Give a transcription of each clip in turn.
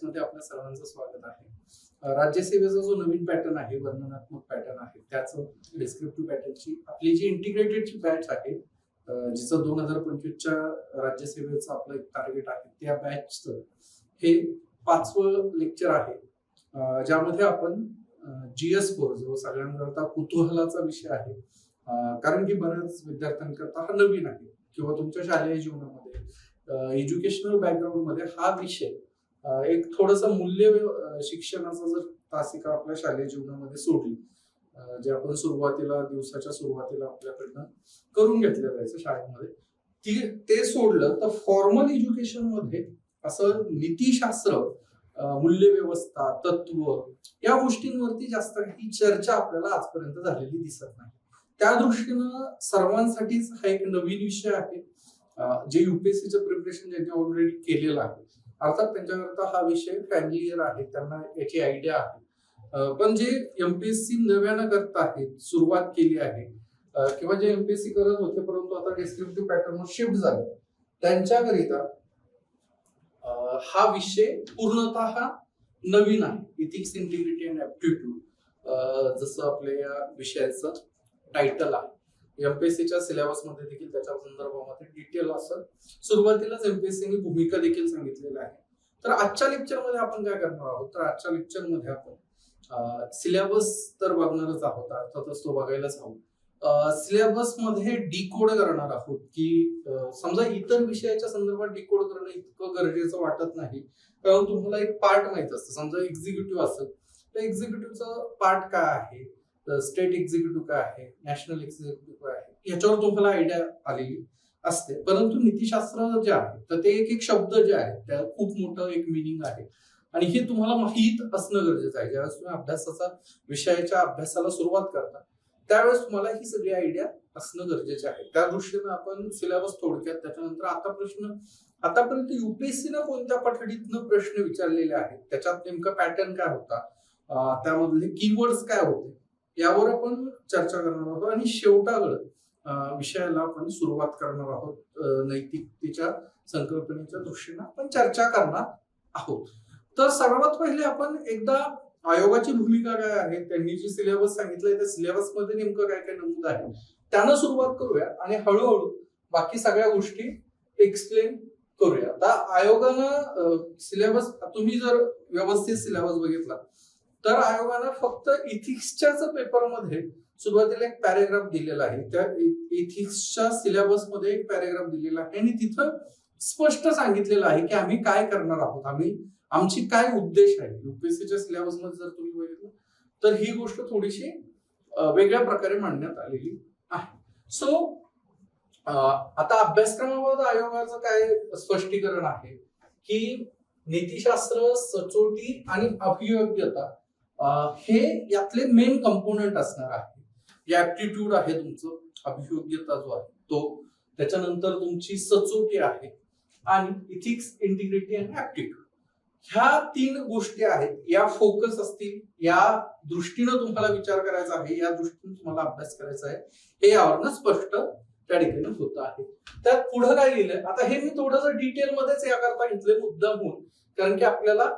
मध्ये आपल्या सर्वांचं स्वागत आहे. राज्यसेवेचा जो नवीन पॅटर्न आहे, वर्णनात्मक पॅटर्न आहे, त्याचं डिस्क्रिप्टिव्ह पॅटर्नची आपली जी इंटिग्रेटेडची बॅच आहे, जिचं 2025च्या राज्यसेवेचं आपलं एक टार्गेट आहे, त्या बॅचचं हे 5वं लेक्चर आहे, ज्यामध्ये आपण GS4 जो सगळ्यांकरता कुतूहलाचा विषय आहे, कारण की बऱ्याच विद्यार्थ्यांकरता हा नवीन आहे किंवा तुमच्या शालेय जीवनामध्ये एज्युकेशनल बॅकग्राऊंड मध्ये हा विषय एक थोडस मूल्य शिक्षणाचा जर तासिका आपल्या शालेय जीवनामध्ये सोडली, जे आपण दिवसाच्या सुरुवातीला आपल्याकडनं करून घेतलं जायचं शाळेमध्ये, ते सोडलं तर फॉर्मल एज्युकेशन मध्ये असं नीतिशास्त्र, मूल्यव्यवस्था, तत्व या गोष्टींवरती जास्त काही चर्चा आपल्याला आजपर्यंत झालेली दिसत नाही. त्या दृष्टीनं सर्वांसाठीच हा एक नवीन विषय आहे. जे युपीएससीचं प्रिपरेशन ज्यांनी ऑलरेडी केलेलं आहे, अर्थात त्यांच्याकरता हा विषय फॅमिलियर आहे, त्यांना याची आयडिया आहे. पण जे एमपीएससी नव्यानं करत आहेत, सुरुवात केली आहे, किंवा जे एमपीएससी करत होते परंतु आता डिस्क्रिप्टिव्ह पॅटर्नवर शिफ्ट झाले, त्यांच्याकरिता हा विषय पूर्णतः नवीन आहे. इथिक्स, इंटिग्रिटी अँड ऍप्टिट्यूड, जसं आपल्या या विषयाचं टायटल आहे. एमपीएससीच्या सिलेबस मध्ये देखील त्याच्या संदर्भामध्ये डिटेल असं सुरुवातीलाच एमपीएससीने भूमिका देखील सांगितलेली आहे. तर आजच्या लेक्चर मध्ये आपण काय करणार आहोत, तर आजच्या लेक्चर मध्ये आपण सिलेबस तर बघणारच आहोत, अर्थातच तो बघायलाच हवं. सिलेबस मध्ये डिकोड करणार आहोत की समजा इतर विषयाच्या संदर्भात डिकोड करणं इतकं गरजेचं वाटत नाही, कारण तुम्हाला एक पार्ट माहित असतं. समजा एक्झिक्युटिव्ह असेल तर एक्झिक्युटिव्हचं पार्ट काय आहे, स्टेट एक्झिक्युटिव्ह काय आहे, नॅशनल एक्झिक्युटिव्ह काय आहे, याच्यावर तुम्हाला आयडिया आलेली असते. परंतु नीतिशास्त्र जे आहे तर ते एक एक शब्द जे आहे त्या खूप मोठं एक मिनिंग आहे आणि हे तुम्हाला माहीत असणं गरजेचं आहे. ज्यावेळेस तुम्ही विषयाच्या अभ्यासाला सुरुवात करता त्यावेळेस तुम्हाला ही सगळी आयडिया असणं गरजेचे आहे. त्या दृष्टीनं आपण सिलेबस थोडक्यात, त्याच्यानंतर आतापर्यंत युपीएससीनं कोणत्या पठडीतनं प्रश्न विचारलेले आहेत, त्याच्यात नेमका पॅटर्न काय होता, त्यामधले कीवर्ड्स काय होते, यावर आपण चर्चा करणार आहोत. आणि शेवटाकडे विषयाला आपण सुरुवात करणार आहोत. नैतिकतेच्या संकल्पनेच्या दृष्टीने आपण चर्चा करणार आहोत. तर सर्वात पहिले आपण एकदा आयोगाची भूमिका काय आहे, त्यांनी जी सिलेबस सांगितलंय त्या सिलेबस मध्ये नेमकं काय काय नमूद आहे त्यानं सुरुवात करूया आणि हळूहळू बाकी सगळ्या गोष्टी एक्सप्लेन करूया. आता आयोगानं सिलेबस, तुम्ही जर व्यवस्थित सिलेबस बघितला तर आयोगानं फक्त इथिक्सच्याच पेपरमध्ये सुरुवातीला एक पॅरेग्राफ दिलेला आहे. त्या इथिक्सच्या सिलेबस मध्ये एक पॅरेग्राफ दिलेला आहे आणि तिथं स्पष्ट सांगितलेलं आहे की आम्ही काय करणार आहोत, आमची काय उद्देश आहे. युपीएससीच्या सिलेबस मध्ये जर तुम्ही बघितलं तर ही गोष्ट थोडीशी वेगळ्या प्रकारे मांडण्यात आलेली आहे. सो आता अभ्यासक्रमाबाबत आयोगाचं काय स्पष्टीकरण आहे की नीतिशास्त्र, सचोटी आणि अभियोग्यता हे यातले मेन कंपोनेंट असणार आहे. जे ऍप्टिट्यूड आहे तुमचं, अभियोग्यता जो आहे तो, त्याच्यानंतर तुमची सचोटी आहे आणि इथिक्स, इंटिग्रिटी आणि ऍप्टिट्यूड, ह्या 3 गोष्टी आहेत. या फोकस असतील, या दृष्टीनं तुम्हाला विचार करायचा आहे, या दृष्टीने तुम्हाला अभ्यास करायचा आहे, हे यावरनं स्पष्ट त्या ठिकाणी होत आहे. त्यात पुढे काय लिहिलंय, आता हे मी थोडंसं डिटेल मध्येच याकरता घेतलंय मुद्दामहून, कारण की आपल्याला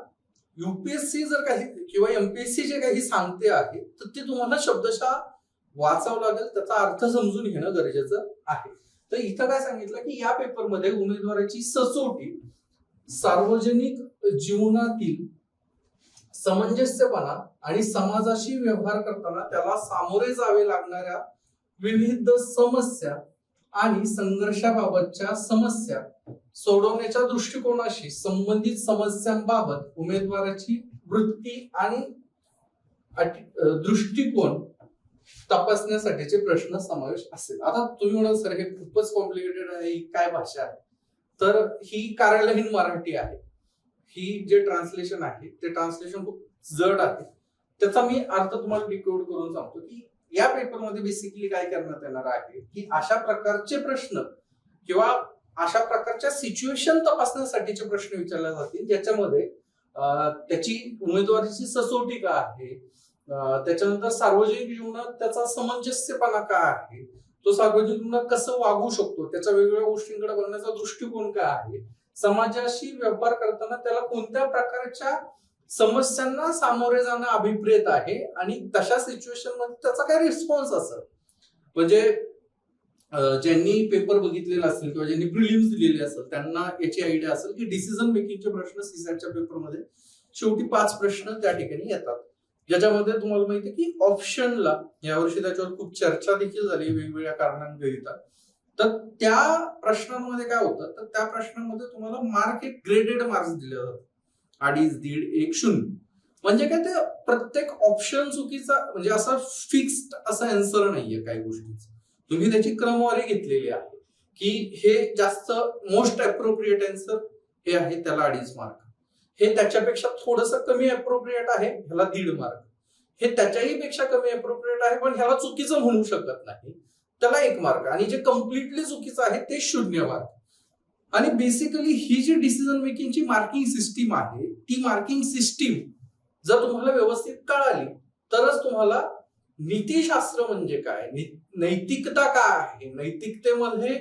युपीएससी जर काही किंवा एमपीएससी जे काही सांगते आहे तर ते तुम्हाला शब्दशः वाचावं लागेल, त्याचा अर्थ समजून घेणं गरजेचं आहे. तर इथं काय सांगितलं की या पेपरमध्ये उमेदवाराची सचोटी, सार्वजनिक जीवनातील समंजस्यपणा आणि समाजाशी व्यवहार करताना त्याला सामोरे जावे लागणाऱ्या विविध समस्या आणि संघर्षाबाबतच्या समस्या सोडवण्याच्या दृष्टिकोनाशी संबंधित समस्यांबाबत उमेदवाराची वृत्ती आणि दृष्टिकोन तपासण्यासाठीचे प्रश्न समावेश असेल. आता तुम्ही म्हणाल सर हे खूपच कॉम्प्लिकेटेड आहे, ही काय भाषा आहे, तर ही कार्यालयीन मराठी आहे. ही जे ट्रान्सलेशन आहे ते ट्रान्सलेशन खूप जड आहे. त्याचा मी अर्थ तुम्हाला डिकोड करून सांगतो की या पेपरमध्ये बेसिकली काय करण्यात येणार आहे की अशा प्रकारचे प्रश्न किंवा अशा प्रकारच्या सिच्युएशन तपासण्यासाठीचे प्रश्न विचारले जातील ज्याच्यामध्ये त्याची उमेदवारीची सचोटी काय आहे, त्याच्यानंतर सार्वजनिक जीवनात त्याचा समंजस्यपणा काय आहे, तो सार्वजनिक जीवनात कसं वागू शकतो, त्याच्या वेगवेगळ्या गोष्टींकडे बघण्याचा दृष्टिकोन काय आहे, समाजाशी व्यवहार करताना त्याला कोणत्या प्रकारच्या समस्यांना सामोरे जाणं अभिप्रेत आहे आणि तशा सिच्युएशन मध्ये त्याचा काय रिस्पॉन्स असेल. म्हणजे ज्यांनी पेपर बघितलेला असेल किंवा ज्यांनी प्रिलिम्स दिलेले असेल त्यांना याची आयडिया असेल की डिसिजन मेकिंगचे प्रश्न सीसॅटच्या पेपरमध्ये शेवटी 5 प्रश्न त्या ठिकाणी येतात, ज्याच्यामध्ये तुम्हाला माहिती आहे की ऑप्शनला यावर्षी त्याच्यावर खूप चर्चा देखील झाली वेगवेगळ्या कारणांकरिता. तर त्या प्रश्नांमध्ये काय होतं, तर त्या प्रश्नांमध्ये तुम्हाला मार्क एक ग्रेडेड मार्क्स दिले जातात, 2.5, 1.5, 1, 0. म्हणजे काय ते प्रत्येक ऑप्शन चुकीचा म्हणजे असा फिक्स्ड असा आन्सर नाहीये काही गोष्टींचा. तुम्ही त्याची क्रमवारी घेतलेली आहे की हे जास्त मोस्ट अप्रोप्रिएट आन्सर हे आहे त्याला 2.5 मार्क, हे त्याच्यापेक्षा थोडस कमी अप्रोप्रिएट आहे ह्याला 1.5 मार्क, हे त्याच्याही पेक्षा कमी अप्रोप्रिएट आहे पण ह्याला चुकीचं म्हणू शकत नाही त्याला 1 मार्क, आणि जे कम्प्लिटली चुकीचं आहे ते 0 मार्क. आणि बेसिकली ही जी डिसिजन मेकिंगची मार्किंग सिस्टीम आहे ती मार्किंग सिस्टीम जर तुम्हाला व्यवस्थित कळाली तरच तुम्हाला नीतिशास्त्र म्हणजे काय, नैतिकता काय आहे, नैतिकतेमध्ये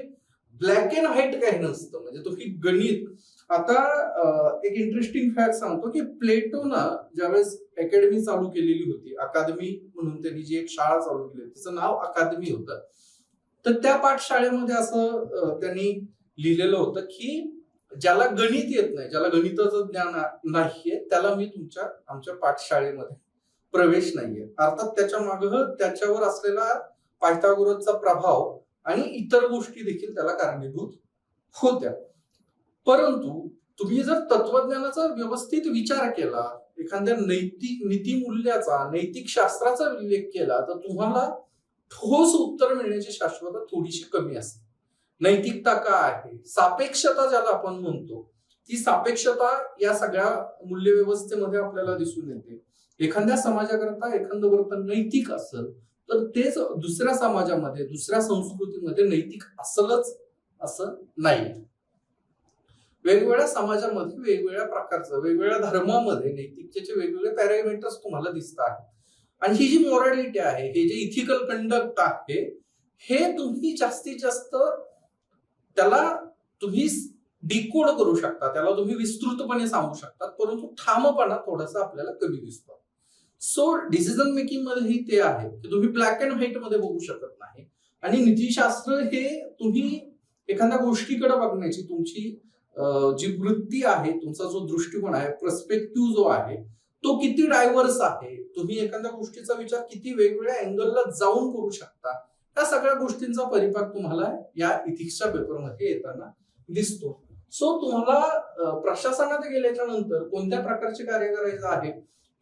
ब्लॅक अँड व्हाईट काही नसतं. म्हणजे तुम्ही गणित, आता एक इंटरेस्टिंग फॅक्ट सांगतो की प्लेटोनं ज्यावेळेस अकॅडमी चालू केलेली होती, अकादमी म्हणून त्यांनी जी एक शाळा चालू केली होती तिचं नाव अकादमी होतं, तर त्या पाठशाळेमध्ये असं त्यांनी लिहिलेलं होतं की ज्याला गणित येत नाही, ज्याला गणिताचं ज्ञान नाहीये त्याला मी आमच्या पाठशाळेमध्ये प्रवेश नाहीये. अर्थात त्याच्या मागं त्याच्यावर असलेला पायथागोरसचा प्रभाव आणि इतर गोष्टी देखील त्याला कारणीभूत होत्या. परंतु तुम्ही जर तत्वज्ञानाचा व्यवस्थित विचार केला, एखाद्या नैतिक नीतिमूल्याचा, नैतिक शास्त्राचा उल्लेख केला तर तुम्हाला ठोस उत्तर मिळण्याची शाश्वतता थोडीशी कमी असते. नैतिकता काय आहे, सापेक्षता ज्याला आपण म्हणतो, ती सापेक्षता या सगळ्या मूल्यव्यवस्थेमध्ये आपल्याला दिसून येते. एखाद्या समाजाकरता एखादं वर्तन नैतिक असेल तर तेच दुसऱ्या समाजामध्ये, दुसऱ्या संस्कृतीमध्ये नैतिक असलच असं नाही. वेगवेगळ्या समाजामध्ये वेगवेगळ्या प्रकारचं, वेगवेगळ्या धर्मामध्ये नैतिकतेचे वेगवेगळे पॅरामीटर्स तुम्हाला दिसतात. आणि ही जी मोरॅलिटी आहे, हे जे इथिकल कंडक्ट आहे, हे तुम्ही जास्तीत जास्त त्याला तुम्ही डिकोड करू शकता, त्याला तुम्ही विस्तृतपणे सांगू शकता, परंतु ठामपणा थोडासा आपल्याला कमी दिसतो. सो डिसिजन मेकिंग मध्ये ते आहे की तुम्ही ब्लॅक अँड व्हाईट मध्ये बघू शकत नाही. आणि नीतिशास्त्र हे तुम्ही एखाद्या गोष्टीकडे बघण्याची तुमची जी वृत्ती आहे, तुमचा जो दृष्टिकोन आहे, पर्स्पेक्टिव्ह जो आहे तो किती डायव्हर्स आहे, तुम्ही एखाद्या गोष्टीचा विचार किती वेगवेगळ्या अँगलला जाऊन करू शकता, या सगळ्या गोष्टींचा परिपाक तुम्हाला या इथिक्सच्या पेपरमध्ये येताना दिसतो. सो तुम्हाला प्रशासनात गेल्याच्या नंतर कोणत्या प्रकारचे कार्य करायचं आहे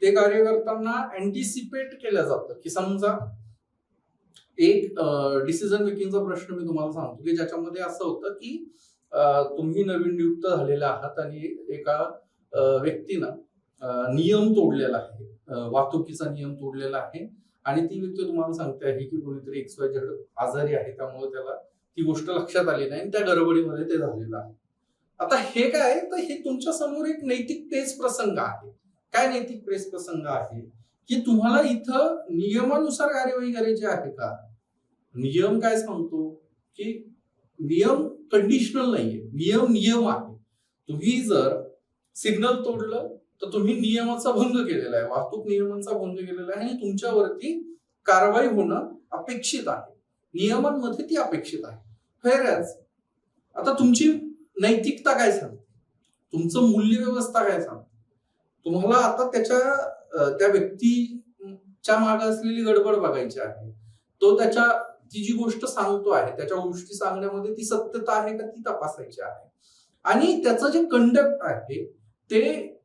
ते कार्य करताना अँटिसिपेट केलं जातं. की समजा एक डिसिजन मेकिंगचा प्रश्न मी तुम्हाला सांगतो की ज्याच्यामध्ये असं होतं की तुम्ही नवीन नियुक्त झालेला आहात आणि एका व्यक्तीनं नियम तोडलेला आहे, वाहतुकीचा नियम तोडलेला आहे, आणि ती व्यक्ती तुम्हाला सांगते आहे की कोणीतरी XYZ आजारी आहे त्यामुळे त्याला ती गोष्ट लक्षात आली नाही आणि त्या गडबडीमध्ये ते झालेलं आहे. आता हे काय, तर हे तुमच्या समोर एक नैतिक पेच प्रसंग आहे. काय नैतिक पेच प्रसंग आहे की तुम्हाला इथं नियमानुसार कार्यवाही करायची आहे का. नियम काय सांगतो की नियम कंडिशनल नाहीये, नियम आहे. तुम्ही जर सिग्नल तोडलं तर तुम्ही नियमाचा भंग केलेला आहे, वाहतूक नियमांचा भंग केलेला आहे, आणि तुमच्यावरती कारवाई होणं अपेक्षित आहे. नियमांमध्ये ती अपेक्षित आहे. फेरच आता तुमची नैतिकता काय सांगते, तुमचं मूल्य व्यवस्था काय सांगते, तुम्हाला आता त्या व्यक्तीच्या मागे असलेली गडबड बघायची आहे, तो ती जी गोष्ट सांगतो आहे त्याच्या गोष्टी सांगण्यामध्ये ती सत्यता आहे का ती तपासायची आहे, आणि त्याचं जे कंडक्ट आहे ते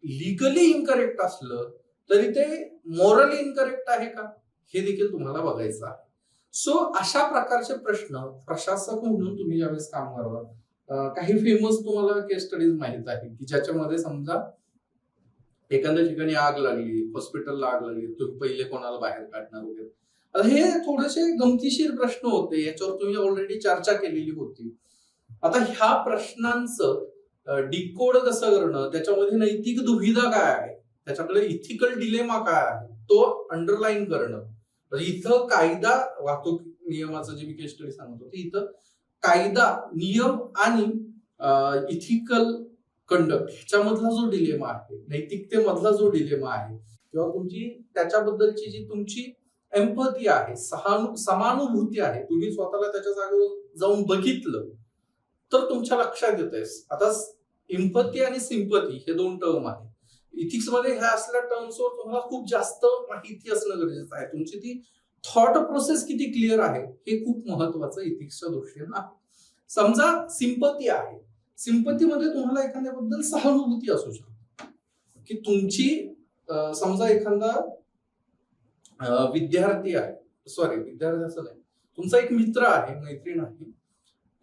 लिगली इनकरेक्ट असलं तरी ते मॉरली इनकरेक्ट आहे का हे देखील तुम्हाला बघायचं आहे. सो अशा प्रकारचे प्रश्न प्रशासक म्हणून तुम्ही ज्यावेळेस काम करता, काही फेमस तुम्हाला केस स्टडीज माहित आहे की ज्याच्यामध्ये समजा एखाद्या ठिकाणी आग लागली, हॉस्पिटलला आग लागली, तुम्ही पहिले कोणाला बाहेर काढणार वगैरे. हे थोडेसे गमतीशीर प्रश्न होते, याच्यावर तुम्ही ऑलरेडी चर्चा केलेली होती. आता ह्या प्रश्नांचं डिकोड कसं करणं, त्याच्यामध्ये नैतिक दुविधा काय आहे, त्याच्याकडे इथिकल डिलेमा काय आहे, तो अंडरलाईन करणं. इथं कायदा, वाहतूक नियमाचं जे मी केस स्टडी सांगतो, इथं कायदा, नियम आणि इथिकल कंडक्ट ह्याच्यामधला जो डिलेमा आहे, नैतिकतेमधला जो डिलेमा आहे, किंवा तुमची त्याच्याबद्दलची जी तुमची एम्पथी आहे, समानुभूती आहे, तुम्ही स्वतःला त्याच्या जागेवर जाऊन बघितलं तर तुमच्या लक्षात येत आहे. आता एम्पथी आणि सिंपथी हे दोन टर्म आहे. इथिक्स मध्ये ह्या असल्या टर्म्सवर तुम्हाला खूप जास्त माहिती असणं गरजेचं आहे. तुमची ती थॉट प्रोसेस किती क्लिअर आहे हे खूप महत्वाचं इथिक्सच्या दृष्टीने आहे. समजा सिंपथी आहे, सिंपथीमध्ये तुम्हाला एखाद्याबद्दल सहानुभूती असू शकते, की तुमची समजा एखादा विद्यार्थी आहे, विद्यार्थी असं नाही, तुमचा एक मित्र आहे, मैत्रीण आहे,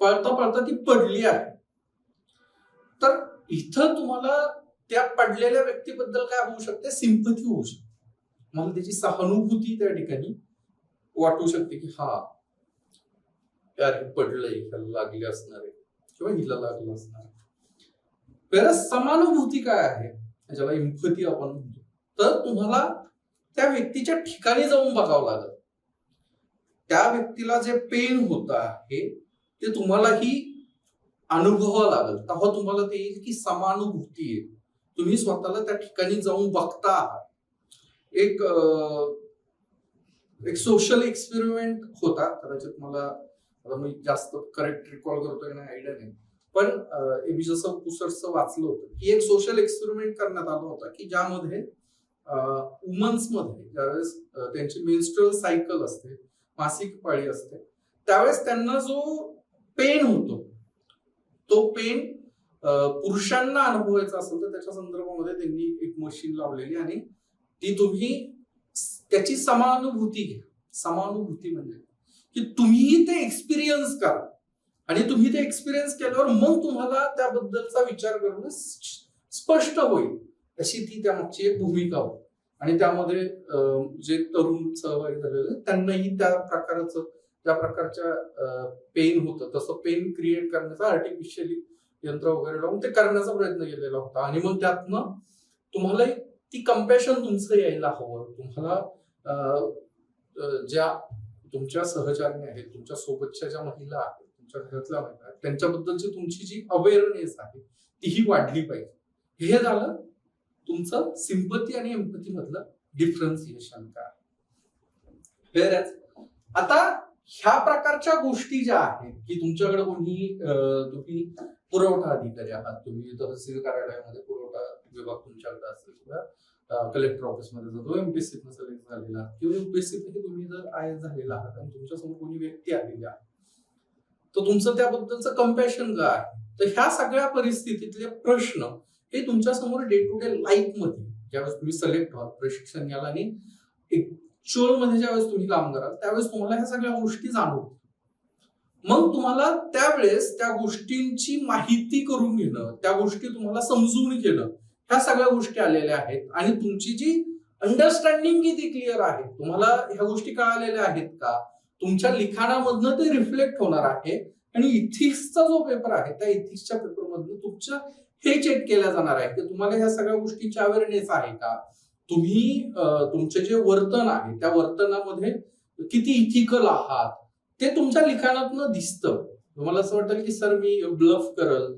पळता पळता ती पडली आहे, तर इथं तुम्हाला त्या पडलेल्या व्यक्तीबद्दल काय होऊ शकते, सिंपथी होऊ शकते. मला त्याची सहानुभूती त्या ठिकाणी वाटू शकते, की हा यार पडलंय, ह्याला लागले असणार आहे किंवा हिला लागलं असणार आहे. समानुभूती काय आहे, ज्याला एम्पथी आपण म्हणतो, तर तुम्हाला त्या व्यक्तीच्या ठिकाणी जाऊन बघावं लागेल. त्या व्यक्तीला जे पेन होत आहे ते तुम्हालाही अनुभवावं लागेल, तेव्हा तुम्हाला ते येईल की समानुभूती आहे. तुम्ही स्वतःला त्या ठिकाणी जाऊन बघता आहात. एक सोशल एक्सपेरिमेंट होता, कदाचित मला मी जास्त करेक्ट रिकॉल करतोय ना आयडिया नाही, पण मी जसं पुसटचं वाचलं होतं की एक सोशल एक्सपेरिमेंट करण्यात आला होता की ज्यामध्ये वुमन्स मध्ये ज्यावेळेस त्यांची मेन्स्ट्रुअल सायकल असते, मासिक पाळी असते, त्यावेळेस त्यांना जो पेन होतो तो पेन पुरुषांना अनुभवायचा असेल तर त्याच्या संदर्भामध्ये त्यांनी एक मशीन लावलेली आणि ती तुम्ही त्याची समानुभूती घ्या. समानुभूती म्हणजे की तुम्ही ते एक्सपिरियन्स करा आणि तुम्ही ते एक्सपिरियन्स केल्यावर मग तुम्हाला त्याबद्दलचा विचार करणं स्पष्ट होईल, अशी ती त्यामागची एक भूमिका होती. आणि त्यामध्ये जे तरुण सहभागी झालेले त्यांनाही त्या प्रकारच्या पेन होतं तसं पेन क्रिएट करण्याचा आर्टिफिशियली यंत्र वगैरे लावून ते करण्याचा प्रयत्न केलेला होता. आणि मग त्यातनं तुम्हाला ती कम्पॅशन तुमचं यायला हवं. तुम्हाला ज्या तुमच्या सहचारिणी आहेत, तुमच्या सोबतच्या ज्या महिला आहेत, तुमच्या घरातल्या महिला आहेत, त्यांच्याबद्दलची तुमची जी अवेअरनेस आहे तीही वाढली पाहिजे. हे झालं तुमचं सिंपथी आणि एम्पथी मधलं डिफरन्सिएशन काय. आता ह्या प्रकारच्या गोष्टी ज्या आहेत की तुमच्याकडे तुम्ही पुरवठा अधिकारी आहात, तुम्ही तहसील कार्यालयामध्ये पुरवठा विभाग तुमच्याकडे असेल किंवा कलेक्टर ऑफिसमध्ये जातो, एमपीएससीतनं सिलेक्ट झालेला किंवा युपीएससीमध्ये तुम्ही जर आय एस झालेला आहात आणि तुमच्यासमोर कोणी व्यक्ती आलेली आहे, तर तुमचं त्याबद्दलचं कम्पॅशन काय आहे. तर ह्या सगळ्या परिस्थितीतले प्रश्न हे तुमच्या समोर डे टू डे लाईफ मध्ये ज्यावेळेस तुम्ही सिलेक्ट व्हाल, प्रशिक्षण घ्याल आणि ऍक्च्युअल मध्ये ज्यावेळेस तुम्ही काम कराल त्यावेळेस तुम्हाला ह्या सगळ्या गोष्टी जाणवतील. मग तुम्हाला त्यावेळेस त्या गोष्टींची माहिती करून घेणं, त्या गोष्टी तुम्हाला समजून घेणं, ह्या सगळ्या गोष्टी आलेल्या आहेत. आणि तुमची जी अंडरस्टँडिंग किती क्लिअर आहे, तुम्हाला ह्या गोष्टी कळालेल्या आहेत का, तुमच्या लिखाणामधनं ते रिफ्लेक्ट होणार आहे. आणि इथिक्सचा जो पेपर आहे त्या इथिक्सच्या पेपरमधनं तुमच्या हे चेक केलं जाणार आहे की तुम्हाला ह्या सगळ्या गोष्टींची अवेअरनेस आहे का, तुम्ही तुमचे जे वर्तन आहे त्या वर्तनामध्ये किती इथिकल आहात ते तुमच्या लिखाणातनं दिसतं. तुम्हाला असं वाटेल की सर मी ब्लफ करल,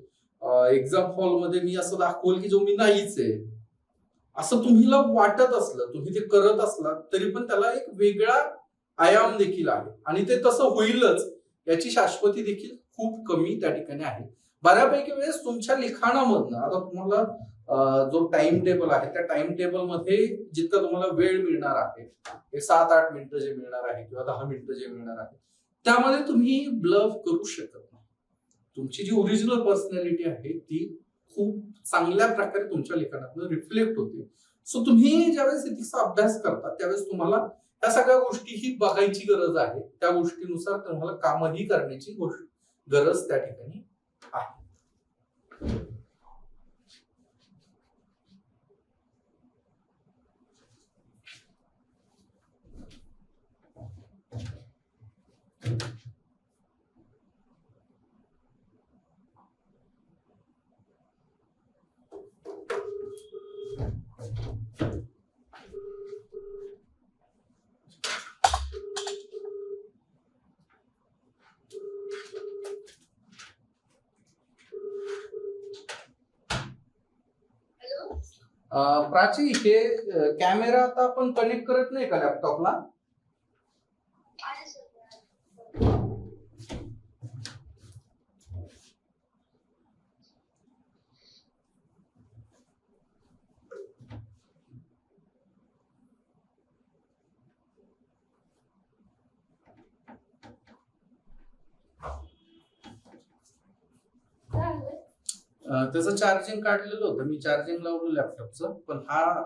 एक्झाम हॉलमध्ये मी असं दाखवल की जो मी नाहीच आहे, असं तुम्हाला वाटत असलं, तुम्ही ते करत असला तरी पण त्याला एक वेगळा आयाम देखील आहे आणि ते तसं होईलच याची शाश्वती देखील खूप कमी त्या ठिकाणी आहे. बऱ्यापैकी वेळेस तुमच्या लिखाणामधनं आता तुम्हाला जो टाइम टेबल आहे त्या टाइम टेबल मध्ये जितका तुम्हाला वेळ मिळणार आहे, 7-8 मिनिटं जे मिळणार आहे किंवा 10 मिनिटं जे मिळणार आहे, त्यामध्ये तुम्ही ब्लफ करू शकत नाही. तुमची जी ओरिजिनल पर्सनॅलिटी आहे ती खूप चांगल्या प्रकारे तुमच्या लिखाणातून रिफ्लेक्ट होते. सो तुम्ही ज्यावेळेस इथिक्सचा अभ्यास करता त्यावेळेस तुम्हाला त्या सगळ्या गोष्टी ही बघायची गरज आहे. त्या गोष्टीनुसार तुम्हाला कामही करण्याची गरज त्या ठिकाणी आहे. प्राची, हे कॅमेरा आता आपण कनेक्ट करत नाही का लॅपटॉपला? त्याचं चार्जिंग काढलेलं होतं मी, चार्जिंग लावलं लॅपटॉपचं, पण हा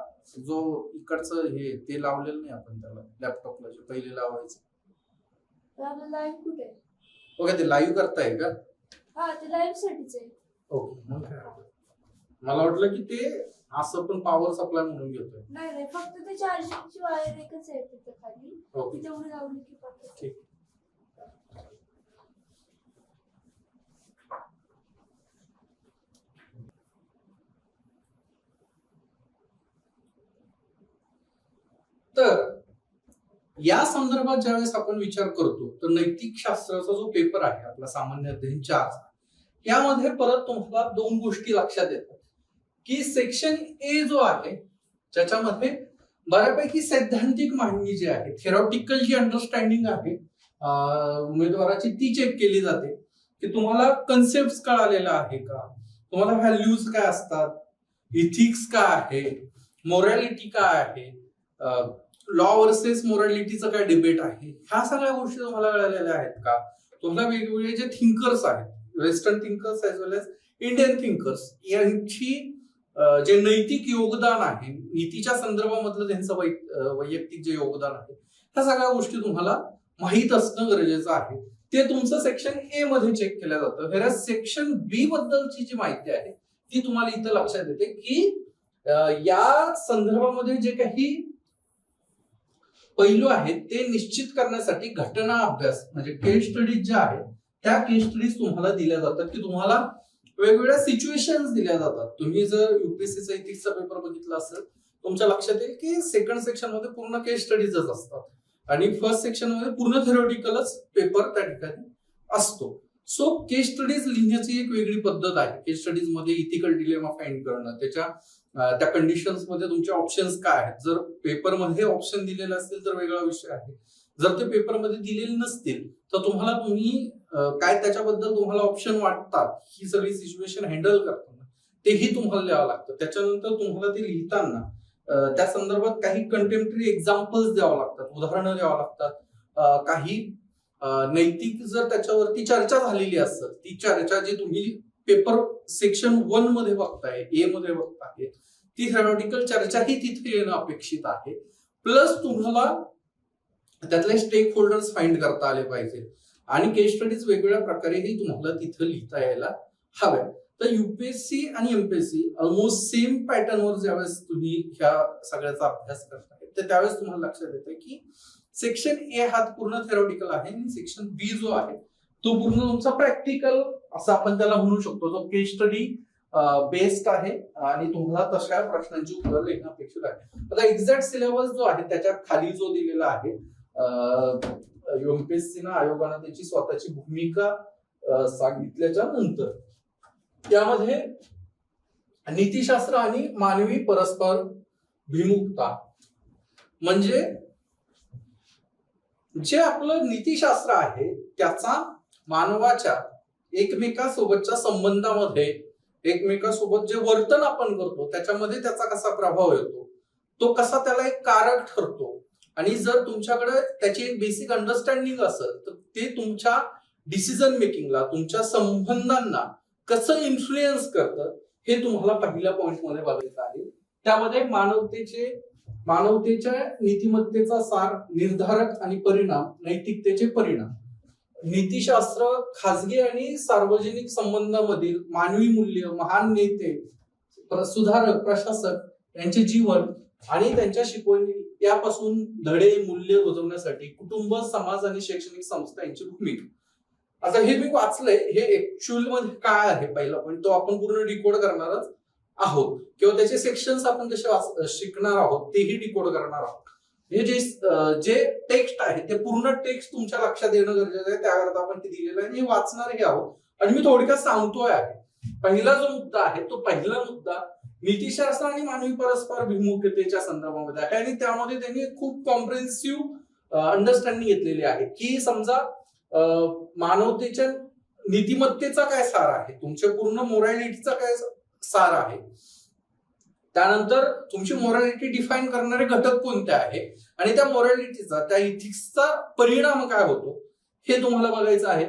जो इकडचं हे ते लावलेलं नाही आपण त्याला लॅपटॉपला जे पहिले लावायचं. ओके, ते लाईव्ह करताय का? हा, ते लाईव्ह साठीच आहे. ओके, मग काय मला वाटलं की ते असं पण पॉवर सप्लाय म्हणून घेतोय. नाही, फक्त ते चार्जिंगची वायर एकच आहे तिथे खाली, ओके, तेवढी लावली की फक्त. ठीक. तर या संदर्भात ज्यावेळेस आपण विचार करतो तर नैतिक शास्त्राचा जो पेपर आहे आपला सामान्य अध्ययन 4, यामध्ये परत तुम्हाला 2 गोष्टी लक्षात येतात की सेक्शन ए जो आहे ज्याच्यामध्ये बऱ्यापैकी सैद्धांतिक मांडणी जी आहे, थेरॉटिकल जी अंडरस्टँडिंग आहे उमेदवाराची, ती चेक केली जाते की तुम्हाला कन्सेप्ट कळालेला आहे का, तुम्हाला व्हॅल्यूज काय असतात, इथिक्स काय आहे, मोरॅलिटी काय आहे, लॉ वर्सेस मोरॅलिटीचं काय डिबेट आहे, ह्या सगळ्या गोष्टी तुम्हाला कळलेल्या आहेत का, तुम्हाला वेगवेगळे जे थिंकर्स आहेत, वेस्टर्न थिंकर्स एज वेल एज इंडियन थिंकर्स, यांची जे नैतिक योगदान आहे, नीतीच्या संदर्भामधलं त्यांचं वैयक्तिक जे योगदान आहे, ह्या सगळ्या गोष्टी तुम्हाला माहीत असणं गरजेचं आहे. ते तुमचं सेक्शन ए मध्ये चेक केलं जातं. हे सेक्शन बी बद्दलची जी माहिती आहे ती तुम्हाला इथं लक्षात येते की या संदर्भामध्ये जे काही पैलू आहेत ते निश्चित करण्यासाठी घटना अभ्यास म्हणजे केस स्टडीज ज्या आहेत त्या केस स्टडीज तुम्हाला दिल्या जातात की तुम्हाला वेगवेगळ्या सिच्युएशन्स दिल्या जातात. तुम्ही जर युपीएससीचा इथिक्सचा पेपर बघितला असेल तुमच्या लक्षात येईल की सेकंड सेक्शन मध्ये पूर्ण केस स्टडीजच असतात आणि फर्स्ट सेक्शन मध्ये पूर्ण थेरॉटिकलच पेपर त्या ठिकाणी असतो. सो केस स्टडीज लिहिण्याची एक वेगळी पद्धत आहे. केस स्टडीज मध्ये इथिकल डिलेमा फाइंड करणं, त्या कंडिशन्स मध्ये तुमचे ऑप्शन्स काय आहेत, जर पेपरमध्ये ऑप्शन दिलेले असतील तर वेगळा विषय आहे, जर ते पेपरमध्ये दिलेले नसतील तर तुम्ही काय त्याच्याबद्दल तुम्हाला ऑप्शन वाटतात ही सगळी सिच्युएशन हँडल करताना तेही तुम्हाला लिहावं लागतं. त्याच्यानंतर तुम्हाला ते लिहिताना त्या संदर्भात काही कंटेम्पररी एक्झाम्पल्स द्यावं लागतात, उदाहरणं द्यावं लागतात. काही नैतिक जर त्याच्यावरती चर्चा झालेली असेल ती चर्चा जी तुम्ही पेपर सेक्शन 1 मध्ये बघताय, ए मध्ये बघताय, ती थेरॉटिकल चर्चाही तिथे येणं अपेक्षित आहे. प्लस तुम्हाला त्यातले स्टेक होल्डर्स फाइंड करता आले पाहिजे आणि केस स्टडीज वेगवेगळ्या प्रकारेही तुम्हाला तिथं लिहिता यायला हव्या. तर युपीएससी आणि एमपीएससी ऑलमोस्ट सेम पॅटर्नवर ज्यावेळेस तुम्ही ह्या सगळ्याचा अभ्यास करताय तर त्यावेळेस तुम्हाला लक्षात येतं की सेक्शन ए हा पूर्ण थेरॉटिकल आहे आणि सेक्शन बी जो आहे तो पूर्ण तुमचा प्रॅक्टिकल असं आपण त्याला म्हणू शकतो, जो केस स्टडी बेस्ड आहे आणि तुम्हाला तशा प्रश्नांची उत्तर लिहिणं अपेक्षित आहे. आता एक्झॅक्ट सिलेबस जो आहे त्याच्या खाली जो दिलेला आहे एमपीएससी आयोगाने त्याची स्वतःची भूमिका सांगितल्याच्या नंतर त्यामध्ये नीतिशास्त्र आणि मानवी परस्पर भिमुखता म्हणजे जे आपलं नीतिशास्त्र आहे त्याचा मानवाच्या एकमेकांसोबतच्या संबंधामध्ये, एकमेकांसोबत जे वर्तन आपण करतो त्याच्यामध्ये त्याचा कसा प्रभाव येतो, तो कसा त्याला एक कारक ठरतो आणि जर तुमच्याकडे त्याची एक बेसिक अंडरस्टँडिंग असेल तर ते तुमच्या डिसिजन मेकिंगला, तुमच्या संबंधांना कसं इन्फ्लुएन्स करतं हे तुम्हाला पहिल्या पॉइंट मध्ये बघायचं आहे. त्यामध्ये मानवतेच्या नीतिमत्तेचा सार, निर्धारक आणि परिणाम, नैतिकतेचे परिणाम, नीतिशास्त्र, खाजगी आणि सार्वजनिक संबंधामधील मानवी मूल्य, महान नेते, सुधारक, प्रशासक यांचे जीवन आणि त्यांच्या शिकवणी यापासून धडे मूल्य रुजवण्यासाठी कुटुंब, समाज आणि शैक्षणिक संस्था यांची भूमिका. आता हे मी वाचलंय, हे ऍक्च्युअल मध्ये काय आहे पहिला पण तो आपण पूर्ण डिकोड करणारच आहोत किंवा त्याचे सेक्शन्स आपण कसे शिकणार आहोत तेही डिकोड करणार आहोत. हे जे टेक्स्ट आहे ते पूर्ण टेक्स्ट तुमच्या लक्षात येणं गरजेचं आहे, त्याकरता आपण ते दिलेलं आहे. हे वाचणारही आहोत आणि मी थोडक्यात सांगतोय आहे. पहिला जो मुद्दा आहे तो पहिला मुद्दा नीतिशास्त्र आणि मानवी परस्पर भिमुखतेच्या संदर्भामध्ये आहे आणि त्यामध्ये त्यांनी खूप कॉम्प्रिहेन्सिव्ह अंडरस्टँडिंग घेतलेली आहे की समजा मानवतेच्या नीतिमत्तेचा काय सार आहे, तुमच्या पूर्ण मोरॅलिटीचा काय सार आहे, त्यानंतर तुमची मोरॅलिटी डिफाईन करणारे घटक कोणते आहे आणि त्या मोरॅलिटीचा त्या इथिक्सचा परिणाम काय होतो हे तुम्हाला बघायचं आहे.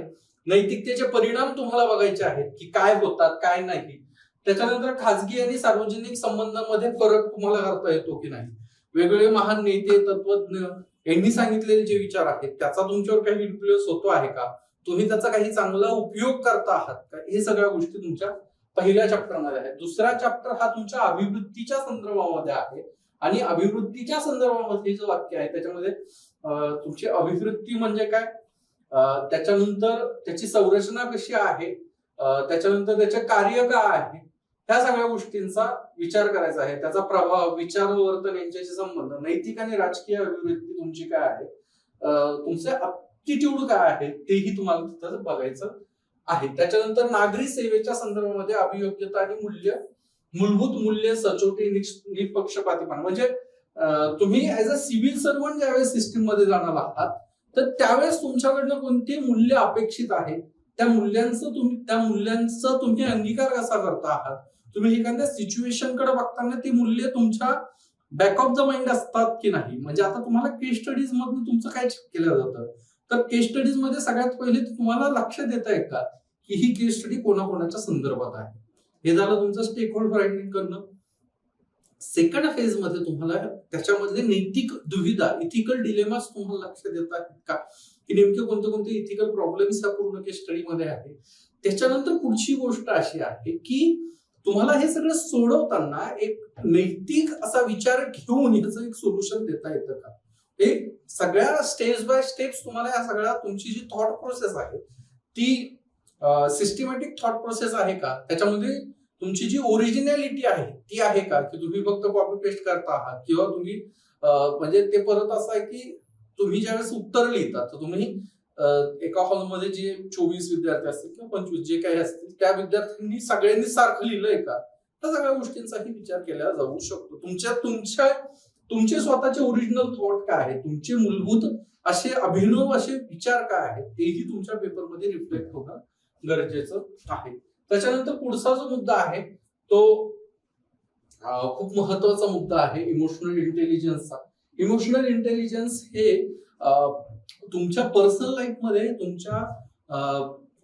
नैतिकतेचे परिणाम तुम्हाला बघायचे आहेत की काय होतात काय नाही. त्याच्यानंतर खाजगी आणि सार्वजनिक संबंधांमध्ये फरक तुम्हाला करता येतो की नाही, वेगवेगळे महान नेते तत्वज्ञ यांनी सांगितलेले जे विचार आहेत त्याचा तुमच्यावर काही इन्फ्लुएन्स होतो आहे का, तुम्ही त्याचा काही चांगला उपयोग करता आहात का, हे सगळ्या गोष्टी तुमच्या पहिल्या चॅप्टरमध्ये आहे. दुसरा चॅप्टर हा तुमच्या अभिवृत्तीच्या संदर्भामध्ये आहे आणि अभिवृत्तीच्या संदर्भामध्ये जे वाक्य आहे त्याच्यामध्ये तुमची अभिवृत्ती म्हणजे काय, त्याच्यानंतर त्याची संरचना कशी आहे, त्याच्यानंतर त्याचे कार्य काय आहे, ह्या सगळ्या गोष्टींचा विचार करायचा आहे. त्याचा प्रभाव, विचार, वर्तन यांच्याशी संबंध, नैतिक आणि राजकीय अभिवृत्ती तुमची काय आहे, तुमचे ऍप्टिट्यूड काय आहे तेही तुम्हाला तिथं बघायचं आहे. त्याच्यानंतर नागरी सेवेच्या संदर्भामध्ये अभियोग्यता आणि मूलभूत मूल्य, सचोटी, निष्पक्षपातीपणा, म्हणजे तुम्ही ऍज अ सिव्हिल सर्वंट ज्यावेळेस सिस्टीम मध्ये जाणार आहात तर त्यावेळेस तुमच्याकडनं कोणती मूल्य अपेक्षित आहे, त्या मूल्यांचा तुम्ही अंगीकार कसा करता आहात, तुम्ही एखाद्या सिच्युएशन कडे बघताना ती मूल्य तुमच्या बॅक ऑफ द माइंड असतात की नाही. म्हणजे आता तुम्हाला केस स्टडीज मधून तुमचं काय चेक केलं जातं, तर केस स्टडीज मध्ये सगळ्यात पहिले तुम्हाला लक्ष देता येत का की ही केस स्टडी कोणाकोणाच्या संदर्भात आहे. हे झालं तुमचं स्टेक होल्डर फाइंडिंग करणं. सेकंड फेज मध्ये तुम्हाला त्याच्यामधले नैतिक दुविधा, इथिकल डिलेमास तुम्हाला लक्ष देता येत का की नेमके कोणते कोणते इथिकल प्रॉब्लेम्स ह्या पूर्ण केस स्टडी मध्ये आहे. त्याच्यानंतर पुढची गोष्ट अशी आहे की तुम्हाला हे सगळं सोडवताना एक नैतिक असा विचार घेऊन ह्याचं एक सोल्युशन देता येतं का. हे सगळ्या स्टेप्स बाय स्टेप्स तुम्हाला या सगळ्या तुमची जी थॉट प्रोसेस आहे ती सिस्टमॅटिक थॉट प्रोसेस आहे का, त्याच्यामध्ये तुमची जी ओरिजिनॅलिटी आहे ती आहे का, की तुम्ही फक्त कॉपी पेस्ट करता आहात किंवा तुम्ही म्हणजे ते परत असं आहे की तुम्ही ज्यावेळेस उत्तर लिहितात तर तुम्ही एका हॉलमध्ये जे 24 विद्यार्थी असतील किंवा 25 जे काही असतील त्या विद्यार्थ्यांनी सगळ्यांनी सारखं लिहिलंय का, त्या सगळ्या गोष्टींचाही विचार केला जाऊ शकतो. तुमचे स्वतःचे ओरिजिनल थॉट काय आहे, तुमचे मूलभूत असे अभिनव असे विचार काय आहेत तेही तुमच्या पेपरमध्ये रिफ्लेक्ट होणं गरजेचं आहे. त्याच्यानंतर पुढचा जो मुद्दा आहे तो खूप महत्वाचा मुद्दा आहे इमोशनल इंटेलिजन्सचा. इमोशनल इंटेलिजन्स हे तुमच्या पर्सनल लाईफ मध्ये, तुमच्या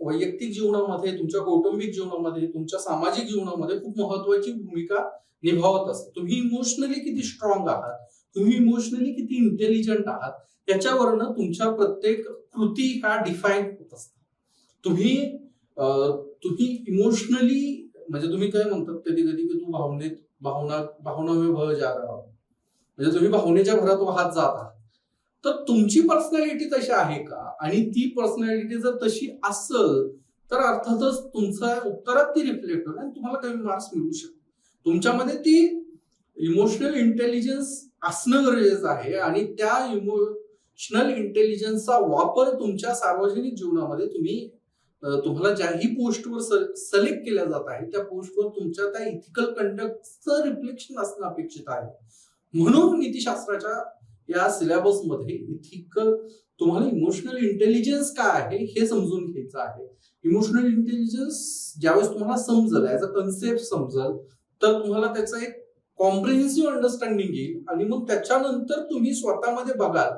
वैयक्तिक जीवनामध्ये, तुमच्या कौटुंबिक जीवनामध्ये, तुमच्या सामाजिक जीवनामध्ये खूप महत्वाची भूमिका निभावत असते. तुम्ही इमोशनली किती स्ट्रॉंग आहात, तुम्ही इमोशनली किती इंटेलिजंट आहात याच्यावरनं तुमच्या प्रत्येक कृती ह्या डिफाईन होत असतात. तुम्ही इमोशनली म्हणजे तुम्ही काय म्हणतात कधी कधी की तू भावनावे भव जा रहा, म्हणजे तुम्ही भावनेच्या भरात वाहत जात आहात. तर तुमची पर्सनॅलिटी तशी आहे का, आणि ती पर्सनॅलिटी जर तशी असेल तर अर्थातच तुमच्या उत्तरात ती रिफ्लेक्ट होईल आणि तुम्हाला कमी मार्क्स मिळू शकतात. तुमच्यामध्ये ती इमोशनल इंटेलिजन्स असणं गरजेचं आहे आणि त्या इमोशनल इंटेलिजन्सचा वापर तुमच्या सार्वजनिक जीवनामध्ये तुम्हाला ज्याही पोस्टवर सिलेक्ट केल्या जात आहे त्या पोस्टवर तुमच्या त्या इथिकल कंडक्टचं रिफ्लेक्शन असणं अपेक्षित आहे. म्हणून नीतिशास्त्राच्या या सिलेबस मध्ये इथिकल तुम्हाला इमोशनल इंटेलिजन्स काय आहे हे समजून घ्यायचं आहे. इमोशनल इंटेलिजन्स ज्यावेळेस तुम्हाला समजेल, ऍज अ कन्सेप्ट समजेल, तर तुम्हाला त्याचं एक कॉम्प्रिहेन्सिव्ह अंडरस्टँडिंग येईल आणि मग त्याच्यानंतर तुम्ही स्वतःमध्ये बघाल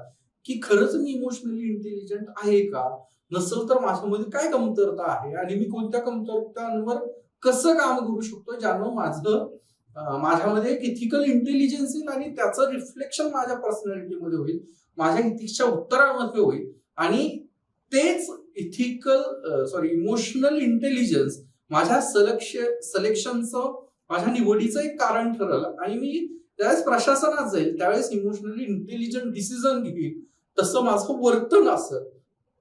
की खरंच मी इमोशनली इंटेलिजंट आहे का, नसेल तर माझ्यामध्ये काय कमतरता आहे आणि मी कोणत्या कमतरतांवर कसं काम करू शकतो ज्यानं माझ्यामध्ये एक इथिकल इंटेलिजन्स येईल आणि त्याचं रिफ्लेक्शन माझ्या पर्सनॅलिटीमध्ये होईल, माझ्या इथिक्सच्या उत्तरामध्ये होईल आणि तेच इमोशनल इंटेलिजन्स माझ्या सिलेक्शनचं, माझ्या निवडीचं एक कारण ठरलं आणि मी ज्यावेळेस प्रशासनात जाईल त्यावेळेस इमोशनली इंटेलिजंट डिसिजन घेईल, तसं माझं वर्तन असं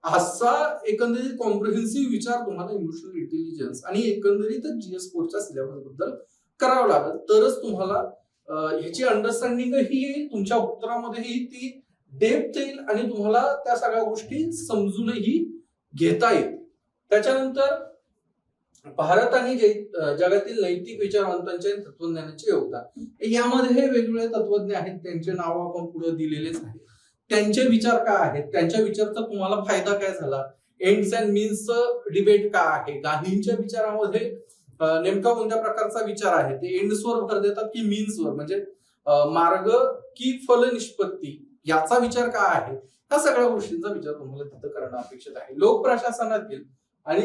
असा एकंदरीत कॉम्प्रिहेन्सिव्ह विचार तुम्हाला इमोशनल इंटेलिजन्स आणि एकंदरीत GS4च्या सिलेबस बद्दल करावं लागेल. तरच तुम्हाला ह्याची अंडरस्टँडिंगही येईल, तुमच्या उत्तरामध्येही ती डेप्थ येईल आणि तुम्हाला त्या सगळ्या गोष्टी समजूनही घेता येईल. त्याच्यानंतर भारत आणि जगातील नैतिक विचारवंतांचे आणि तत्वज्ञानाचे योगदान, यामध्ये हे वेगवेगळे तत्वज्ञ आहेत, त्यांचे नाव आपण पुढे दिलेलेच आहे. त्यांचे विचार काय आहेत, त्यांच्या विचाराचा तुम्हाला फायदा काय झाला, एंड्स अँड मीन्सचं डिबेट काय आहे, गांधींच्या विचारामध्ये नेमका कोणत्या प्रकारचा विचार आहे, ते एंड्सवर भर देतात की मीन्सवर, म्हणजे मार्ग की फल निष्पत्ती याचा विचार काय आहे, या सगळ्या गोष्टींचा विचार तुम्हाला तिथं करणं अपेक्षित आहे. लोक प्रशासनातील आणि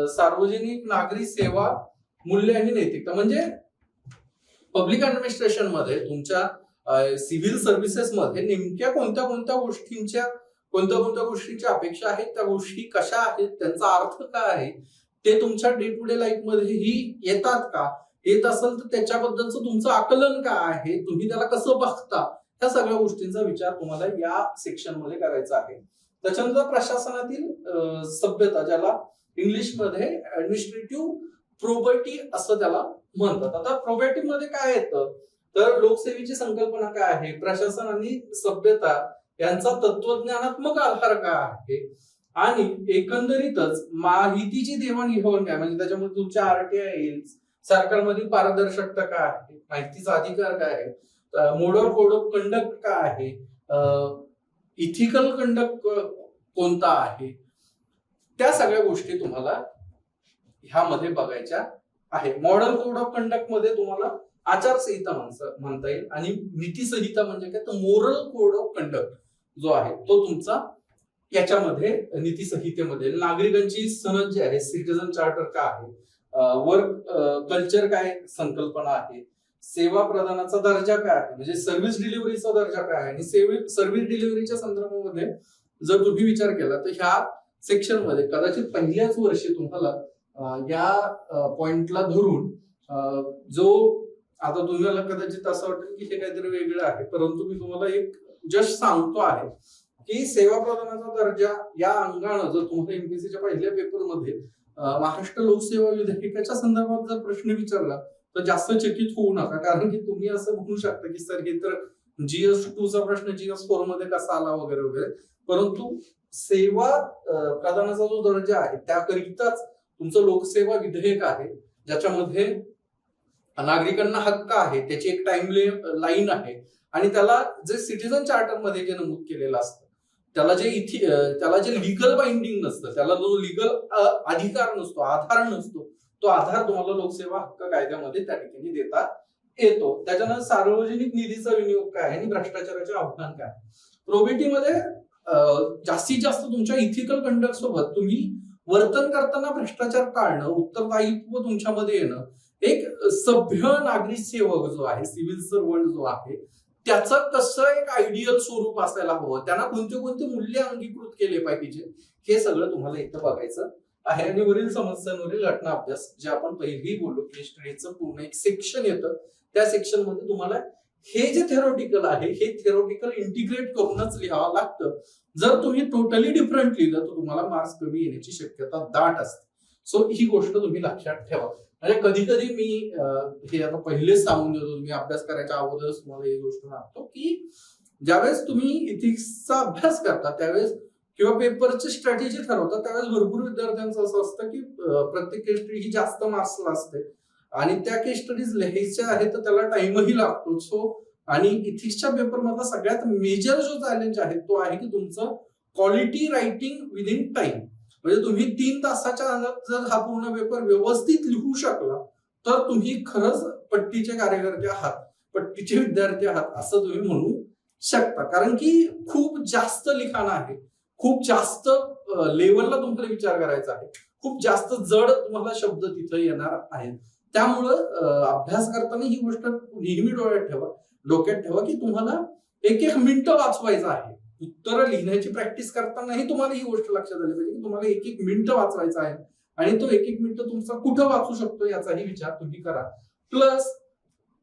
सार्वजनिक नागरी सेवा मूल्य आणि नैतिकता, म्हणजे पब्लिक ऍडमिनिस्ट्रेशन मध्ये तुमच्या सिव्हिल सर्व्हिसेस मध्ये नेमक्या कोणत्या कोणत्या गोष्टींच्या अपेक्षा आहेत, त्या गोष्टी कशा आहेत, त्यांचा अर्थ काय आहे, ते तुमच्या डे टू डे लाईफ मध्येही येतात का, येत असेल तर त्याच्याबद्दलचं तुमचं आकलन काय आहे, तुम्ही त्याला कसं बघता, त्या सगळ्या गोष्टींचा विचार तुम्हाला या सेक्शन मध्ये करायचा आहे. त्याच्यानंतर प्रशासनातील सभ्यता, ज्याला इंग्लिशमध्ये ऍडमिनिस्ट्रेटिव्ह प्रोबर्टी असं त्याला म्हणतात. आता प्रोबर्टी मध्ये काय येतं, तर लोकसेवेची संकल्पना काय आहे, प्रशासन आणि सभ्यता यांचा तत्वज्ञानात्मक आधार काय आहे, आणि एकंदरीतच माहितीची देवाणघेवाण काय, म्हणजे त्याच्यामध्ये तुमच्या आरटीआय येईल, सरकारमधील पारदर्शकता काय आहे, माहितीचा अधिकार काय आहे, मॉडल कोड ऑफ कंडक्ट काय आहे, इथिकल कंडक्ट कोणता आहे, त्या सगळ्या गोष्टी तुम्हाला ह्यामध्ये बघायच्या आहे. मॉडल कोड ऑफ कंडक्ट मध्ये तुम्हाला आचारसंहिता म्हणता येईल, आणि नीतिसंहिता म्हणजे काय, तर मोरल कोड ऑफ कंडक्ट जो आहे तो तुमचा याच्यामध्ये नीतिसंहितेमध्ये. नागरिकांची सनद जी आहे, सिटीजन चार्टर काय आहे, वर्क कल्चर काय संकल्पना आहे, सेवा प्रदानाचा दर्जा काय आहे, म्हणजे सर्व्हिस डिलिव्हरीचा दर्जा काय आहे, आणि सर्व्हिस डिलिव्हरीच्या संदर्भामध्ये जर तुम्ही विचार केला तर ह्या सेक्शन मध्ये कदाचित पहिल्याच वर्षी तुम्हाला या पॉइंटला धरून जो आता तुम्हाला कदाचित असं वाटेल की हे काहीतरी वेगळं आहे, परंतु मी तुम्हाला एक जस्ट सांगतो आहे की सेवा प्रदानाचा दर्जा या अंगानं जर तुम्हाला एमपीएससीच्या पहिल्या पेपरमध्ये महाराष्ट्र लोकसेवा विधेयकाच्या संदर्भात जर प्रश्न विचारला तर जास्त चकित होऊ नका, कारण की तुम्ही असं म्हणू शकता की सर हे तर GS2 चा प्रश्न GS4 मध्ये कसा आला वगैरे वगैरे, परंतु सेवा प्रदानाचा जो दर्जा आहे त्याकरिताच तुमचं लोकसेवा विधेयक आहे, ज्याच्यामध्ये नागरिकांना हक्क आहे, त्याची एक टाइम लाईन आहे, आणि त्याला जे सिटीजन चार्टर मध्ये जे नमूद केलेलं असतं त्याला जे लिगल बाइंडिंग नसतं, त्याला जो लिगल अधिकार नसतो, आधार नसतो, तो आधार तुम्हाला लोकसेवा हक्क कायद्यामध्ये त्या ठिकाणी देता येतो. त्याच्यानंतर सार्वजनिक निधीचा विनियोग काय आणि भ्रष्टाचाराचे आव्हान काय. प्रोबेटीमध्ये जास्तीत जास्त तुमच्या इथिकल कंडक्ट सोबत तुम्ही वर्तन करताना भ्रष्टाचार टाळणं, उत्तरदायित्व तुमच्यामध्ये येणं, एक सभ्य नागरिक सेवक जो आहे, सिव्हिल सर्वंट जो आहे, त्याचं कसं एक आयडियल स्वरूप असायला हवं, त्यांना कोणते कोणते मूल्य अंगीकृत केले पाहिजे, हे सगळं तुम्हाला इथं बघायचं आहे. आणि वरील समस्यांवरील घटना अभ्यास, जे आपण पहिलेही बोललो, केस स्टडीचं पूर्ण एक सेक्शन येतं, त्या सेक्शन मध्ये तुम्हाला हे जे थेरोटिकल आहे हे थेरोटिकल इंटिग्रेट करूनच लिहावं लागतं. जर तुम्ही टोटली डिफरंट लिहिलं तर तुम्हाला मार्क्स कमी येण्याची शक्यता दाट असते. सो ही गोष्ट तुम्ही लक्षात ठेवा. म्हणजे कधी कधी मी हे आता पहिलेच सांगून देतो, तुम्ही अभ्यास करायच्या अगोदरच तुम्हाला ही गोष्ट सांगतो की ज्यावेळेस तुम्ही इथिक्सचा अभ्यास करता त्यावेळेस किंवा पेपरची स्ट्रॅटेजी ठरवता त्यावेळेस भरपूर विद्यार्थ्यांचं असं असतं की प्रत्येक केस स्टडी ही जास्त मार्क्सला असते आणि त्या केस स्टडीज लिहायच्या आहेत तर त्याला टाइमही लागतो. सो आणि इथिक्सच्या पेपर मधला सगळ्यात मेजर जो चॅलेंज आहे तो आहे की तुमचं क्वालिटी रायटिंग विदिन टाइम. म्हणजे तुम्ही 3 तासाच्या अंदाज जर हा पूर्ण पेपर व्यवस्थित लिहू शकला तर तुम्ही खरंच पट्टीचे कार्यकर्ते आहात, पट्टीचे विद्यार्थी आहात असं तुम्ही म्हणू शकता. कारण की खूप जास्त लिखाण आहे, खूप जास्त लेवलला तुम्हाला विचार करायचा आहे, खूप जास्त जड तुम्हाला शब्द तिथे येणार आहेत. त्यामुळं अभ्यास करताना ही गोष्ट नेहमी डोक्यात ठेवा की तुम्हाला एक एक मिनिट वाचवायचं आहे. उत्तर लिहिण्याची प्रॅक्टिस करतानाही तुम्हाला ही गोष्ट लक्षात आली पाहिजे की तुम्हाला एक एक मिनिट वाचवायचा आहे आणि तो एक एक मिनिट तुमचा कुठं वाचू शकतो याचाही विचार तुम्ही करा. प्लस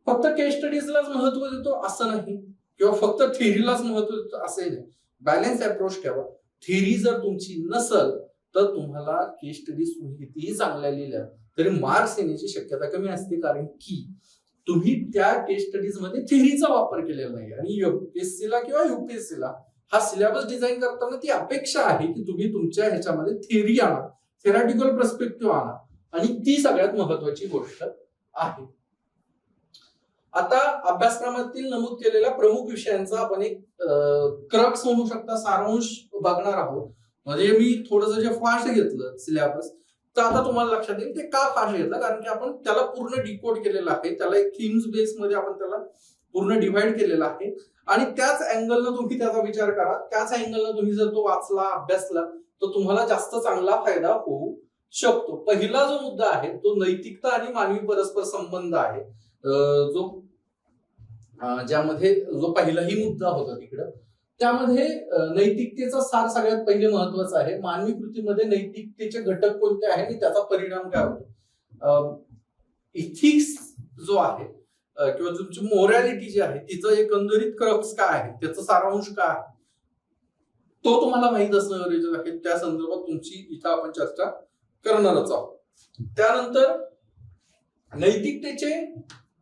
फक्त केस स्टडीजलाच महत्व देतो असं नाही किंवा फक्त थेअरीलाच महत्व देतो असंही नाही. बॅलन्स अप्रोच ठेवा. थेअरी जर तुमची नसल तर तुम्हाला केस स्टडीज कितीही चांगल्या लिहिल्या तरी मार्क्स येण्याची शक्यता कमी असते, कारण की तुम्ही त्या केस स्टडीज मध्ये थेअरीचा वापर केलेला नाही. आणि एमपीएससीला किंवा युपीएससीला हा सिलेबस डिझाईन करताना ती अपेक्षा आहे की तुम्ही तुमच्या ह्याच्यामध्ये थेअरी आणा, थेरॅटिकल पर्स्पेक्टिव्ह आणा आणि ती सगळ्यात महत्वाची गोष्ट आहे. आता अभ्यासक्रमातील नमूद केलेल्या प्रमुख विषयांचा आपण एक क्रक्स म्हणू शकता सारांश बघणार आहोत. म्हणजे मी थोडंसं जे फास्ट घेतलं सिलेबस, तर आता तुम्हाला लक्षात येईल ते का फास्ट घेतलं, कारण की आपण त्याला पूर्ण डिकोड केलेलं आहे, त्याला एक थीम्स बेस मध्ये आपण त्याला पूर्ण डिव्हाइड केलेला आहे. आणि त्याच अँगलनं तुम्ही त्याचा विचार करा, त्याच अँगलनं तुम्ही जर तो वाचला अभ्यासला तर तुम्हाला जास्त चांगला फायदा होऊ शकतो. पहिला जो मुद्दा आहे तो नैतिकता आणि मानवी परस्पर संबंध आहे. जो ज्यामध्ये जो पहिलाही मुद्दा होता तिकडं, त्यामध्ये नैतिकतेचा सार सगळ्यात पहिले महत्वाचा आहे. मानवी कृतीमध्ये नैतिकतेचे घटक कोणते आहे आणि त्याचा परिणाम काय होतो. इथिक्स जो आहे किंवा तुमची मोरॅलिटी जी आहे तिचं एकंदरीत क्रक्स काय आहे, त्याचा सारांश काय आहे, तो तुम्हाला माहित असणं गरजेचं आहे. त्या संदर्भात तुमची इथं आपण चर्चा करणारच आहोत. त्यानंतर नैतिकतेचे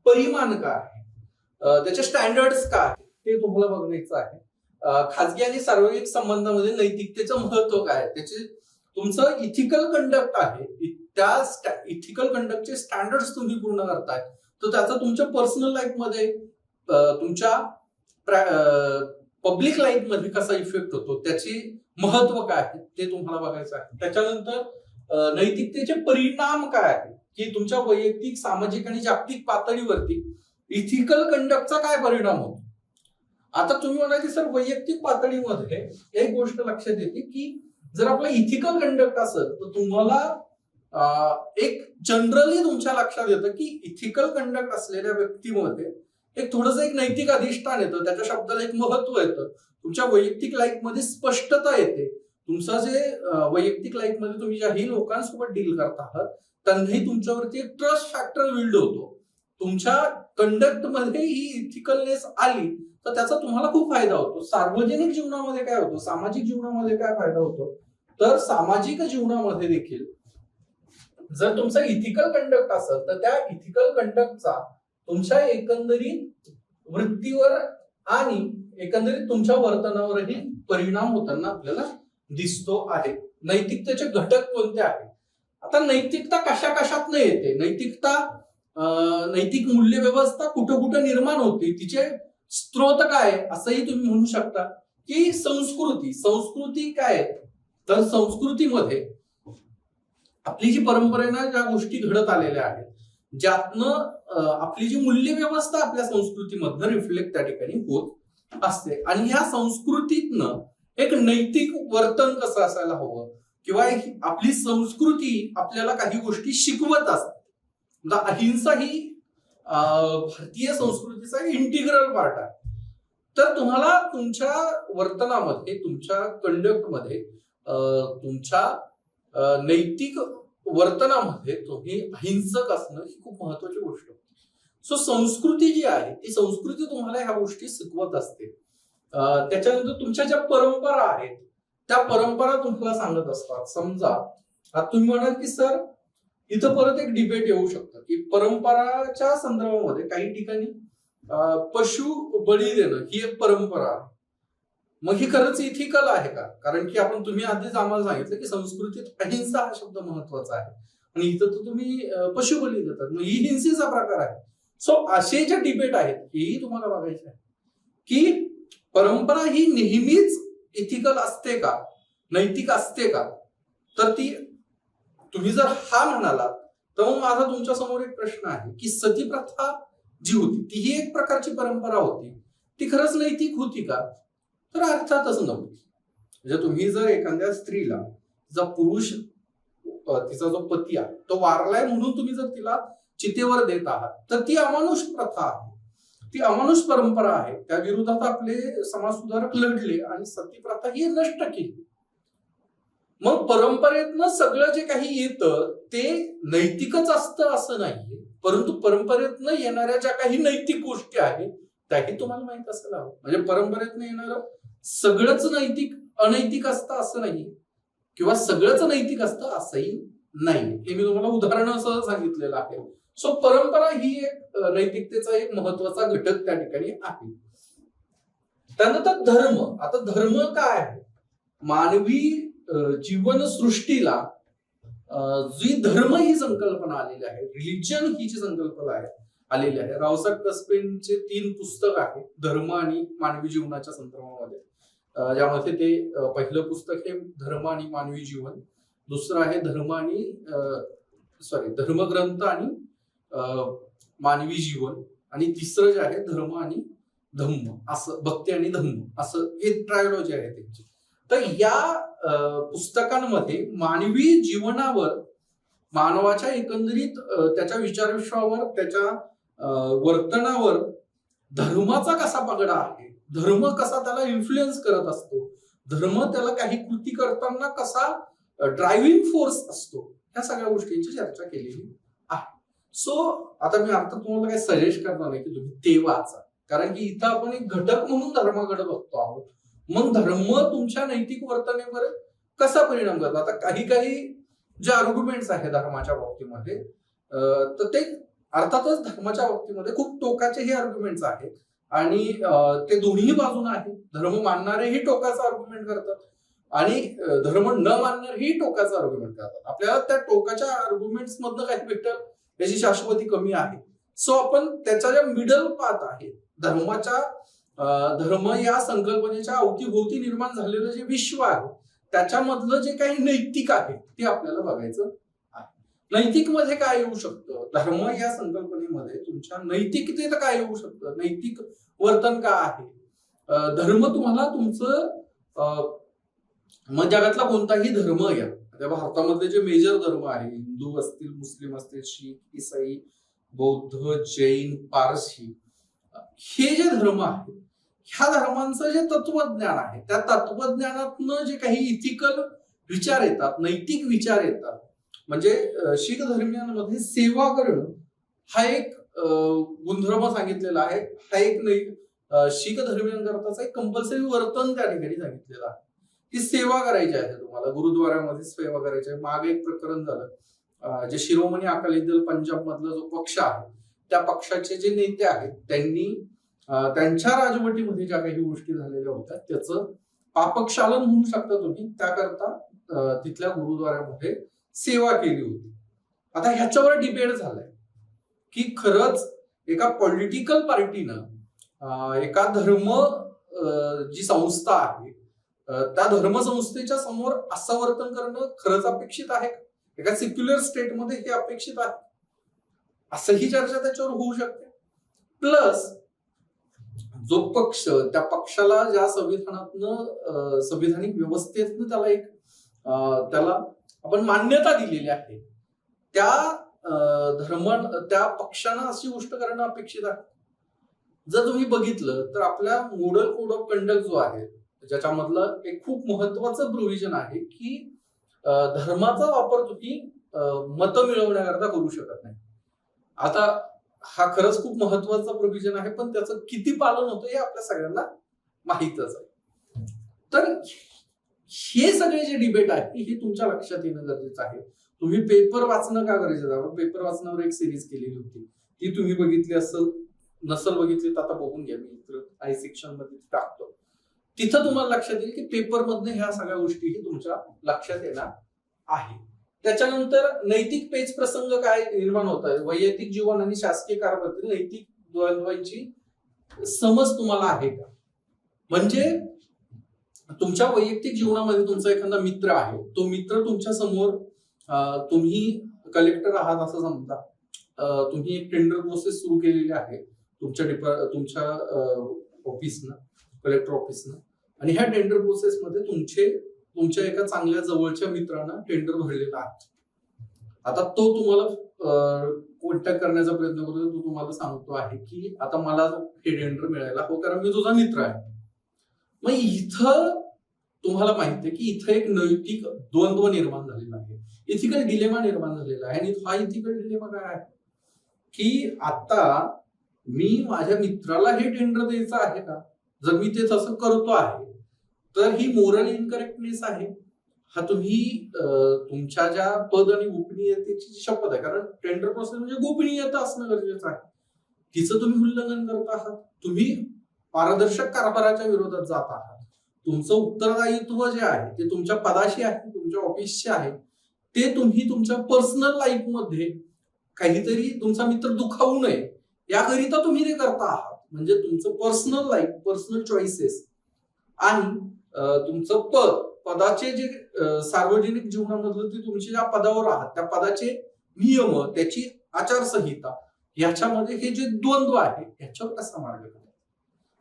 परिमाण काय आहे, त्याचे स्टँडर्ड्स काय ते तुम्हाला बघायचं आहे. खाजगी आणि सार्वजनिक संबंधामध्ये नैतिकतेचं महत्व काय, त्याचे तुमचं इथिकल कंडक्ट आहे, त्या इथिकल कंडक्टचे स्टँडर्ड्स तुम्ही पूर्ण करताय तर त्याचा तुमच्या पर्सनल लाईफ मध्ये तुमच्या पब्लिक लाईफ मध्ये कसा इफेक्ट होतो, त्याचे महत्व काय आहे ते तुम्हाला बघायचं आहे. त्याच्यानंतर नैतिकतेचे परिणाम काय आहे, की तुमच्या वैयक्तिक सामाजिक आणि जागतिक पातळीवरती इथिकल कंडक्टचा काय परिणाम होतो. आता तुम्ही म्हणाल की सर वैयक्तिक पातळीमध्ये एक गोष्ट लक्षात येते की जर आपला इथिकल कंडक्ट असेल तर तुम्हाला एक जनरली तुमच्या लक्षात येतं की इथिकल कंडक्ट असलेल्या व्यक्तीमध्ये एक थोडंसं एक नैतिक अधिष्ठान येतं, त्याच्या शब्दाला एक महत्व येतं, तुमच्या वैयक्तिक लाईफ मध्ये स्पष्टता येते. तुमचा जे वैयक्तिक लाईफ मध्ये तुम्ही ज्याही लोकांसोबत डील करत आहात त्यांनाही तुमच्यावरती एक ट्रस्ट फॅक्टर बिल्ड होतो. तुमच्या कंडक्ट मध्ये ही इथिकलनेस आली तर त्याचा तुम्हाला खूप फायदा होतो. सार्वजनिक जीवनामध्ये काय होतो, सामाजिक जीवनामध्ये काय फायदा होतो, तर सामाजिक जीवनामध्ये देखील जर तुमचा इथिकल कंडक्ट असेल तर त्या इथिकल कंडक्टचा तुमच्या एकंदरीत वृत्तीवर आणि एकंदरीत तुमच्या वर्तनावरही परिणाम होताना आपल्याला दिसतो आहे. नैतिकतेचे घटक कोणते आहेत. आता नैतिकता कशा कशात न येते, नैतिक मूल्य व्यवस्था कुठं कुठं निर्माण होते, तिचे स्त्रोत काय असंही तुम्ही म्हणू शकता. की संस्कृती काय, तर संस्कृतीमध्ये आपली जी परंपरेनं ज्या गोष्टी घडत आलेल्या आहेत ज्यातनं आपली जी मूल्य व्यवस्था आपल्या संस्कृतीमधनं रिफ्लेक्ट त्या ठिकाणी होत असते. आणि ह्या संस्कृतीतनं एक नैतिक वर्तन कसं असायला हवं किंवा आपली संस्कृती आपल्याला काही गोष्टी शिकवत असते. अहिंसा ही भारतीय संस्कृतीचा इंटिग्रल पार्ट आहे. तर तुम्हाला तुमच्या वर्तनामध्ये, तुमच्या कंडक्टमध्ये, तुमच्या नैतिक वर्तनामध्ये तुम्ही अहिंसक असणं ही खूप महत्वाची गोष्ट आहे. सो संस्कृती जी आहे ती संस्कृती तुम्हाला ह्या गोष्टी शिकवत असते. त्याच्यानंतर तुमच्या ज्या परंपरा आहेत त्या परंपरा तुम्हाला सांगत असतात. समजा आता तुम्ही म्हणाल की सर इथं परत एक डिबेट येऊ शकतं की परंपराच्या संदर्भामध्ये काही ठिकाणी पशु बळी देणं ही एक परंपरा आहे, मग ही खरंच इथिकल आहे का. कारण की तुम्ही आधीच आम्हाला सांगितलं की संस्कृतीत अहिंसा हा शब्द महत्वाचा आहे आणि इथं तर तुम्ही पशु बळी देतात, मग ही हिंसेचा प्रकार आहे. सो असे जे डिबेट आहेत हेही तुम्हाला बघायचे आहे की परंपरा ही नेहमीच इथिकल असते का, नैतिक असते का. तर ती तुम्ही जर हा म्हणालात तर मग माझा तुमच्या समोर एक प्रश्न आहे की सती प्रथा जी होती ती ही एक प्रकारची परंपरा होती, ती खरंच नैतिक होती का. तर अर्थातच नव्हती. म्हणजे तुम्ही जर एखाद्या स्त्रीला तिचा पुरुष, तिचा जो पती आहे तो वारलाय म्हणून तुम्ही जर तिला चितेवर देत आहात तर ती अमानुष प्रथा आहे, ती अमानुष परंपरा आहे. त्या विरोधात आपले समाज सुधारक लढले आणि सती प्रथा ही नष्ट केली. मग परंपरेतनं सगळं जे काही येतं ते नैतिकच असतं असं नाही, परंतु परंपरेतनं येणाऱ्या ज्या काही नैतिक गोष्टी आहेत त्याही तुम्हाला माहित असायला हवं. म्हणजे परंपरेतनं येणारं सगळंच नैतिक अनैतिक असतं असं नाही किंवा सगळंच नैतिक असतं असंही नाही. हे मी तुम्हाला उदाहरणासह सांगितलेलं आहे. सो परंपरा ही एक नैतिकतेचा एक महत्वाचा घटक त्या ठिकाणी आहे. त्यानंतर धर्म. आता धर्म काय आहे, मानवी जीवन सृष्टीला जी धर्म ही संकल्पना आलेली आहे, रिलिजन ही जी संकल्पना आहे आलेली आहे. रावसाहेब कसबेंचे 3 पुस्तक आहे धर्म आणि मानवी जीवनाच्या संदर्भामध्ये. ज्यामध्ये ते पहिलं पुस्तक हे धर्म आणि मानवी जीवन, दुसरं आहे धर्मग्रंथ आणि मानवी जीवन, आणि तिसरं जे आहे धर्म आणि धम्म, असं भक्ती आणि धम्म असं हे ट्रायोलॉजी आहे त्यांची. तर या पुस्तकांमध्ये मानवी जीवनावर, मानवाच्या एकंदरीत त्याच्या विचारविश्वावर, त्याच्या वर्तनावर धर्माचा कसा पगडा आहे, धर्म कसा त्याला इन्फ्लुएन्स करत असतो, धर्म त्याला काही कृती करताना कसा ड्रायव्हिंग फोर्स असतो, ह्या सगळ्या गोष्टींची चर्चा केलेली आहे. सो आता मी आता तुम्हाला काही सजेस्ट करणार नाही की तुम्ही ते वाचा, कारण की इथं आपण एक घटक म्हणून धर्माकडे बघतो आहोत. मग धर्म तुमच्या नैतिक वर्तनेवर कसा परिणाम करतो. आता काही जे आर्ग्युमेंट्स आहेत धर्माच्या बाबतीमध्ये, तर ते अर्थातच धर्माच्या बाबतीमध्ये खूप टोकाचे हे आर्ग्युमेंट्स आहेत, आणि ते दोन्ही बाजून आहेत. धर्म मानणारेही टोकाचा आर्ग्युमेंट करतात आणि धर्म न मानणारेही टोकाचा आर्ग्युमेंट करतात. आपल्याला त्या टोकाच्या आर्ग्युमेंट्स मधनं काही भेटल याची शाश्वती कमी आहे. सो आपण त्याच्या ज्या मिडल पाथ आहे, धर्म या संकल्पनेच्या अवतीभोवती निर्माण झालेलं जे विश्व आहे त्याच्यामधलं जे काही नैतिक आहे ते आपल्याला बघायचं आहे. नैतिक मध्ये काय येऊ शकतं, धर्म या संकल्पनेमध्ये तुमच्या नैतिकतेत काय येऊ शकतं, नैतिक वर्तन काय आहे. धर्म तुम्हाला तुमचं जगातला कोणताही धर्म या, त्या भारतामधले जे मेजर धर्म आहे, हिंदू असतील, मुस्लिम असतील, शीख, ईसाई, बौद्ध, जैन, पारसी, हे जे धर्म आहेत, ह्या धर्मांचं जे तत्वज्ञान आहे, त्या तत्वज्ञानातनं जे काही इथिकल विचार येतात, नैतिक विचार येतात, म्हणजे शीख धर्मियांमध्ये सेवा करणं हा एक गुणधर्म सांगितलेला आहे. हा एक शीख धर्मियांकरताचा एक कंपल्सरी वर्तन त्या ठिकाणी सांगितलेलं आहे की सेवा करायची आहे तुम्हाला, गुरुद्वारामध्ये सेवा करायची आहे. मागे एक प्रकरण झालं, जे शिरोमणी अकाली दल पंजाब मधला जो पक्ष आहे, त्या पक्षाचे जे नेते आहेत त्यांनी त्यांच्या राजवटीमध्ये ज्या काही गोष्टी झालेल्या होत्या त्याचं पापक्षालन म्हणू शकता तुम्ही, त्याकरता तिथल्या गुरुद्वारामध्ये सेवा केली होती. आता ह्याच्यावर डिबेट झालाय की खरंच एका पॉलिटिकल पार्टीनं एका धर्म जी संस्था आहे त्या धर्मसंस्थेच्या समोर असं वर्तन करणं खरंच अपेक्षित आहे, एका सेक्युलर स्टेटमध्ये हे अपेक्षित आहे, असंही चर्चा त्याच्यावर होऊ शकते. प्लस जो पक्ष, त्या पक्षाला ज्या संविधानातनं, संविधानिक व्यवस्थेतनं त्याला आपण मान्यता दिलेली आहे, त्या पक्षानं अशी गोष्ट करणं अपेक्षित आहे. जर तुम्ही बघितलं तर आपल्या मॉडेल कोड ऑफ कंडक्ट जो आहे ज्याच्यामधलं एक खूप महत्वाचं प्रोव्हिजन आहे की धर्माचा वापर तुम्ही मतं मिळवण्याकरता करू शकत नाही. आता हा खरंच खूप महत्वाचा प्रोव्हिजन आहे, पण त्याचं किती पालन होतं हे आपल्या सगळ्यांना माहीतच आहे. तर हे सगळे जे डिबेट आहे हे तुमच्या लक्षात येणं गरजेचं आहे. तुम्ही पेपर वाचणं का गरजेचं आहे. पेपर वाचण्यावर एक सिरीज केलेली होती, ती तुम्ही बघितली नसल बघितली तर आता बघून घ्या, मी आय सेक्शन मध्ये टाकतो. तिथं तुम्हाला लक्षात येईल की पेपर मधनं ह्या सगळ्या गोष्टीही तुमच्या लक्षात येणार आहे. त्याच्यानंतर नैतिक पेच प्रसंग काय निर्माण होत आहे, वैयक्तिक जीवन आणि शासकीय कारभारातील नैतिक द्वंद्वांची समज तुम्हाला आहे का. म्हणजे तुमच्या वैयक्तिक जीवनामध्ये तुमचा एखादा मित्र आहे, तो मित्र तुमच्या समोर, तुम्ही कलेक्टर आहात असं समजा, तुम्ही एक टेंडर प्रोसेस सुरू केलेली आहे तुमच्या ऑफिसनं, कलेक्टर ऑफिसनं, आणि ह्या टेंडर प्रोसेस मध्ये तुमच्या एका चांगल्या जवळच्या मित्रानं टेंडर भरलेला आहे. आता तो तुम्हाला कॉन्टॅक्ट करण्याचा प्रयत्न करतो, तो तुम्हाला सांगतो आहे की आता मला हे टेंडर मिळायला हो, कारण मी तुझा मित्र आहे. मग इथं तुम्हाला माहिती आहे की इथं एक नैतिक द्वंद्व निर्माण झालेला आहे, इथिकल डिलेमा निर्माण झालेला आहे. आणि हा इथिकल डिलेमा काय आहे की आता मी माझ्या मित्राला हे टेंडर द्यायचं आहे का. जर मी ते तसं करतो आहे तर ही मोरल इनकरेक्टनेस आहे. हा तुम्ही तुमच्या ज्या पद आणि गोपनीयतेची शपथ आहे, कारण टेंडर प्रोसेस म्हणजे गोपनीयता असणं गरजेचं आहे, तिचं तुम्ही उल्लंघन करत आहात. तुम्ही पारदर्शक कारभाराच्या विरोधात जात आहात. तुमचं उत्तरदायित्व जे आहे ते तुमच्या पदाशी आहे, तुमच्या ऑफिसचे आहे, ते तुम्ही तुमच्या पर्सनल लाईफ मध्ये काहीतरी तुमचा मित्र दुखावू नये याकरिता तुम्ही ते करता आहात. म्हणजे तुमचं पर्सनल लाईफ, पर्सनल चॉईसेस आणि तुमचं पदाचे जे सार्वजनिक जीवनामधलं ते तुमचे ज्या पदावर आहात त्या पदाचे नियम, त्याची आचारसंहिता, याच्यामध्ये हे जे द्वंद्व आहे याच्यावर कसा मार्ग काढायचा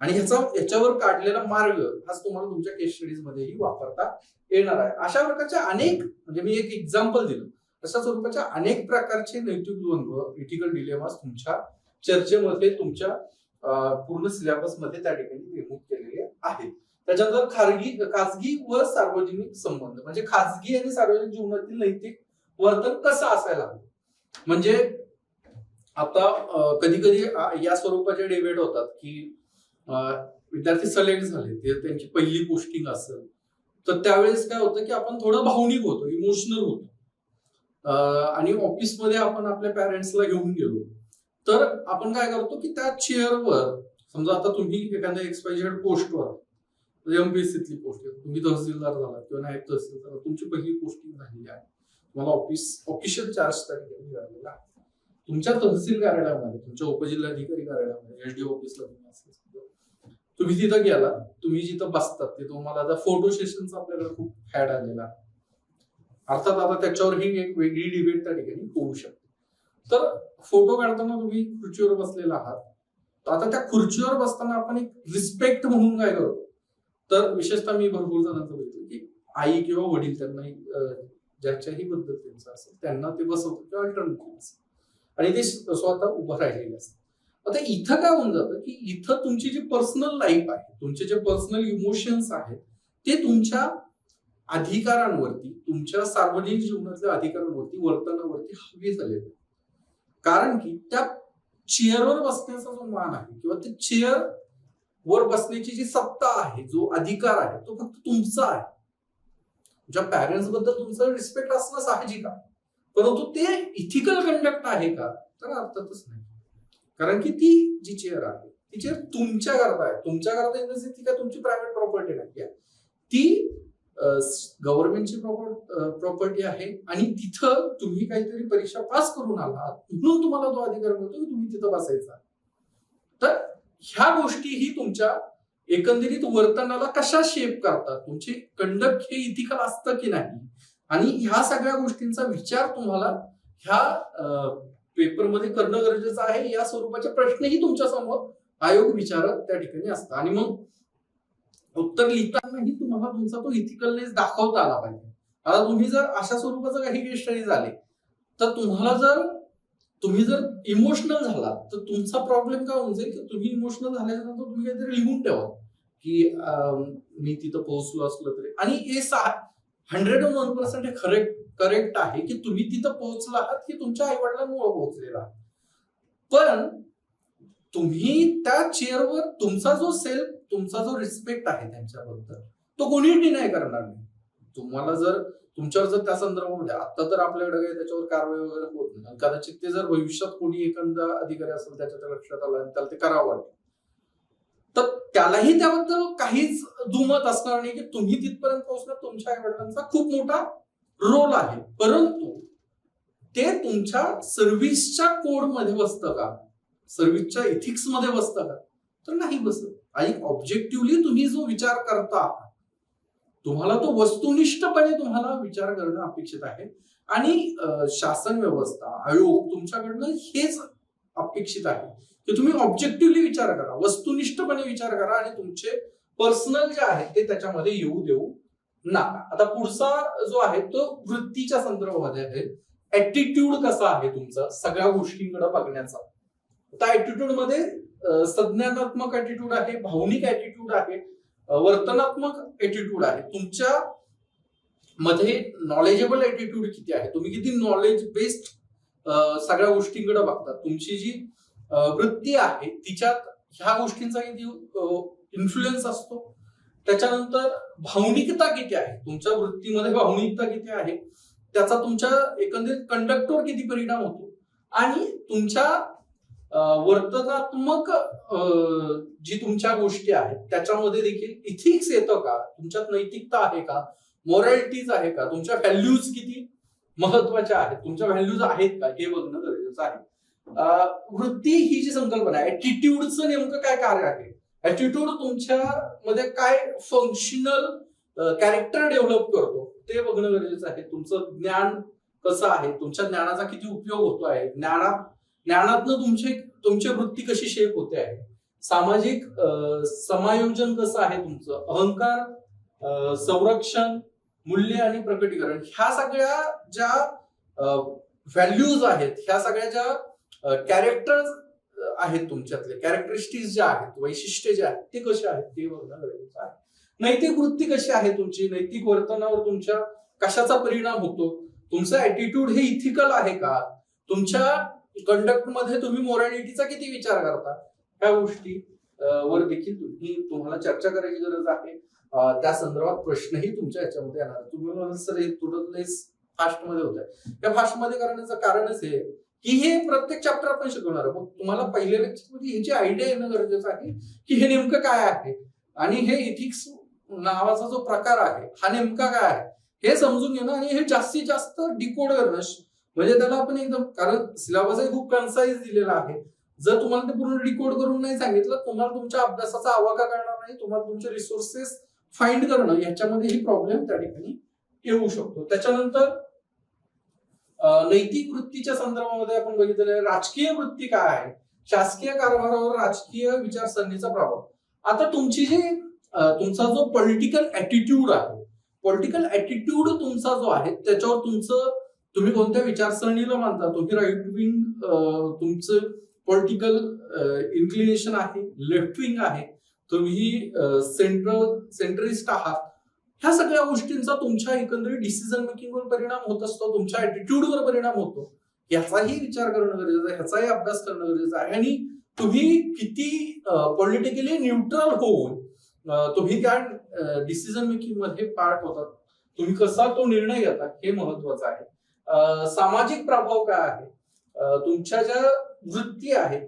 आणि याच्यावर काढलेला मार्ग हाच तुम्हाला तुमच्या केस स्टडीज मध्येही वापरता येणार आहे. अशा प्रकारच्या अनेक, म्हणजे मी एक एक्झाम्पल दिलं, अशा स्वरूपाच्या अनेक प्रकारचे नैतिक द्वंद्व, इथिकल डिलेमास तुमच्या चर्चेमध्ये, तुमच्या पूर्ण सिलेबस मध्ये त्या ठिकाणी नमूद केलेले आहेत. त्याच्यानंतर खाजगी व सार्वजनिक संबंध, म्हणजे खाजगी आणि सार्वजनिक जीवनातील नैतिक वर्तन कसं असायला हवं. म्हणजे आता कधी कधी या स्वरूपाचे डिबेट होतात की विद्यार्थी सिलेक्ट झाले, ते त्यांची पहिली पोस्टिंग असेल तर त्यावेळेस काय होतं की आपण थोडं भावनिक होतो, इमोशनल होतो, आणि ऑफिसमध्ये आपण आपल्या पॅरेंट्सला घेऊन गेलो तर आपण काय करतो की त्या चेअरवर, समजा आता तुम्ही एखाद्या एक्सपायझेड पोस्टवर, एमपीएससीतली पोस्ट आहे, तुम्ही तहसीलदार झाला किंवा नायब तहसीलदार, तुमची पहिली पोस्टिंग झालेली आहे, तुम्हाला ऑफिशियल चार्ज त्या ठिकाणी मिळालेला आहे. तुमच्या तहसील कार्यालयामध्ये, तुमच्या उपजिल्हाधिकारी कार्यालयामध्ये, एसडी ऑफिसला तुम्ही तिथं गेला, तुम्ही जिथं बसतात ते तुम्हाला आता फोटो सेशनचा आपल्याकडे खूप फॅड आलेला आहे. अर्थात आता त्याच्यावर ही एक वेगळी डिबेट त्या ठिकाणी होऊ शकते. तर फोटो काढताना तुम्ही खुर्चीवर बसलेला आहात, तर आता त्या खुर्चीवर बसताना आपण एक रिस्पेक्ट म्हणून काय करतो, तर विशेषतः मी भरपूर जणांचं बघितलं की आई किंवा वडील त्यांना ज्याच्याही पद्धतीचं असेल त्यांना ते बसवतात किंवा अल्टरनेटिव्ह असेल आणि ते स्वतः उभं राहिलेले असतात. आता इथं काय होऊन जातं की इथं तुमची जी पर्सनल लाईफ आहे, तुमचे जे पर्सनल इमोशन्स आहेत ते तुमच्या अधिकारांवरती, तुमच्या सार्वजनिक जीवनातल्या अधिकारांवरती, वर्तनावरती हवी झालेले. कारण की त्या चेअरवर बसण्याचा जो मान आहे किंवा ते चेअर वर बसण्याची जी सत्ता आहे, जो अधिकार आहे, तो फक्त तुमचा आहे. तुमच्या पॅरेंट्स बद्दल तुमचं रिस्पेक्ट असणं साहजिक आहे, परंतु ते इथिकल कंडक्ट आहे का, तर अर्थातच नाही. कारण की ती जी चेअर आहे ती चेअर तुमच्या करता आहे, तुमच्या करता इन द सेन्स ती काय तुमची प्रायव्हेट प्रॉपर्टी नाही, ती गव्हर्नमेंटची प्रॉपर्टी आहे आणि तिथं तुम्ही काहीतरी परीक्षा पास करून आलात म्हणून तुम्हाला तो अधिकार मिळतो की तुम्ही तिथं बसायचा. तर ह्या गोष्टी ही तुमच्या एकंदरीत वर्तनाला कशा शेप करतात, तुमचे कंडक्ट हे इथिकल असतं की नाही, आणि ह्या सगळ्या गोष्टींचा विचार तुम्हाला ह्या पेपरमध्ये करणं गरजेचं आहे. या स्वरूपाचे प्रश्नही तुमच्या समोर आयोग विचारत त्या ठिकाणी असतात आणि मग उत्तर लिहितानाही तुम्हाला तुमचा तो इथिकलनेस दाखवता आला पाहिजे. आता तुम्ही जर अशा स्वरूपाचं काही केस स्टडी झाले तर तुम्ही जर इमोशनल झाला तर तुमचा प्रॉब्लेम काय होऊन जाईल की तुम्ही इमोशनल झाल्याच्या नंतर तुम्ही काहीतरी लिहून ठेवा की मी तिथं पोहोचलो असलो तरी, आणि हे 101% हे करेक्ट आहे की तुम्ही तिथं पोहोचला आहात की तुमच्या आई वडिलांमुळे पोहोचलेला आहात. पण तुम्ही त्या चेअरवर तुमचा जो सेल्फ, तुमचा जो रिस्पेक्ट आहे त्यांच्याबद्दल, तो कोणी डिनाय करणार नाही. तुम्हाला जर तुमच्यावर जर त्या संदर्भामध्ये आता तर आपल्याकडे काही त्याच्यावर कारवाई वगैरे होत नाही, कदाचित ते जर भविष्यात कोणी एखादा अधिकारी असेल त्याच्या लक्षात आलं आणि त्याला ते करावं वाटतं तर त्यालाही त्याबद्दल काहीच दुमत असणार नाही की तुम्ही तिथपर्यंत पोहोचणार, तुमच्या आई वडिलांचा खूप मोठा रोल आहे. परंतु ते तुमच्या सर्व्हिसच्या कोडमध्ये बसतं का, सर्व्हिसच्या इथिक्स मध्ये बसतं का, तर नाही बसत. आणि ऑब्जेक्टिव्हली तुम्ही जो विचार करता तुम्हाला तो वस्तुनिष्ठपणे तुम्हाला विचार करणं अपेक्षित आहे आणि शासन व्यवस्था, आयोग तुमच्याकडनं हेच अपेक्षित आहे की तुम्ही ऑब्जेक्टिव्हली विचार करा, वस्तुनिष्ठपणे विचार करा आणि तुमचे पर्सनल जे आहे ते त्याच्यामध्ये येऊ देऊ नका. आता पुढचा जो आहे तो वृत्तीच्या संदर्भामध्ये आहे. ऍटिट्यूड कसा आहे तुमचा सगळ्या गोष्टींकडे बघण्याचा. त्या ऍटिट्यूड मध्ये संज्ञानात्मक ऍटिट्यूड आहे, भावनिक ऍटिट्यूड आहे, वर्तनात्मक ऍटिट्यूड आहे. तुमच्या मध्ये नॉलेजेबल ऍटिट्यूड किती आहे, तुम्ही किती नॉलेज बेस्ड सगळ्या गोष्टींकडे बघतात, तुमची जी वृत्ती आहे तिच्यात ह्या गोष्टींचा किती इन्फ्लुएन्स असतो. त्याच्यानंतर भावनिकता किती आहे, तुमच्या वृत्तीमध्ये भावनिकता किती आहे, त्याचा तुमच्या एकंदरीत कंडक्टवर किती परिणाम होतो, आणि तुमच्या वर्तनात्मक जी तुमच्या गोष्टी आहेत त्याच्यामध्ये देखील इथिक्स येतं का, तुमच्यात नैतिकता आहे का, मोरॅलिटीज आहे का, तुमच्या व्हॅल्यूज किती महत्वाच्या आहेत, तुमच्या व्हॅल्यूज आहेत का हे बघणं गरजेचं आहे. वृत्ती ही जी संकल्पना आहे, ऍटिट्यूडचं नेमकं काय कार्य आहे, ऍटिट्यूड तुमच्या मध्ये काय फंक्शनल कॅरेक्टर डेव्हलप करतो ते बघणं गरजेचं आहे. तुमचं ज्ञान कसं आहे, तुमच्या ज्ञानाचा किती उपयोग होतो आहे, ज्ञानातनं तुमची वृत्ती कशी शेप होते आहे, सामाजिक समायोजन कसं आहे तुमचं, अहंकार, संरक्षण, मूल्य आणि प्रकटीकरण, ह्या सगळ्या ज्या व्हॅल्यूज आहेत, ह्या सगळ्या ज्या कॅरेक्टर्स आहेत, तुमच्यातले कॅरेक्टरिस्टिक्स ज्या आहेत, वैशिष्ट्ये जे आहेत ते कसे आहेत ते बघणं गरजेचं आहे. नैतिक वृत्ती कशी आहे तुमची, नैतिक वर्तनावर तुमच्या कशाचा परिणाम होतो, तुमचं ऍटिट्यूड हे इथिकल आहे का, तुमच्या कंडक्ट मध्ये तुम्ही मोरॅलिटीचा किती विचार करता, ह्या गोष्टी वर देखील तुम्हाला चर्चा करायची गरज आहे. त्या संदर्भात प्रश्नही तुमच्या याच्यामध्ये येणार. तुम्ही सर हे थोडं फास्ट मध्ये होत आहे, त्या फास्ट मध्ये करण्याचं कारणच हे की हे प्रत्येक चॅप्टर आपण शिकवणार. मग तुम्हाला पहिल्या लेक्चर मध्ये ह्याची आयडिया येणं गरजेचं आहे की हे नेमकं काय आहे आणि हे इथिक्स नावाचा जो प्रकार आहे हा नेमका काय आहे हे समजून घेणं आणि हे जास्तीत जास्त डिकोड करणं. म्हणजे त्याला आपण एकदम, कारण सिलेबस खूप कन्साइज दिलेला आहे, जर तुम्हाला ते पूर्ण डिकोड करून नाही सांगितलं तुम्हाला तुमच्या अभ्यासाचा आवाका करणार नाही, तुम्हाला तुमचे रिसोर्सेस फाइंड करणं याच्यामध्येही प्रॉब्लेम त्या ठिकाणी येऊ शकतो. त्याच्यानंतर नैतिक वृत्तीच्या संदर्भामध्ये आपण बघितलेलं आहे राजकीय वृत्ती काय आहे, शासकीय कारभारावर राजकीय विचारसरणीचा प्रभाव. आता तुमचा जो पॉलिटिकल ऍटिट्यूड आहे, पॉलिटिकल ऍटिट्यूड तुमचा जो आहे त्याच्यावर तुम्ही कोणत्या विचारसरणीला मानता, तुम्ही राईट विंग तुमचं पॉलिटिकल इन्क्लिनेशन आहे, लेफ्ट विंग आहे, तुम्ही सेंट्रिस्ट आहात, ह्या सगळ्या गोष्टींचा तुमच्या एकंदरीत डिसिजन मेकिंगवर परिणाम होत असतो, तुमच्या ऍटिट्यूडवर परिणाम होतो. याचाही विचार करणं गरजेचं आहे, ह्याचाही अभ्यास करणं गरजेचं आहे. आणि तुम्ही किती पॉलिटिकली न्यूट्रल होऊन तुम्ही त्या डिसिजन मेकिंग मध्ये पार्ट होतात, तुम्ही कसा तो निर्णय घेता हे महत्वाचं आहे. सामाजिक प्रभाव काय आहे, तुमच्या ज्या वृत्ती आहे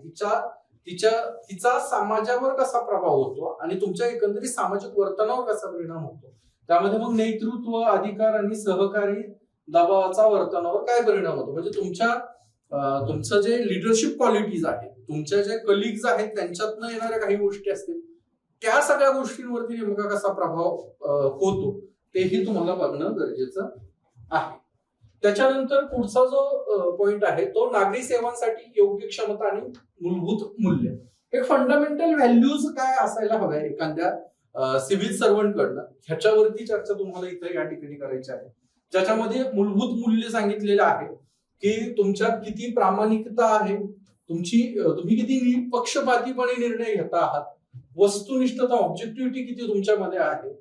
तिचा समाजावर कसा प्रभाव होतो आणि तुमच्या एकंदरीत सामाजिक वर्तनावर कसा परिणाम होतो. त्यामध्ये मग नेतृत्व, अधिकार आणि सहकारी दबावाचा वर्तनावर काय परिणाम होतो. म्हणजे तुमचं जे लिडरशिप क्वालिटीज आहेत, तुमच्या जे कलिग्स आहेत त्यांच्यातनं येणाऱ्या काही गोष्टी असतील, त्या सगळ्या गोष्टींवरती नेमका कसा प्रभाव होतो तेही तुम्हाला बघणं गरजेचं आहे. त्याच्यानंतर पुढचा जो पॉइंट आहे तो नागरी सेवांसाठी योग्य क्षमता आणि मूलभूत मूल्य. एक फंडामेंटल व्हॅल्यूज काय असायला हव्या एखाद्या सिव्हिल सर्वंट कडनं, ह्याच्यावरती चर्चा तुम्हाला इथे या ठिकाणी करायची आहे. ज्याच्यामध्ये मूलभूत मूल्य सांगितलेलं आहे की तुमच्यात किती प्रामाणिकता आहे, तुम्ही किती निपक्षपातीपणे निर्णय घेता आहात, वस्तुनिष्ठता ऑब्जेक्टिव्हिटी किती तुमच्यामध्ये आहे,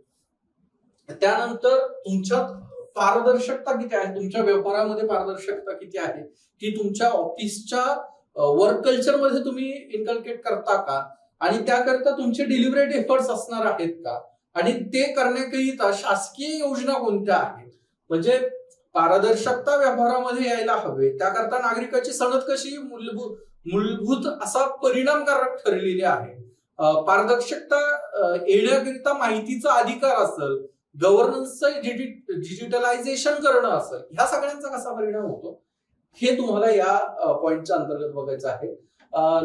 त्यानंतर तुमच्यात पारदर्शकता किती आहे, तुमच्या व्यवहारामध्ये पारदर्शकता किती आहे, ती तुमच्या ऑफिसच्या वर्क कल्चर मध्ये तुम्ही इन्कल्केट करता का, आणि त्याकरता तुमचे डिलिव्हरेट एफर्ट्स असणार आहेत का, आणि ते करण्याकरिता शासकीय योजना कोणत्या आहेत. म्हणजे पारदर्शकता व्यवहारामध्ये यायला हवे, त्याकरता नागरिकाची सनद कशी मूलभूत असा परिणामकारक ठरलेली आहे. पारदर्शकता येण्याकरिता माहितीचा अधिकार असेल, गव्हर्नन्सचं डिजिटलायझेशन करणं असेल, ह्या सगळ्यांचा कसा परिणाम होतो हे तुम्हाला या पॉइंटच्या अंतर्गत बघायचं आहे.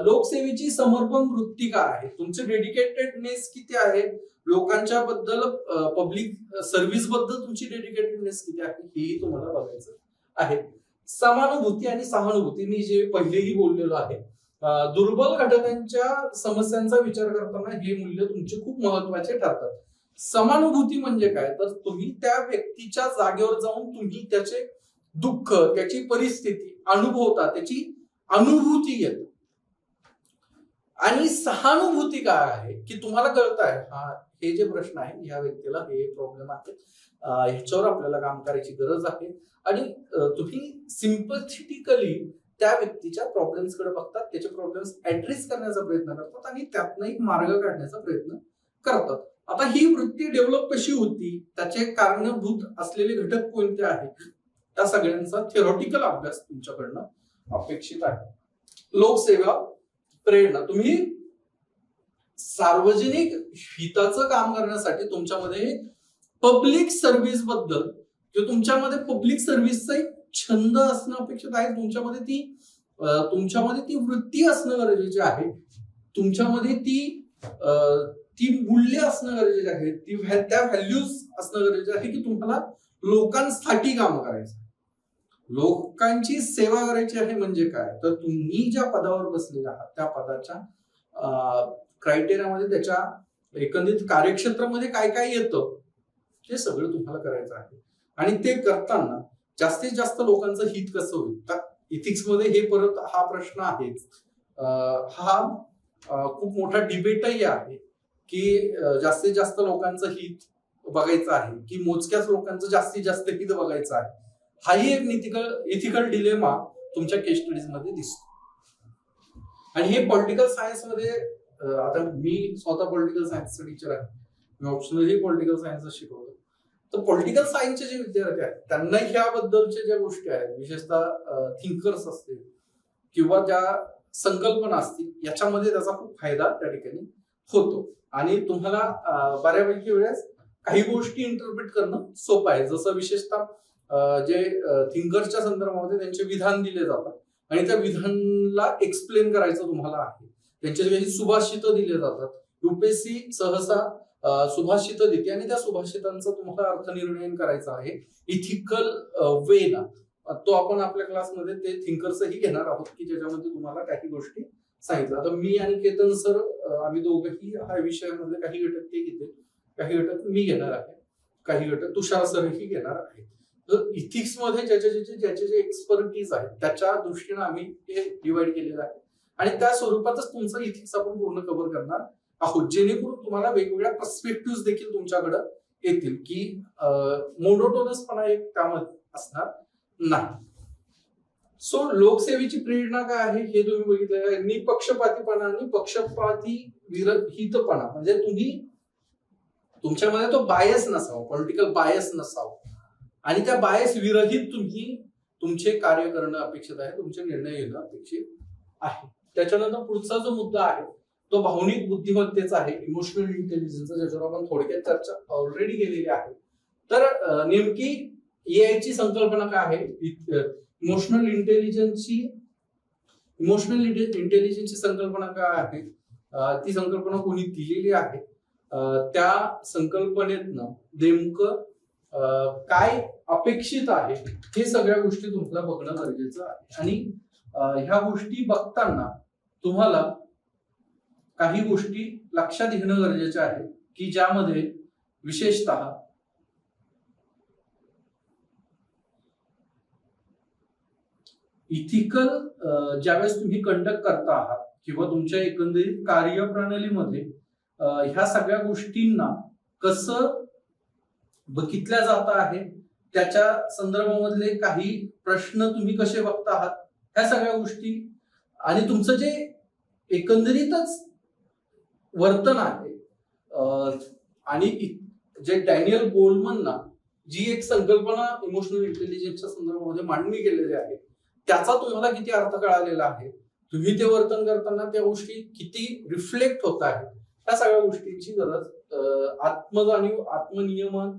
लोकसेवेची समर्पण वृत्ती काय आहे, तुमचे डेडिकेटेडनेस किती आहे, लोकांच्या बद्दल पब्लिक सर्व्हिस बद्दल तुमची डेडिकेटेडनेस किती आहे हेही तुम्हाला बघायचं आहे. समानुभूती आणि सहानुभूती मी जे पहिलेही बोललेलो आहे, दुर्बल घटकांच्या समस्यांचा विचार करताना हे मूल्य तुमचे खूप महत्वाचे ठरतात. समानुभूती म्हणजे काय, तर तुम्ही त्या व्यक्तीच्या जागेवर जाऊन तुम्ही त्याचे दुःख, त्याची परिस्थिती अनुभवता, त्याची अनुभूती घेता. आणि सहानुभूती काय आहे की तुम्हाला कळत आहे हे जे प्रश्न आहे, ह्या व्यक्तीला हे प्रॉब्लेम आहे, ह्याच्यावर आपल्याला काम करायची गरज आहे, आणि तुम्ही सिम्पॅथेटिकली त्या व्यक्तीच्या प्रॉब्लेम्स कडे बघतात, त्याचे प्रॉब्लेम्स ऍड्रेस करण्याचा प्रयत्न करतात आणि त्यातनं एक मार्ग काढण्याचा प्रयत्न करतात. आता ही वृत्ती डेव्हलप कशी होती, त्याचे कारणीभूत असलेले घटक कोणते आहेत, त्या सगळ्यांचा थिअरॉटिकल अभ्यास तुमच्याकडनं अपेक्षित आहे. लोकसेवा प्रेरणा, तुम्ही सार्वजनिक हिताचं काम करण्यासाठी तुमच्यामध्ये पब्लिक सर्व्हिस बद्दल किंवा तुमच्यामध्ये पब्लिक सर्व्हिसचा एक छंद असणं अपेक्षित आहे, तुमच्यामध्ये ती वृत्ती असणं गरजेचे आहे, तुमच्यामध्ये ती मूल्य असणं गरजेचे आहे, त्या व्हॅल्यूज असणं गरजेचे आहे की तुम्हाला लोकांसाठी काम करायचं, लोकांची सेवा करायची आहे. म्हणजे काय तर तुम्ही ज्या पदावर बसलेला आहात त्या पदाच्या क्रायटेरियामध्ये, त्याच्या एकंदरीत कार्यक्षेत्रामध्ये काय काय येतं ते सगळं तुम्हाला करायचं आहे. आणि ते करताना जास्तीत जास्त लोकांचं हित कसं होईल, तर इथिक्स मध्ये हे परत हा प्रश्न आहे. हा खूप मोठा डिबेटही आहे की जास्तीत जास्त लोकांचं हित बघायचं आहे की मोजक्याच लोकांचं जास्तीत जास्त हित बघायचं आहे. हाही एक इथिकल डिलेमा तुमच्या केस स्टडीज मध्ये दिसतो. आणि हे पॉलिटिकल सायन्स मध्ये, आता मी स्वतः पॉलिटिकल सायन्सचा टीचर आहे, मी ऑप्शनली पॉलिटिकल सायन्स शिकवतो. तर पॉलिटिकल सायन्सचे जे विद्यार्थी आहेत त्यांना ह्याबद्दलच्या ज्या गोष्टी आहेत, विशेषतः थिंकर्स असतील किंवा ज्या संकल्पना असतील, याच्यामध्ये त्याचा खूप फायदा त्या ठिकाणी होतो. आणि तुम्हाला बऱ्यापैकी वेळेस काही गोष्टी इंटरप्रिट करणं सोपं आहे. जसं विशेषतः जे थिंकर्सच्या संदर्भामध्ये त्यांचे विधान दिले जातात आणि त्या विधानला एक्सप्लेन करायचं तुम्हाला आहे, त्यांचे काही सुभाषित दिले जातात. युपीएससी सहसा सुभाषित देते आणि त्या सुभाषितांचा तुम्हाला अर्थनिर्णय करायचा आहे इथिकल वे ना. तो आपण आपल्या क्लासमध्ये ते थिंकर्सही घेणार आहोत की ज्याच्यामध्ये तुम्हाला काही गोष्टी सांगितलं. आता मी आणि केतन सर आम्ही दोघंही हा विषयामध्ये काही घटक ते घेते, काही घटक मी घेणार आहे, काही घटक तुषार सरही घेणार आहे. तर इथिक्स मध्ये ज्याचे जे एक्सपर्टीज आहेत त्याच्या दृष्टीने आम्ही हे डिवाइड केलेलं आहे आणि त्या स्वरूपातच तुमचं इथिक्स आपण पूर्ण कव्हर करणार आहोत, जेणेकरून तुम्हाला वेगवेगळ्या पर्स्पेक्टिव्ह देखील तुमच्याकडे येतील की मोनोटोनसपणा एक त्यामध्ये असणार नाही. सो लोकसेवेची प्रेरणा काय आहे हे तुम्ही बघितलं आहे. निपक्षपातीपणा आणि पक्षपाती विरहितपणा, म्हणजे तुमच्यामध्ये तो बायस नसावा, पॉलिटिकल बायस नसावा आणि त्या बायस विरहित तुम्ही तुमचे कार्य करणं अपेक्षित आहे, तुमचे निर्णय घेणं अपेक्षित आहे. त्याच्यानंतर पुढचा जो मुद्दा आहे तो भावनिक बुद्धिमत्तेचा आहे, इमोशनल इंटेलिजन्स, ज्याच्यावर आपण थोडक्यात चर्चा ऑलरेडी केलेली आहे. तर नेमकी एआय ची संकल्पना काय आहे, इमोशनल इंटेलिजन्सची संकल्पना काय आहे, ती संकल्पना कोणी दिलेली आहे, त्या संकल्पनेतनं नेमकं काय अपेक्षित आहे हे सगळ्या गोष्टी तुम्हाला बघणं गरजेचं आहे. आणि ह्या गोष्टी बघताना तुम्हाला काही गोष्टी लक्षात घेणं गरजेचं आहे की ज्यामध्ये विशेषतः इथिकल ज्यावेळेस तुम्ही कंडक्ट करता आहात किंवा तुमच्या एकंदरीत कार्यप्रणालीमध्ये ह्या सगळ्या गोष्टींना कसं बघितल्या जात आहे, त्याच्या संदर्भामधले काही प्रश्न तुम्ही कसे बघता आहात, ह्या सगळ्या गोष्टी आणि तुमचं जे एकंदरीतच वर्तन आहे आणि जे डॅनियल गोलमनना जी एक संकल्पना इमोशनल इंटेलिजन्सच्या संदर्भामध्ये मांडणी केलेली आहे त्याचा तुम्हाला किती अर्थ कळालेला आहे, तुम्ही ते वर्तन करताना त्या गोष्टी किती रिफ्लेक्ट होत आहेत, त्या सगळ्या गोष्टींची गरज आत्मजाणीव, आत्मनियमन,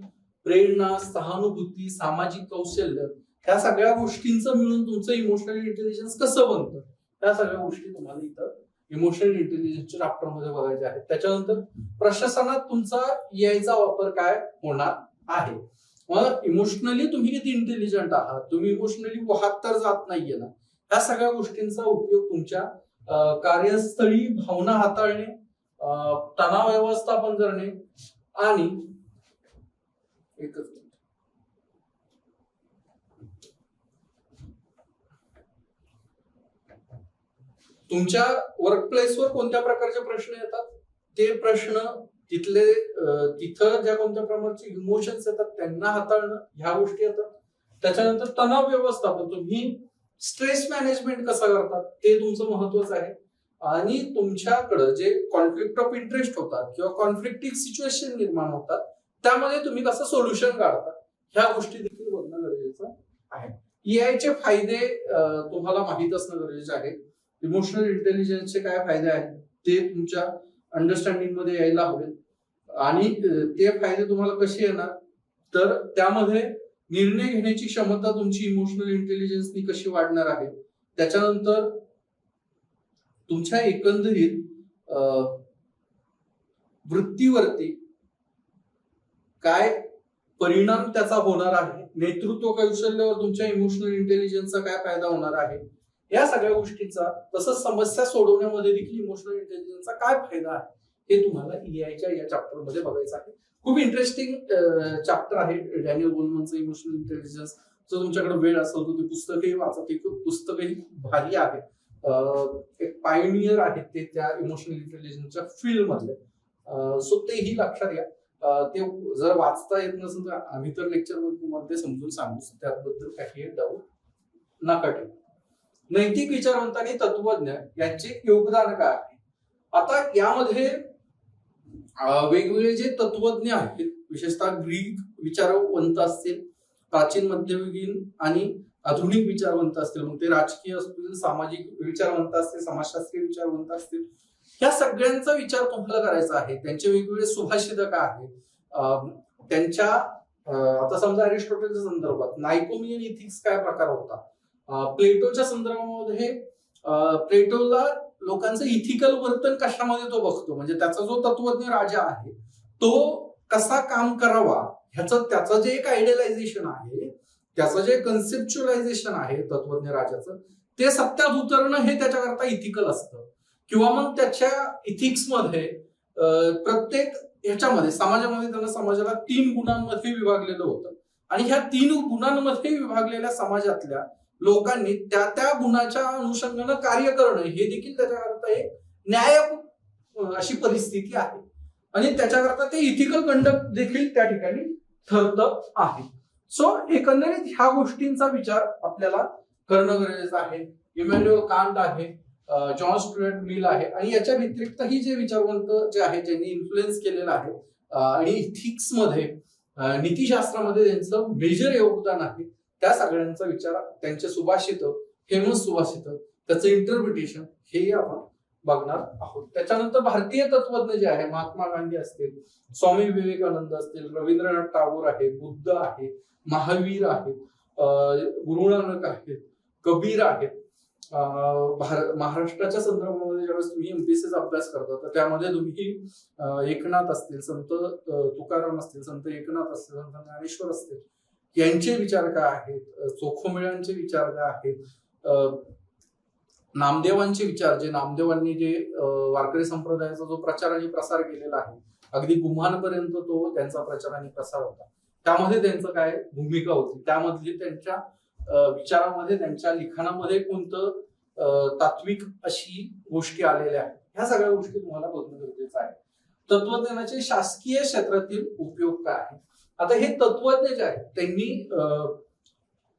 प्रेरणा, सहानुभूती, सामाजिक कौशल्य, ह्या सगळ्या गोष्टींचं मिळून तुमचं इमोशनल इंटेलिजन्स कसं बनतं, त्या सगळ्या गोष्टी तुम्हाला इथं इमोशनल इंटेलिजन्सच्या चॅप्टरमध्ये बघायचे आहेत. त्याच्यानंतर प्रशासनात तुमचा एआयचा वापर काय होणार आहे. मग इमोशनली तुम्ही किती इंटेलिजंट आहात, तुम्ही इमोशनली वाहत तर जात नाहीये ना, ह्या सगळ्या गोष्टींचा उपयोग तुमच्या कार्यस्थळी भावना हाताळणे, तणाव व्यवस्थापन करणे आणि एकच तुमच्या वर्कप्लेसवर कोणत्या प्रकारचे प्रश्न येतात, ते प्रश्न तिथं ज्या कोणत्या प्रकारचे इमोशन्स येतात त्यांना हाताळणं, ह्या गोष्टी येतात. त्याच्यानंतर तणाव व्यवस्थापन, तुम्ही स्ट्रेस मॅनेजमेंट कसं करतात ते तुमचं महत्वाचं आहे. आणि तुमच्याकडे जे कॉन्फ्लिक्ट ऑफ इंटरेस्ट होतात किंवा कॉन्फ्लिक्टिंग सिच्युएशन निर्माण होतात त्यामध्ये तुम्ही कसं सोल्युशन काढता, ह्या गोष्टी देखील बघणं गरजेचं आहे. एआयचे फायदे तुम्हाला माहित असणं गरजेचे आहे. इमोशनल इंटेलिजन्सचे काय फायदे आहेत ते तुमच्या अंडरस्टँडिंग मध्ये यायला हवे आणि ते फायदे तुम्हाला कसे येणार, तर त्यामध्ये निर्णय घेण्याची क्षमता तुमची इमोशनल इंटेलिजन्सनी कशी वाढणार आहे, त्याच्यानंतर तुमच्या एकंदरीत वृत्तीवरती काय परिणाम त्याचा होणार आहे, नेतृत्व कौशल्यावर तुमच्या इमोशनल इंटेलिजन्सचा काय फायदा होणार आहे, या सगळ्या गोष्टीचा, तसंच समस्या सोडवण्यामध्ये देखील इमोशनल इंटेलिजन्सचा काय फायदा आहे हे तुम्हाला EIच्या या चॅप्टर मध्ये बघायचं आहे. खूप इंटरेस्टिंग चॅप्टर आहे डॅनियल गोलमनचं इमोशनल इंटेलिजन्स. जर तुमच्याकडे वेळ असेल तर ते पुस्तकही वाचा, ते पुस्तकही भारी आहे. एक पायोनियर आहेत ते त्या इमोशनल इंटेलिजन्सच्या फील्ड मधले, सो तेही लक्षात घ्या. ते जर वाचता येत नसेल तर आम्ही तर लेक्चर मध्ये समजून सांगू, त्याबद्दल काही डाऊट नका ठेवू. नैतिक विचारवंत आणि तत्वज्ञ यांचे योगदान काय आहे? आता यामध्ये वेगवेगळे जे तत्वज्ञ आहेत, विशेषतः ग्रीक विचारवंत असतील, प्राचीन मध्ययुगीन आणि आधुनिक विचारवंत असतील, मग ते राजकीय असतील, सामाजिक विचारवंत असतील, समाजशास्त्रीय विचारवंत असतील, या सगळ्यांचा विचार तुम्हाला करायचा आहे. त्यांचे वेगवेगळे सुभाषित काय आहेत, त्यांच्या आता समजा अरिस्टॉटलच्या संदर्भात नायकोमियन इथिक्स काय प्रकार होता, प्लेटोच्या संदर्भामध्ये प्लेटोला लोकांचं इथिकल वर्तन कशामध्ये तो बघतो, म्हणजे त्याचा जो तत्वज्ञ राजा आहे तो कसा काम करावा ह्याचं त्याचं जे एक आयडियलायझेशन आहे, त्याचं जे कन्सेप्च्युअलायझेशन आहे तत्वज्ञ राजाचं, ते सत्यात उतरणं हे त्याच्याकरता इथिकल असतं. किंवा मग त्याच्या इथिक्स मध्ये प्रत्येक ह्याच्यामध्ये समाजामध्ये त्याला समाजाला 3 गुणांमध्ये विभागलेलं होतं आणि ह्या 3 गुणांमध्ये विभागलेल्या समाजातल्या लोकांनी त्या गुणाच्या अनुषंगानं कार्य करणं हे देखील त्याच्याकरता एक न्याय अशी परिस्थिती आहे आणि त्याच्याकरता ते इथिकल कंडक्ट देखील त्या ठिकाणी ठरत आहे. सो एकंदरीत ह्या गोष्टींचा विचार आपल्याला करणं गरजेचं आहे. इमॅन्युअल कांट आहे, जॉन स्टुअर्ट मिल आहे आणि याच्या व्यतिरिक्तही जे विचारवंत जे आहेत ज्यांनी इन्फ्लुएन्स केलेलं आहे आणि इथिक्स मध्ये नीतिशास्त्रामध्ये त्यांचं मेजर योगदान आहे, त्या सगळ्यांचा विचार, त्यांचे सुभाषित, फेमस सुभाषित, त्याचं इंटरप्रिटेशन हे आपण बघणार आहोत. त्याच्यानंतर भारतीय तत्वज्ञ जे आहे, महात्मा गांधी असतील, स्वामी विवेकानंद असतील, रवींद्रनाथ टागोर आहे, बुद्ध आहे, महावीर आहेत, गुरु नानक आहेत, कबीर आहेत. महाराष्ट्राच्या संदर्भामध्ये ज्यावेळेस तुम्ही एमपीएससीचा अभ्यास करता तर त्यामध्ये तुम्ही एकनाथ असतील, संत तुकाराम असतील, संत एकनाथ असतील, संत ज्ञानेश्वर असतील, यांचे विचार काय आहेत, चोखोमेळांचे विचार काय आहेत, नामदेवांचे विचार, जे नामदेवांनी जे वारकरी संप्रदायाचा जो प्रचार आणि प्रसार केलेला आहे, अगदी गुम्हांपर्यंत तो त्यांचा प्रचार आणि प्रसार होता, त्यामध्ये त्यांचं काय भूमिका होती, त्यामधली त्यांच्या विचारामध्ये, त्यांच्या लिखाणामध्ये कोणतं तात्विक अशी गोष्टी आलेल्या आहेत, ह्या सगळ्या गोष्टी तुम्हाला बघणं गरजेचं आहे. तत्वज्ञानाचे शासकीय क्षेत्रातील उपयोग काय आहे? आता हे तत्वज्ञ जे आहेत त्यांनी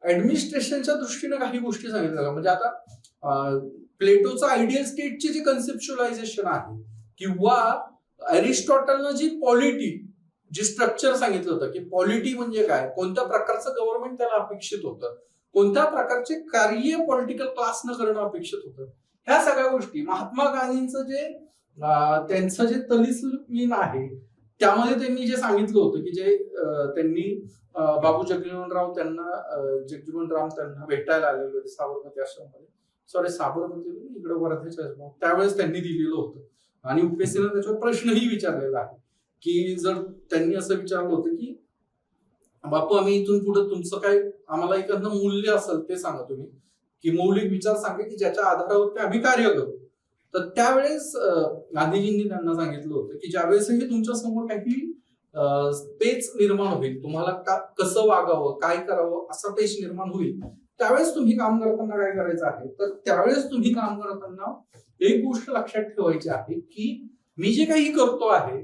ऍडमिनिस्ट्रेशनच्या दृष्टीने काही गोष्टी सांगितल्या, म्हणजे आता प्लेटोचं आयडियल स्टेटची जी कन्सेप्च्युअलायझेशन आहे किंवा अरिस्टॉटलनं जी पॉलिटी, जी स्ट्रक्चर सांगितलं होतं की पॉलिटी म्हणजे काय, कोणत्या प्रकारचं गव्हर्नमेंट त्याला अपेक्षित होतं, कोणत्या प्रकारचे कार्य पॉलिटिकल क्लासनं करणं अपेक्षित होतं, ह्या सगळ्या गोष्टी महात्मा गांधींचं जे त्यांचं जे तलिस्मीन आहे त्यामध्ये त्यांनी जे सांगितलं होतं की जे त्यांनी बाबू जगजीवनराम त्यांना भेटायला आलेले होते साबरमती आश्रममध्ये, साबरमती इकडे वर्धेच्या, त्यावेळेस त्यांनी दिलेलं होतं आणि UPSCनं त्याच्यावर प्रश्नही विचारलेला आहे की जर त्यांनी असं विचारलं होतं की बापू आम्ही इथून पुढे तुमचं काय आम्हाला एखादं मूल्य असेल ते सांगा तुम्ही, की मौलिक विचार सांगा की ज्याच्या आधारावरती आम्ही कार्य करू, तर त्यावेळेस गांधीजींनी त्यांना सांगितलं होतं की ज्यावेळेसही तुमच्या समोर काही पेच निर्माण होईल, तुम्हाला कसं वागावं, काय करावं असा पेच निर्माण होईल, त्यावेळेस तुम्ही काम करताना काय करायचं आहे, तर त्यावेळेस तुम्ही काम करताना एक गोष्ट लक्षात ठेवायची आहे की मी जे काही करतो आहे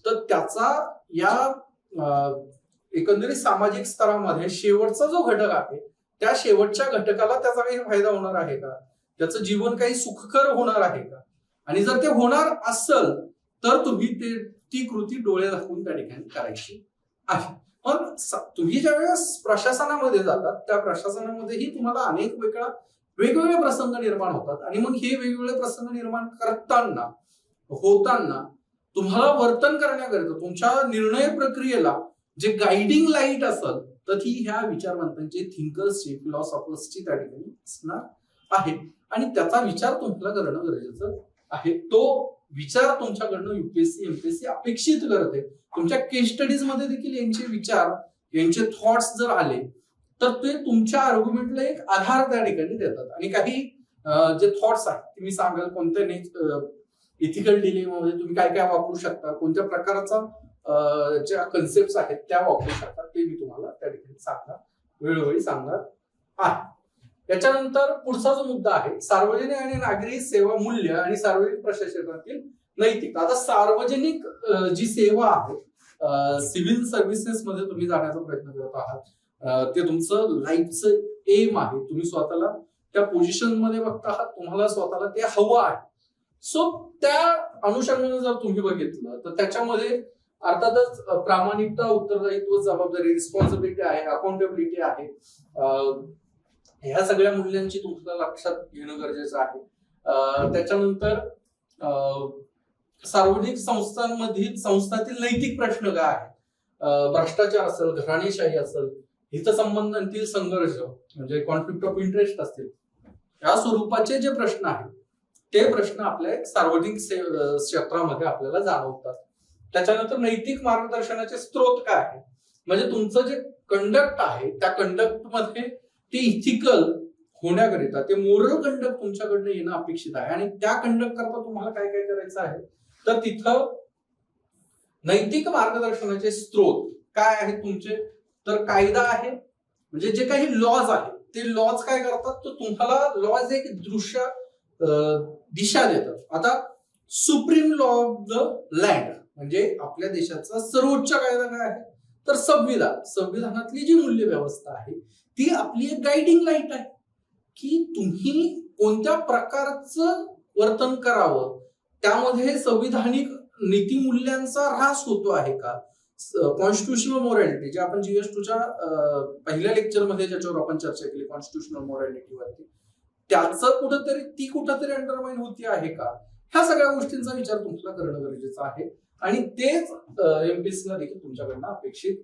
तर त्याचा या एकंदरीत सामाजिक स्तरामध्ये शेवटचा जो घटक आहे त्या शेवटच्या घटकाला त्याचा काही फायदा होणार आहे का, त्याचं जीवन काही सुखकर होणार आहे का, आणि जर ते होणार असेल तर तुम्ही ती कृती डोळे दाखवून त्या ठिकाणी करायची आहे. पण तुम्ही ज्या वेळेस प्रशासनामध्ये जातात त्या प्रशासनामध्येही तुम्हाला अनेक वेगवेगळे प्रसंग निर्माण होतात आणि मग हे वेगवेगळे प्रसंग निर्माण होताना तुम्हाला वर्तन करण्याकरिता तुमच्या निर्णय प्रक्रियेला जे गाइडिंग लाईट असेल तर ती ह्या विचारवंतांची, थिंकर्सची, फिलॉसॉफर्सची त्या ठिकाणी असणार आहे. आणि त्याचा विचार तुम्हाला करणं गरजेचं आहे. तो विचार तुमच्याकडनं युपीएससी एमपीएससी अपेक्षित करते. तुमच्या केस स्टडीज मध्ये देखील यांचे विचार, यांचे थॉट्स जर आले तर ते तुमच्या आर्ग्युमेंटला एक आधार त्या ठिकाणी देतात. आणि काही जे थॉट्स आहेत ते मी सांगाल कोणत्या इथिकल डिलेमामध्ये तुम्ही काय काय वापरू शकता, कोणत्या प्रकारचा ज्या कन्सेप्ट आहेत त्या वापरू शकता, ते मी तुम्हाला त्या ठिकाणी वेळोवेळी सांगणार आहे. त्याच्यानंतर पुढचा जो मुद्दा आहे सार्वजनिक आणि नागरी सेवा मूल्य आणि सार्वजनिक प्रशासनातील नैतिकता. आता सार्वजनिक जी सेवा आहे, सिव्हिल सर्व्हिसेस मध्ये तुम्ही जाण्याचा प्रयत्न करत आहात, ते तुमचं लाईफचं एम आहे, तुम्ही स्वतःला त्या पोझिशन मध्ये बघता आहात, तुम्हाला स्वतःला ते हवं आहे. सो त्या अनुषंगाने जर तुम्ही बघितलं तर त्याच्यामध्ये अर्थातच प्रामाणिकता, उत्तरदायित्व, जबाबदारी, रिस्पॉन्सिबिलिटी आहे, अकाउंटेबिलिटी आहे. ह्या सगळ्या मूल्यांची तुम्हाला लक्षात घेणं गरजेचं आहे. त्याच्यानंतर सार्वजनिक संस्थातील नैतिक प्रश्न काय आहेत, भ्रष्टाचार असेल, घराणेशाही असेल, हितसंबंधांतील संघर्ष म्हणजे कॉन्फ्लिक्ट ऑफ इंटरेस्ट असतील, या स्वरूपाचे जे प्रश्न आहेत ते प्रश्न आपल्या सार्वजनिक क्षेत्रामध्ये आपल्याला जाणवतात. त्याच्यानंतर नैतिक मार्गदर्शनाचे स्रोत काय आहे, म्हणजे तुमचं जे कंडक्ट आहे त्या कंडक्ट मध्ये ते इथिकल होण्याकरिता, ते मोरल कंडक्ट तुमच्याकडनं येणं अपेक्षित आहे. आणि त्या कंडक्ट करता तुम्हाला काय काय करायचं आहे, तर तिथं नैतिक मार्गदर्शनाचे स्रोत काय आहेत तुमचे, तर कायदा आहे, म्हणजे जे काही लॉज आहेत ते लॉज काय करतात, तर तुम्हाला लॉज एक दृश्य दिशा देतात. आता supreme law of the land म्हणजे आपल्या देशाचा सर्वोच्च कायदा काय आहे, तर संविधानातली जी मूल्य व्यवस्था आहे ती आपली एक गायडिंग लाईट आहे की तुम्ही कोणत्या प्रकारचं वर्तन करावं, त्यामध्ये संविधानिक नीतिमूल्यांचा ह्रास होतो आहे का. कॉन्स्टिट्युशनल मोरॅलिटी जे आपण GS2च्या पहिल्या लेक्चरमध्ये ज्याच्यावर आपण चर्चा केली, कॉन्स्टिट्युशनल मोरॅलिटीवरती, त्याचं ती कुठंतरी अंडरमाइन होती आहे का, ह्या सगळ्या गोष्टींचा विचार तुम्हाला करणं गरजेचं आहे. आणि तेच एमपीएससीला देखील तुमच्याकडनं अपेक्षित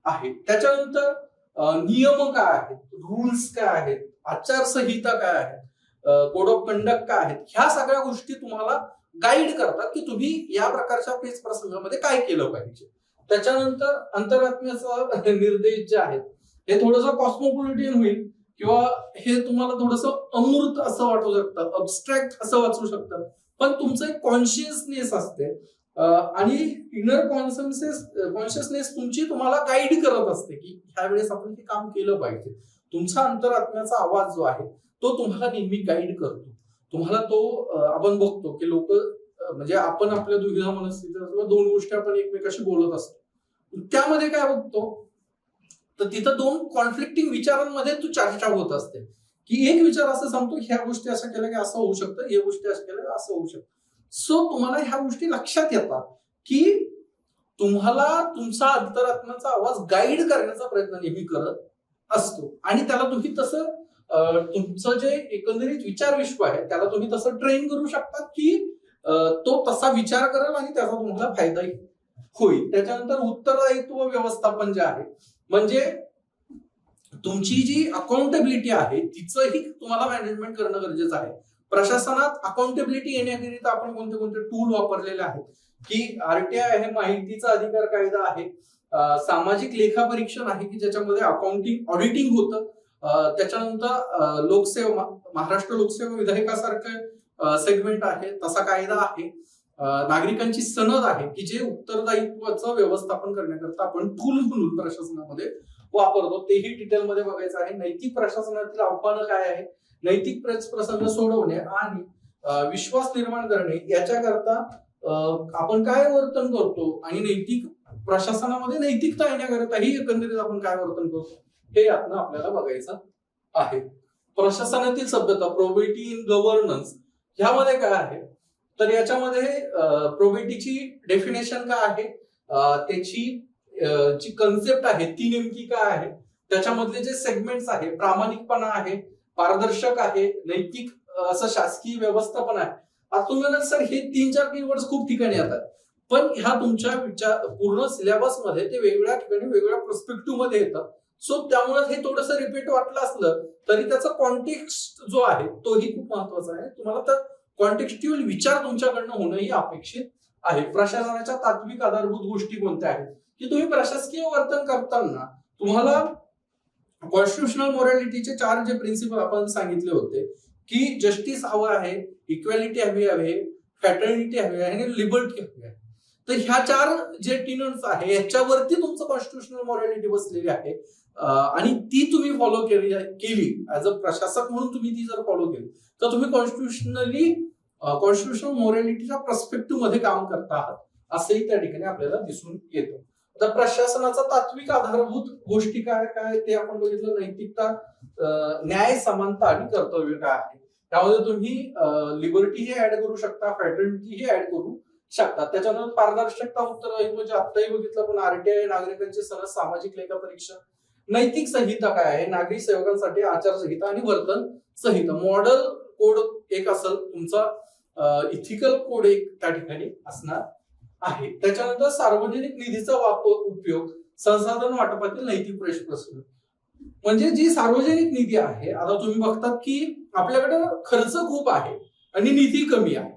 आहे. त्याच्यानंतर नियम काय आहेत, रूल्स काय आहेत, आचारसंहिता काय आहेत, कोड ऑफ कंडक्ट काय आहेत, ह्या सगळ्या गोष्टी तुम्हाला गाईड करतात की तुम्ही या प्रकारच्या पेच प्रसंगामध्ये काय केलं पाहिजे. त्याच्यानंतर अंतरात्म्याचा निर्देश जे आहेत हे थोडंसं कॉस्मोपॉलिटियन होईल किंवा हे तुम्हाला थोडंसं अमूर्त असं वाटू शकतं, अबस्ट्रॅक्ट असं वाचू शकतं, पण तुमचं एक कॉन्शियसनेस असते आणि इनर कॉन्शियसनेस तुमची तुम्हाला गाईड करत असते की ह्या वेळेस आपण हे काम केलं पाहिजे. तुमचा अंतरात्म्याचा आवाज जो आहे तो तुम्हाला नेहमी गाईड करतो. तुम्हाला तो आपण बघतो की लोक म्हणजे आपण आपल्या दुविधा मनस्थितीत दोन गोष्टी आपण एकमेकाशी बोलत असतो, त्यामध्ये काय बघतो तर तिथं दोन कॉन्फ्लिक्टिंग विचारांमध्ये तू चर्चा होत असते की एक विचार असं सांगतो ह्या गोष्टी अशा केल्या की असं होऊ शकतं, हे गोष्टी अशा केल्या असं होऊ शकतं. सो तुम्हाला ह्या गोष्टी लक्षात येतात की तुम्हाला तुमचा अंतरात्म्याचा आवाज गाईड करण्याचा प्रयत्न नेहमी करत असतो. आणि त्याला तुम्ही तसं तुमचं जे एकंदरीत विचार विश्व आहे त्याला तुम्ही तसं ट्रेन करू शकता की तो तसा विचार करेल आणि त्याचा तुम्हाला फायदाही होईल. त्याच्यानंतर उत्तरदायित्व व्यवस्थापन जे आहे म्हणजे तुमची जी अकाउंटेबिलिटी आहे तिचंही तुम्हाला मॅनेजमेंट करणं गरजेचं आहे. प्रशासनात अकाउंटेबिलिटी येण्याकरिता आपण कोणते कोणते टूल वापरलेले आहेत की आरटीआय आहे, माहितीचा अधिकार कायदा आहे, सामाजिक लेखापरीक्षण आहे की ज्याच्यामध्ये अकाउंटिंग ऑडिटिंग होतं, त्याच्यानंतर लोकसेवा, महाराष्ट्र लोकसेवा विधेयकासारखं सेगमेंट आहे तसा कायदा आहे, नागरिकांची सनद आहे की जे उत्तरदायित्वाचं व्यवस्थापन करण्याकरता आपण टूल म्हणून प्रशासनामध्ये वापरतो, तेही डिटेलमध्ये बघायचं आहे. नैतिक प्रशासनातील आव्हानं काय आहे, नैतिक प्रसंग सोडवणे आणि विश्वास निर्माण करणे याच्याकरता आपण काय वर्तन करतो आणि नैतिक प्रशासनामध्ये नैतिकता येण्याकरताही एकंदरीत आपण काय वर्तन करतो हे यातनं आपल्याला बघायचं आहे. प्रशासनातील सभ्यता, प्रोबेटी इन गव्हर्नन्स, ह्यामध्ये काय आहे तर याच्यामध्ये प्रोबेटीची डेफिनेशन काय आहे, त्याची जी कन्सेप्ट आहे ती नेमकी काय आहे, त्याच्यामधले जे सेगमेंट्स आहे, प्रामाणिकपणा आहे, पारदर्शक आहे, नैतिक असं शासकीय व्यवस्थापन आहे. आता तुम्हाला सर हे 3-4 कीवर्ड्स खूप ठिकाणी येतात, पण ह्या तुमच्या पूर्ण सिलेबस मध्ये ते वेगवेगळ्या ठिकाणी वेगवेगळ्या पर्स्पेक्टिव्ह मध्ये येतात. सो त्यामुळे हे थोडंसं रिपीट वाटलं असलं तरी त्याचा कॉन्टेक्स्ट जो आहे तोही खूप महत्वाचा आहे. तुम्हाला तर कॉन्टेक्स्च्युअल विचार तुमच्याकडनं होणंही अपेक्षित आहे. प्रशासनाच्या तात्विक आधारभूत गोष्टी कोणत्या आहेत की तुम्ही प्रशासकीय वर्तन करताना तुम्हाला कॉन्स्टिट्युशनल मोरॅलिटीचे 4 जे प्रिन्सिपल आपण सांगितले होते की जस्टिस हवं आहे, इक्वॅलिटी हवी आहे, फॅटर्निटी हवी आहे आणि लिबर्टी हवी आहे. तर ह्या 4 जे टिनट्स आहे याच्यावरती तुमचं कॉन्स्टिट्युशनल मोरॅलिटी बसलेली आहे आणि ती तुम्ही फॉलो केली ऍज अ प्रशासक म्हणून तुम्ही ती जर फॉलो केली तर तुम्ही कॉन्स्टिट्युशनल मोरॅलिटीच्या पर्स्पेक्टिव्ह मध्ये काम करता आहात असंही त्या ठिकाणी आपल्याला दिसून येतं. आता प्रशासनाचा तात्विक आधारभूत गोष्टी काय काय ते आपण बघितलं. नैतिकता, न्याय, समानता आणि कर्तव्य काय आहे. त्यामध्ये तुम्ही लिबर्टी ही ऍड करू शकता, फॅटर्निटी ही ऍड करू शकतात. त्याच्यानंतर पारदर्शकता, उत्तरदायित्व म्हणजे आत्ताही बघितलं पण आरटीआय, नागरिकांची सरळ सामाजिक लेखा परीक्षा, नैतिक संहिता काय आहे, नागरी सेवकांसाठी आचारसंहिता आणि वर्तन संहिता, मॉडल कोड एक असेल तुमचा, इथिकल कोड एक त्या ठिकाणी असणार आहे. त्याच्यानंतर सार्वजनिक निधीचा उपयोग, संसाधन वाटपातील नैतिक प्रश्न म्हणजे जी सार्वजनिक निधी आहे. आता तुम्ही बघतात की आपल्याकडे खर्च खूप आहे आणि निधी कमी आहे,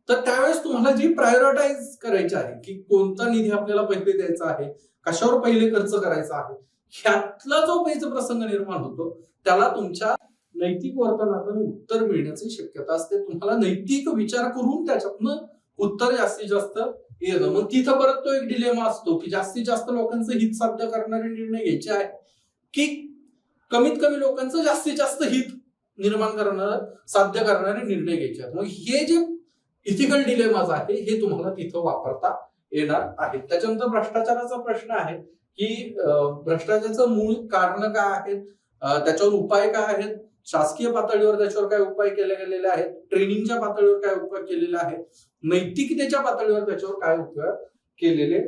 तर त्यावेळेस तुम्हाला जी प्रायोरिटाईज करायची आहे की कोणता निधी आपल्याला पहिले द्यायचा आहे, कशावर पहिले खर्च करायचा आहे, ह्यातला जो पैसा प्रसंग निर्माण होतो त्याला तुमच्या नैतिक वर्तनातून उत्तर मिळण्याची शक्यता असते. तुम्हाला नैतिक विचार करून त्याच्यातनं उत्तर जास्तीत जास्त येणं. मग तिथं परत तो एक डिलेमा असतो की जास्तीत जास्त लोकांचं हित साध्य करणारे निर्णय घ्यायचे आहे की कमीत कमी लोकांचं जास्तीत जास्त हित निर्माण करणारं साध्य करणारे निर्णय घ्यायचे आहेत. मग हे जे इथिकल डिलेमाज आहे हे तुम्हाला तिथं वापरता येणार आहे. त्याच्यानंतर भ्रष्टाचाराचा प्रश्न आहे की भ्रष्टाचाराचं मूळ कारण काय आहेत, त्याच्यावर उपाय काय आहेत, शासकीय पातळीवर त्याच्यावर काय उपाय केले गेलेले आहेत, ट्रेनिंगच्या पातळीवर काय उपाय केलेले आहेत, नैतिकतेच्या पातळीवर त्याच्यावर काय उपाय केलेले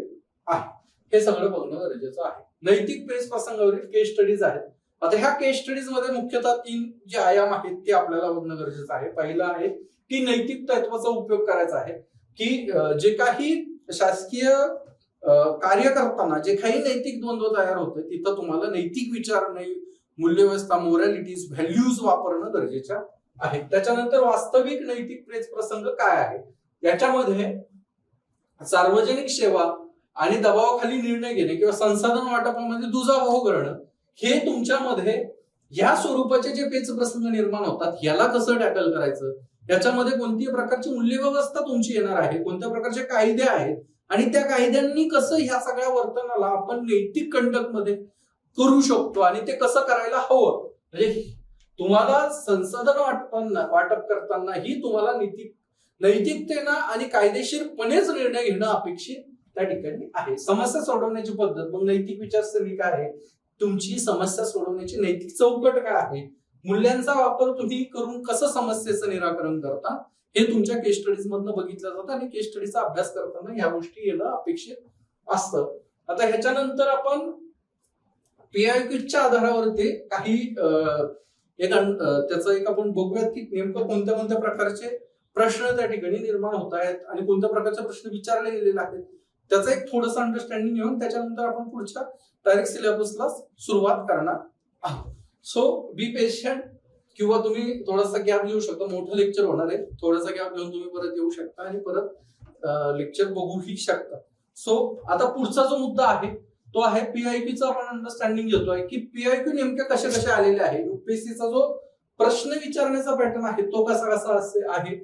आहे, हे सगळं बघणं गरजेचं आहे. नैतिक पेच प्रसंगावरील केस स्टडीज आहेत. आता ह्या केस स्टडीज मध्ये मुख्यतः 3 जे आयाम आहेत ते आपल्याला बघणं गरजेचं आहे. पहिला आहे की नैतिक तत्वाचा उपयोग करायचा आहे की जे काही शासकीय कार्य करताना जे काही नैतिक द्वंद्व तयार होते तिथं तुम्हाला नैतिक विचार, मूल्यव्यवस्था, मोरॅलिटीज, व्हॅल्यूज वापरणं गरजेचं आहे. त्याच्यानंतर वास्तविक नैतिक प्रेस प्रसंग काय आहे, याच्यामध्ये सार्वजनिक सेवा आणि दबावाखाली निर्णय घेणे किंवा संसाधन वाटपामध्ये दुजाभाव करणं हे तुमच्यामध्ये या स्वरूपाचे जे पेच प्रसंग निर्माण होतात याला कसं टॅकल करायचं, याच्यामध्ये कोणत्या प्रकारची मूल्यव्यवस्था तुमची येणार आहे, कोणत्या प्रकारचे कायदे आहेत आणि त्या कायद्यांनी कसं ह्या सगळ्या वर्तनाला आपण नैतिक कंडक्ट मध्ये करू शकतो आणि ते कसं करायला हवं. म्हणजे तुम्हाला संसाधन वाटप करताना ही तुम्हाला नैतिकतेनं आणि कायदेशीरपणेच निर्णय घेणं अपेक्षित त्या ठिकाणी आहे. समस्या सोडवण्याची पद्धत, मग नैतिक विचारसरणी काय आहे, तुमची समस्या सोडवण्याची नैतिक चौकट काय आहे, मूल्यांचा वापर तुम्ही करून कसं समस्येचं निराकरण करता हे तुमच्या केस स्टडीज मधनं बघितलं जातं आणि केस स्टडीचा अभ्यास करताना ह्या गोष्टी येणं अपेक्षित असतं. आता ह्याच्यानंतर आपण पीआयक्यूच्या आधारावरती काही त्याचं एक आपण बघूयात की नेमकं कोणत्या कोणत्या प्रकारचे प्रश्न त्या ठिकाणी निर्माण होत आहेत आणि कोणत्या प्रकारचे प्रश्न विचारले गेलेले आहेत त्याचं एक थोडंसं अंडरस्टँडिंग घेऊन त्याच्यानंतर आपण पुढच्या डायरेक्ट सिलेबसला सुरुवात करणार आहोत. सो बी पेशंट, किंवा तुम्ही थोडासा गॅप घेऊ शकता, मोठं लेक्चर होणार आहे, थोडासा गॅप घेऊन तुम्ही परत येऊ शकता आणि परत लेक्चर बघूही शकता. सो आता पुढचा जो मुद्दा आहे तो आहे पीआयक्यूचा. आपण अंडरस्टँडिंग घेतोय की पीआयक्यू नेमके कसे कसे आलेले आहे, युपीएससीचा जो प्रश्न विचारण्याचा पॅटर्न आहे तो कसा कसा आहे.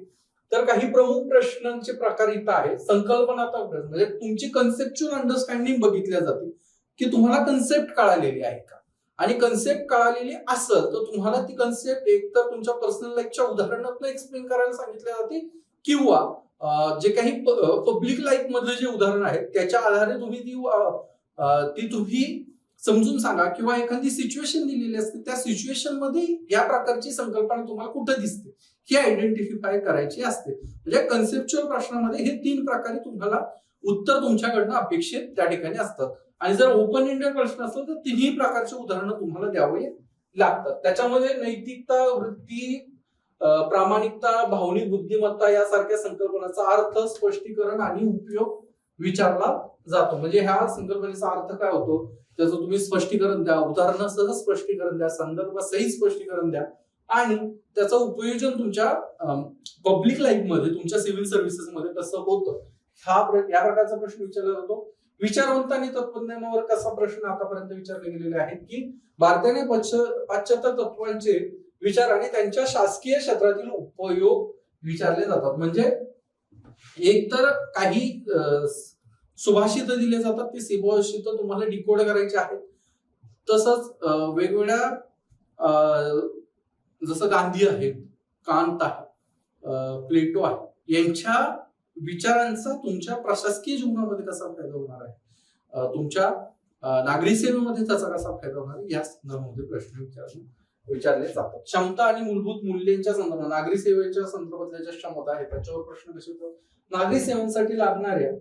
तर काही प्रमुख प्रश्नांचे प्रकार इथं आहे. संकल्पनात्मक प्रश्न म्हणजे तुमची कन्सेप्च्युअल अंडरस्टँडिंग बघितल्या जाते की तुम्हाला कन्सेप्ट कळालेली आहे का, आणि कन्सेप्ट कळालेली असेल तर तुम्हाला ती कन्सेप्ट एकतर तुमच्या पर्सनल लाईफच्या उदाहरणातून एक्सप्लेन करायला सांगितले जाते किंवा जे काही पब्लिक लाईफ मधले जे उदाहरण आहेत त्याच्या आधारे तुम्ही ती तुम्ही समजून सांगा, किंवा एखादी सिच्युएशन दिलेली असते त्या सिच्युएशन मध्ये या प्रकारची संकल्पना तुम्हाला कुठे दिसते ही आयडेंटिफाय करायची असते. म्हणजे कन्सेप्च्युअल प्रश्नामध्ये हे 3 प्रकारे तुम्हाला उत्तर तुमच्याकडनं अपेक्षित त्या ठिकाणी असतात. आणि जर ओपन एंडेड प्रश्न असेल तर 3 प्रकारचे उदाहरणं तुम्हाला द्यावे लागतात. त्याच्यामध्ये नैतिकता, वृत्ती, प्रामाणिकता, भावनिक बुद्धिमत्ता यासारख्या संकल्पनांचा अर्थ, स्पष्टीकरण आणि उपयोग विचारला जातो. म्हणजे ह्या संकल्पनेचा अर्थ काय होतो, त्याचं तुम्ही स्पष्टीकरण द्या, उदाहरणासह स्पष्टीकरण द्या, संदर्भासहित स्पष्टीकरण द्या आणि त्याचं उपयोजन तुमच्या पब्लिक लाईफ मध्ये, तुमच्या सिव्हिल सर्व्हिसेस मध्ये कसं होतं, या प्रकारचा प्रश्न विचारला जातो. विचारवंत आणि तत्वज्ञानावर कसा प्रश्न आतापर्यंत विचारले गेलेले आहेत की भारताने पाश्चात्य तत्वांचे विचार आणि त्यांच्या शासकीय क्षेत्रातील उपयोग विचारले जातात. म्हणजे एकतर काही सुभाषित दिले जातात, ते सुभाषित तुम्हाला डिकोड करायचे आहेत. तसंच वेगवेगळ्या जसं गांधी आहे, कांत आहे, प्लेटो आहे, यांच्या विचारांचा तुमच्या प्रशासकीय जीवनामध्ये कसा फायदा होणार आहे, तुमच्या नागरी सेवेमध्ये त्याचा कसा फायदा होणार आहे, या संदर्भामध्ये प्रश्न विचारले जातात. क्षमता आणि मूलभूत मूल्यांच्या संदर्भात, नागरी सेवेच्या संदर्भातल्या ज्या क्षमता आहेत त्याच्यावर प्रश्न कसे होतात. नागरी सेवांसाठी लागणाऱ्या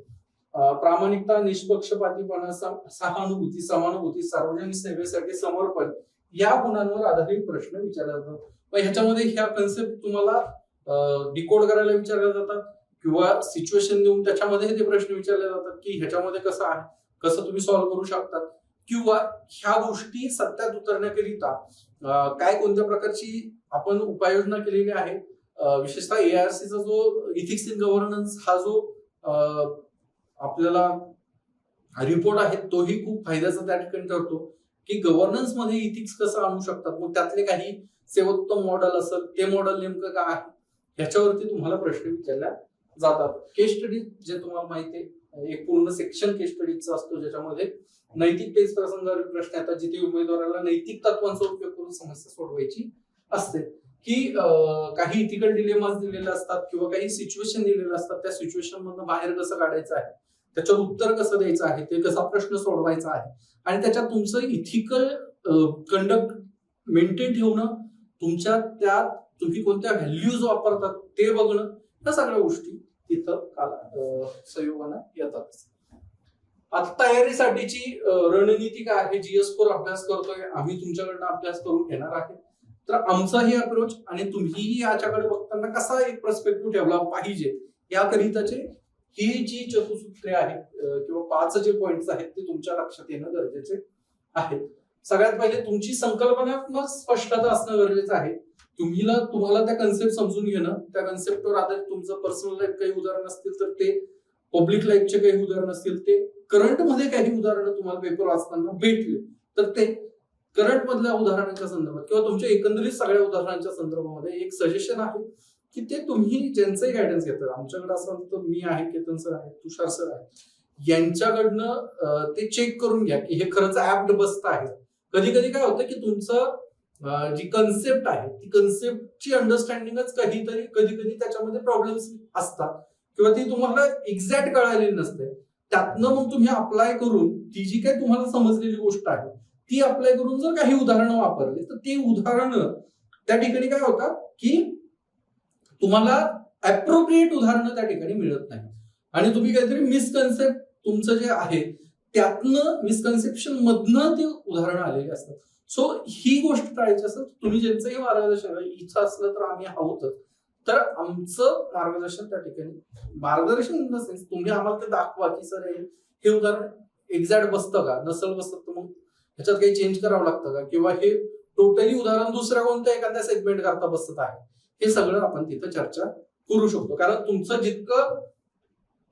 प्रामाणिकता, निष्पक्षपातीपणा, सहानुभूती, समानुभूती, सार्वजनिक सेवेसाठी समर्पण या गुणांवर आधारित प्रश्न विचारले जातात. मग ह्याच्यामध्ये ह्या कन्सेप्ट तुम्हाला डिकोड करायला विचारल्या जातात किंवा सिच्युएशन देऊन त्याच्यामध्ये ते प्रश्न विचारले जातात की ह्याच्यामध्ये कसं आहे, कसं तुम्ही सॉल्व्ह करू शकतात, किंवा ह्या गोष्टी सत्यात उतरण्याकरिता काय कोणत्या प्रकारची आपण उपाययोजना केलेली आहे. विशेषतः ARC चा जो इथिक्स इन गव्हर्नन्स हा जो आपल्याला रिपोर्ट आहे तोही खूप फायद्याचा त्या ठिकाणी ठरतो की गव्हर्नन्स मध्ये इथिक्स कसं आणू शकतात. मग त्यातले काही सेवोत्तम मॉडेल असेल, ते मॉडेल नेमकं काय आहे ह्याच्यावरती तुम्हाला प्रश्न विचारल्या जातात. केस स्टडी जे तुम्हाला माहिती आहे, एक पूर्ण सेक्शन केस स्टडीचा असतो ज्याच्यामध्ये नैतिकतेच प्रसंगावर प्रश्न येतात, जिथे उमेदवाराला नैतिक तत्वांचा उपयोग करून समस्या सोडवायची असते. की काही इथिकल डिलेमास दिलेले असतात किंवा काही सिच्युएशन दिलेले असतात, त्या सिच्युएशन मधून बाहेर कसं काढायचं आहे, त्याच्यावर उत्तर कसं द्यायचं आहे, ते कसा प्रश्न सोडवायचा आहे आणि त्याच्यात तुमचं इथिकल कंडक्ट मेंटेन ठेवणं, तुमच्या त्यात तुम्ही कोणत्या व्हॅल्यूज वापरतात ते बघणं, या सगळ्या गोष्टी तिथं संयोगानं येतात. आता तयारीसाठीची रणनीती काय आहे, GS4 अभ्यास करतोय आम्ही, तुमच्याकडनं अभ्यास करून घेणार आहे. तर आमचाही अप्रोच आणि तुम्हीही याच्याकडे बघताना कसा एक पर्स्पेक्टिव्ह ठेवला पाहिजे याकरिताचे ही जी चतुसूत्रे आहेत किंवा 5 जे पॉइंट्स आहेत ते तुमच्या लक्षात येणं गरजेचे आहे. सगळ्यात पहिले तुमची संकल्पनात्मक स्पष्टता असणं गरजेचं आहे. तुम्हाला त्या कन्सेप्ट समजून घेणं, त्या कन्सेप्टवर आधारित तुमचं पर्सनल लाईफ काही उदाहरण असतील तर ते, पब्लिक लाईफचे काही उदाहरण असतील ते, करंट मध्ये काही उदाहरणं तुम्हाला पेपर वाचताना भेटले तर ते करंट मधल्या उदाहरणांच्या संदर्भात किंवा तुमच्या एकंदरीत सगळ्या उदाहरणांच्या संदर्भामध्ये एक सजेशन आहे की ते तुम्ही ज्यांचंही गायडन्स घेतात, आमच्याकडे असं तर मी आहे, केतन सर आहे, तुषार सर आहे, यांच्याकडनं ते चेक करून घ्या की हे खरंच ऍप्ट बसत आहे. कधी कधी काय होतं की तुमचं जी कन्सेप्ट आहे ती कन्सेप्टची अंडरस्टँडिंगच कधी कधी त्याच्यामध्ये प्रॉब्लेम्स असतात किंवा ती तुम्हाला एक्झॅक्ट कळालेली नसते. त्यातनं मग तुम्ही अप्लाय करून ती जी काही तुम्हाला समजलेली गोष्ट आहे ती अप्लाय करून जर काही उदाहरणं वापरली तर ती उदाहरणं त्या ठिकाणी काय होतात की तुम्हाला अप्रोप्रिएट उदाहरणं त्या ठिकाणी मिळत नाही आणि तुम्ही काहीतरी मिसकन्सेप्ट तुमचं जे आहे त्यातनं, मिसकन्सेप्शन मधनं ते उदाहरणं आलेली असतात. सो ही गोष्ट टाळायची असेल तुम्ही ज्यांचंही मार्गदर्शन इच्छा असलं तर आम्ही आहोतच. तर आमचं मार्गदर्शन त्या ठिकाणी, मार्गदर्शन इन द सेन्स तुम्ही आम्हाला ते दाखवा की सर हे उदाहरण एक्झॅक्ट बसतं का, नसल बसतं तर मग ह्याच्यात काही चेंज करावं लागतं का, किंवा हे टोटली उदाहरण दुसऱ्या कोणत्या एखाद्या सेगमेंट करता बसत आहे, हे सगळं आपण तिथं चर्चा करू शकतो. कारण तुमचं जितकं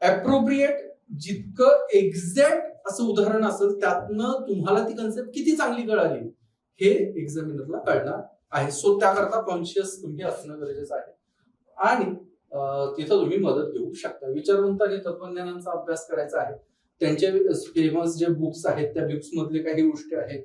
अप्रोप्रिएट, जितकं एक्झॅक्ट असं उदाहरण असेल त्यातनं तुम्हाला ती कन्सेप्ट किती चांगली कळाली हे एक्झामिनरला कळणार आहे. सो त्याकरता कॉन्शियस तुम्ही असणं गरजेचं आहे आणि तिथं तुम्ही मदत घेऊ शकता. विचारवंत आणि तत्वज्ञानांचा अभ्यास करायचा आहे, त्यांचे फेमस जे बुक्स आहेत त्या बुक्स मधले काही गोष्टी आहेत,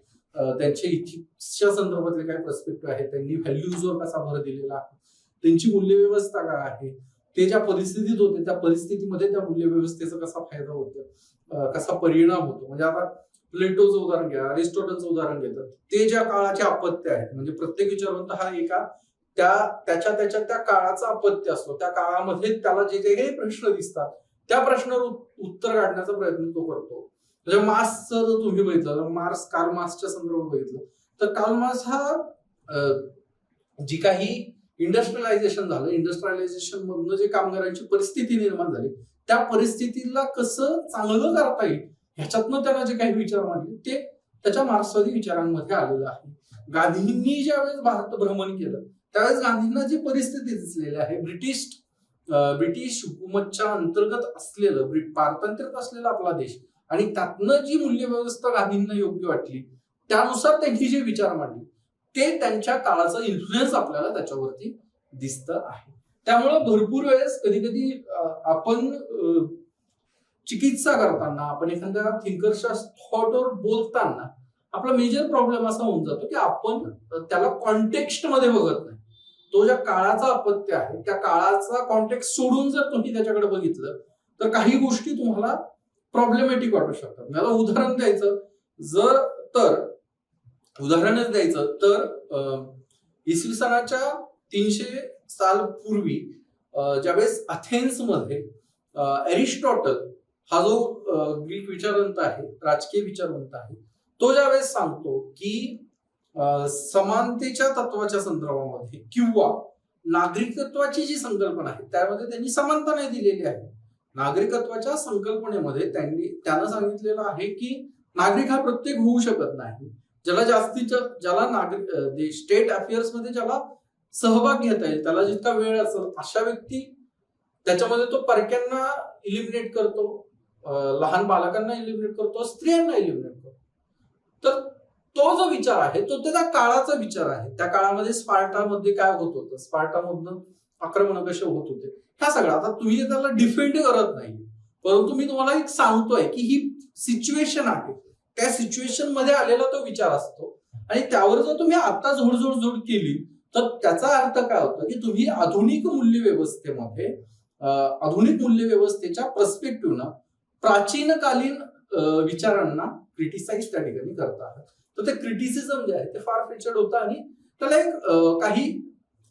त्यांचे इथिक्सच्या संदर्भातले काही पर्स्पेक्टिव्ह आहेत, त्यांनी व्हॅल्यूजवर कसा भर दिलेला आहे, त्यांची मूल्यव्यवस्था काय आहे, ते ज्या परिस्थितीत होते त्या परिस्थितीमध्ये त्या मूल्यव्यवस्थेचा कसा फायदा होतो, कसा परिणाम होतो. म्हणजे आता प्लेटोचं उदाहरण घ्या, अरिस्टॉटलचं उदाहरण घेतात, ते ज्या काळाचे अपत्य आहेत, म्हणजे प्रत्येक विचारवंत हा एका त्याच्या त्या काळाचा अपत्य असतो, त्या काळामध्ये त्याला जे काही प्रश्न दिसतात त्या प्रश्नावर उत्तर काढण्याचा प्रयत्न तो करतो. म्हणजे मार्क्सचं जर तुम्ही बघितलं, कार्ल मार्क्सच्या संदर्भात बघितलं तर कार्ल मार्क्स हा जी काही इंडस्ट्रियलायझेशन झालं, इंडस्ट्रियलायझेशन मधून जे कामगारांची परिस्थिती निर्माण झाली त्या परिस्थितीला कसं चांगलं करता येईल ह्याच्यातनं त्याला जे काही विचार मांडले ते त्याच्या मार्क्सवादी विचारांमध्ये आलेलं आहे. गांधींनी ज्यावेळेस भारत भ्रमण केलं त्यावेळेस गांधींना जी परिस्थिती दिसलेली आहे, ब्रिटिश हुकूमतच्या अंतर्गत असलेलं पारतंत्र्यात असलेला आपला देश आणि त्यातनं जी मूल्य व्यवस्था गांधींना योग्य वाटली त्यानुसार त्यांनी जे विचार मांडले ते त्यांच्या काळाचा इन्फ्लुएन्स आपल्याला त्याच्यावरती दिसतं आहे. त्यामुळे भरपूर वेळेस कधी कधी आपण चिकित्सा करताना, आपण एखाद्या थिंकरच्या थॉटवर बोलताना आपला मेजर प्रॉब्लेम असा होऊन जातो की आपण त्याला कॉन्टेक्स्ट मध्ये बघत नाही. तो ज्या काळाचा अपत्य आहे त्या काळाचा कॉन्टेक्स्ट सोडून जर तुम्ही त्याच्याकडे बघितलं तर काही गोष्टी तुम्हाला प्रॉब्लेमॅटिक वाटू शकतात. मला उदाहरणच द्यायचं तर इसवी सनाच्या 300 साल पूर्वी ज्यावेळेस अथेन्समध्ये एरिस्टॉटल हा जो ग्रीक विचारवंत आहे, राजकीय विचारवंत आहे, तो ज्यावेळेस सांगतो की समानतेच्या तत्वाच्या संदर्भामध्ये किंवा नागरिकत्वाची जी संकल्पना आहे त्यामध्ये त्यांनी समानता नाही दिलेली आहे. नागरिकत्वाच्या संकल्पनेमध्ये त्यानं सांगितलेलं आहे की नागरिक हा प्रत्येक होऊ शकत नाही. ज्याला नागरिक स्टेट अफेअर्स मध्ये ज्याला सहभाग घेता येईल, त्याला जितका वेळ असेल अशा व्यक्ती त्याच्यामध्ये तो परक्यांना इलिमिनेट करतो, लहान बालकांना इलिमिनेट करतो, स्त्रियांना इलिमिनेट करतो. तर तो जो विचार आहे तो त्या काळाचा विचार आहे. त्या काळामध्ये स्पार्टामध्ये काय होत होतं, स्पार्टामधनं आक्रमण कसे होत होते, ह्या सगळं. आता तुम्ही त्याला डिफेंड करत नाही, परंतु मी तुम्हाला एक सांगतोय की ही सिच्युएशन आहे, त्या सिच्युएशन मध्ये आलेला तो विचार असतो आणि त्यावर जर तुम्ही आता जोड केली तर त्याचा अर्थ काय होतो की तुम्ही आधुनिक मूल्य व्यवस्थेच्या पर्स्पेक्टिव्हनं प्राचीनकालीन विचारांना क्रिटिसाइज त्या ठिकाणी करता आहात. तर ते क्रिटिसिझम जे आहे ते फार फेचर्ड होतं आणि त्याला एक काही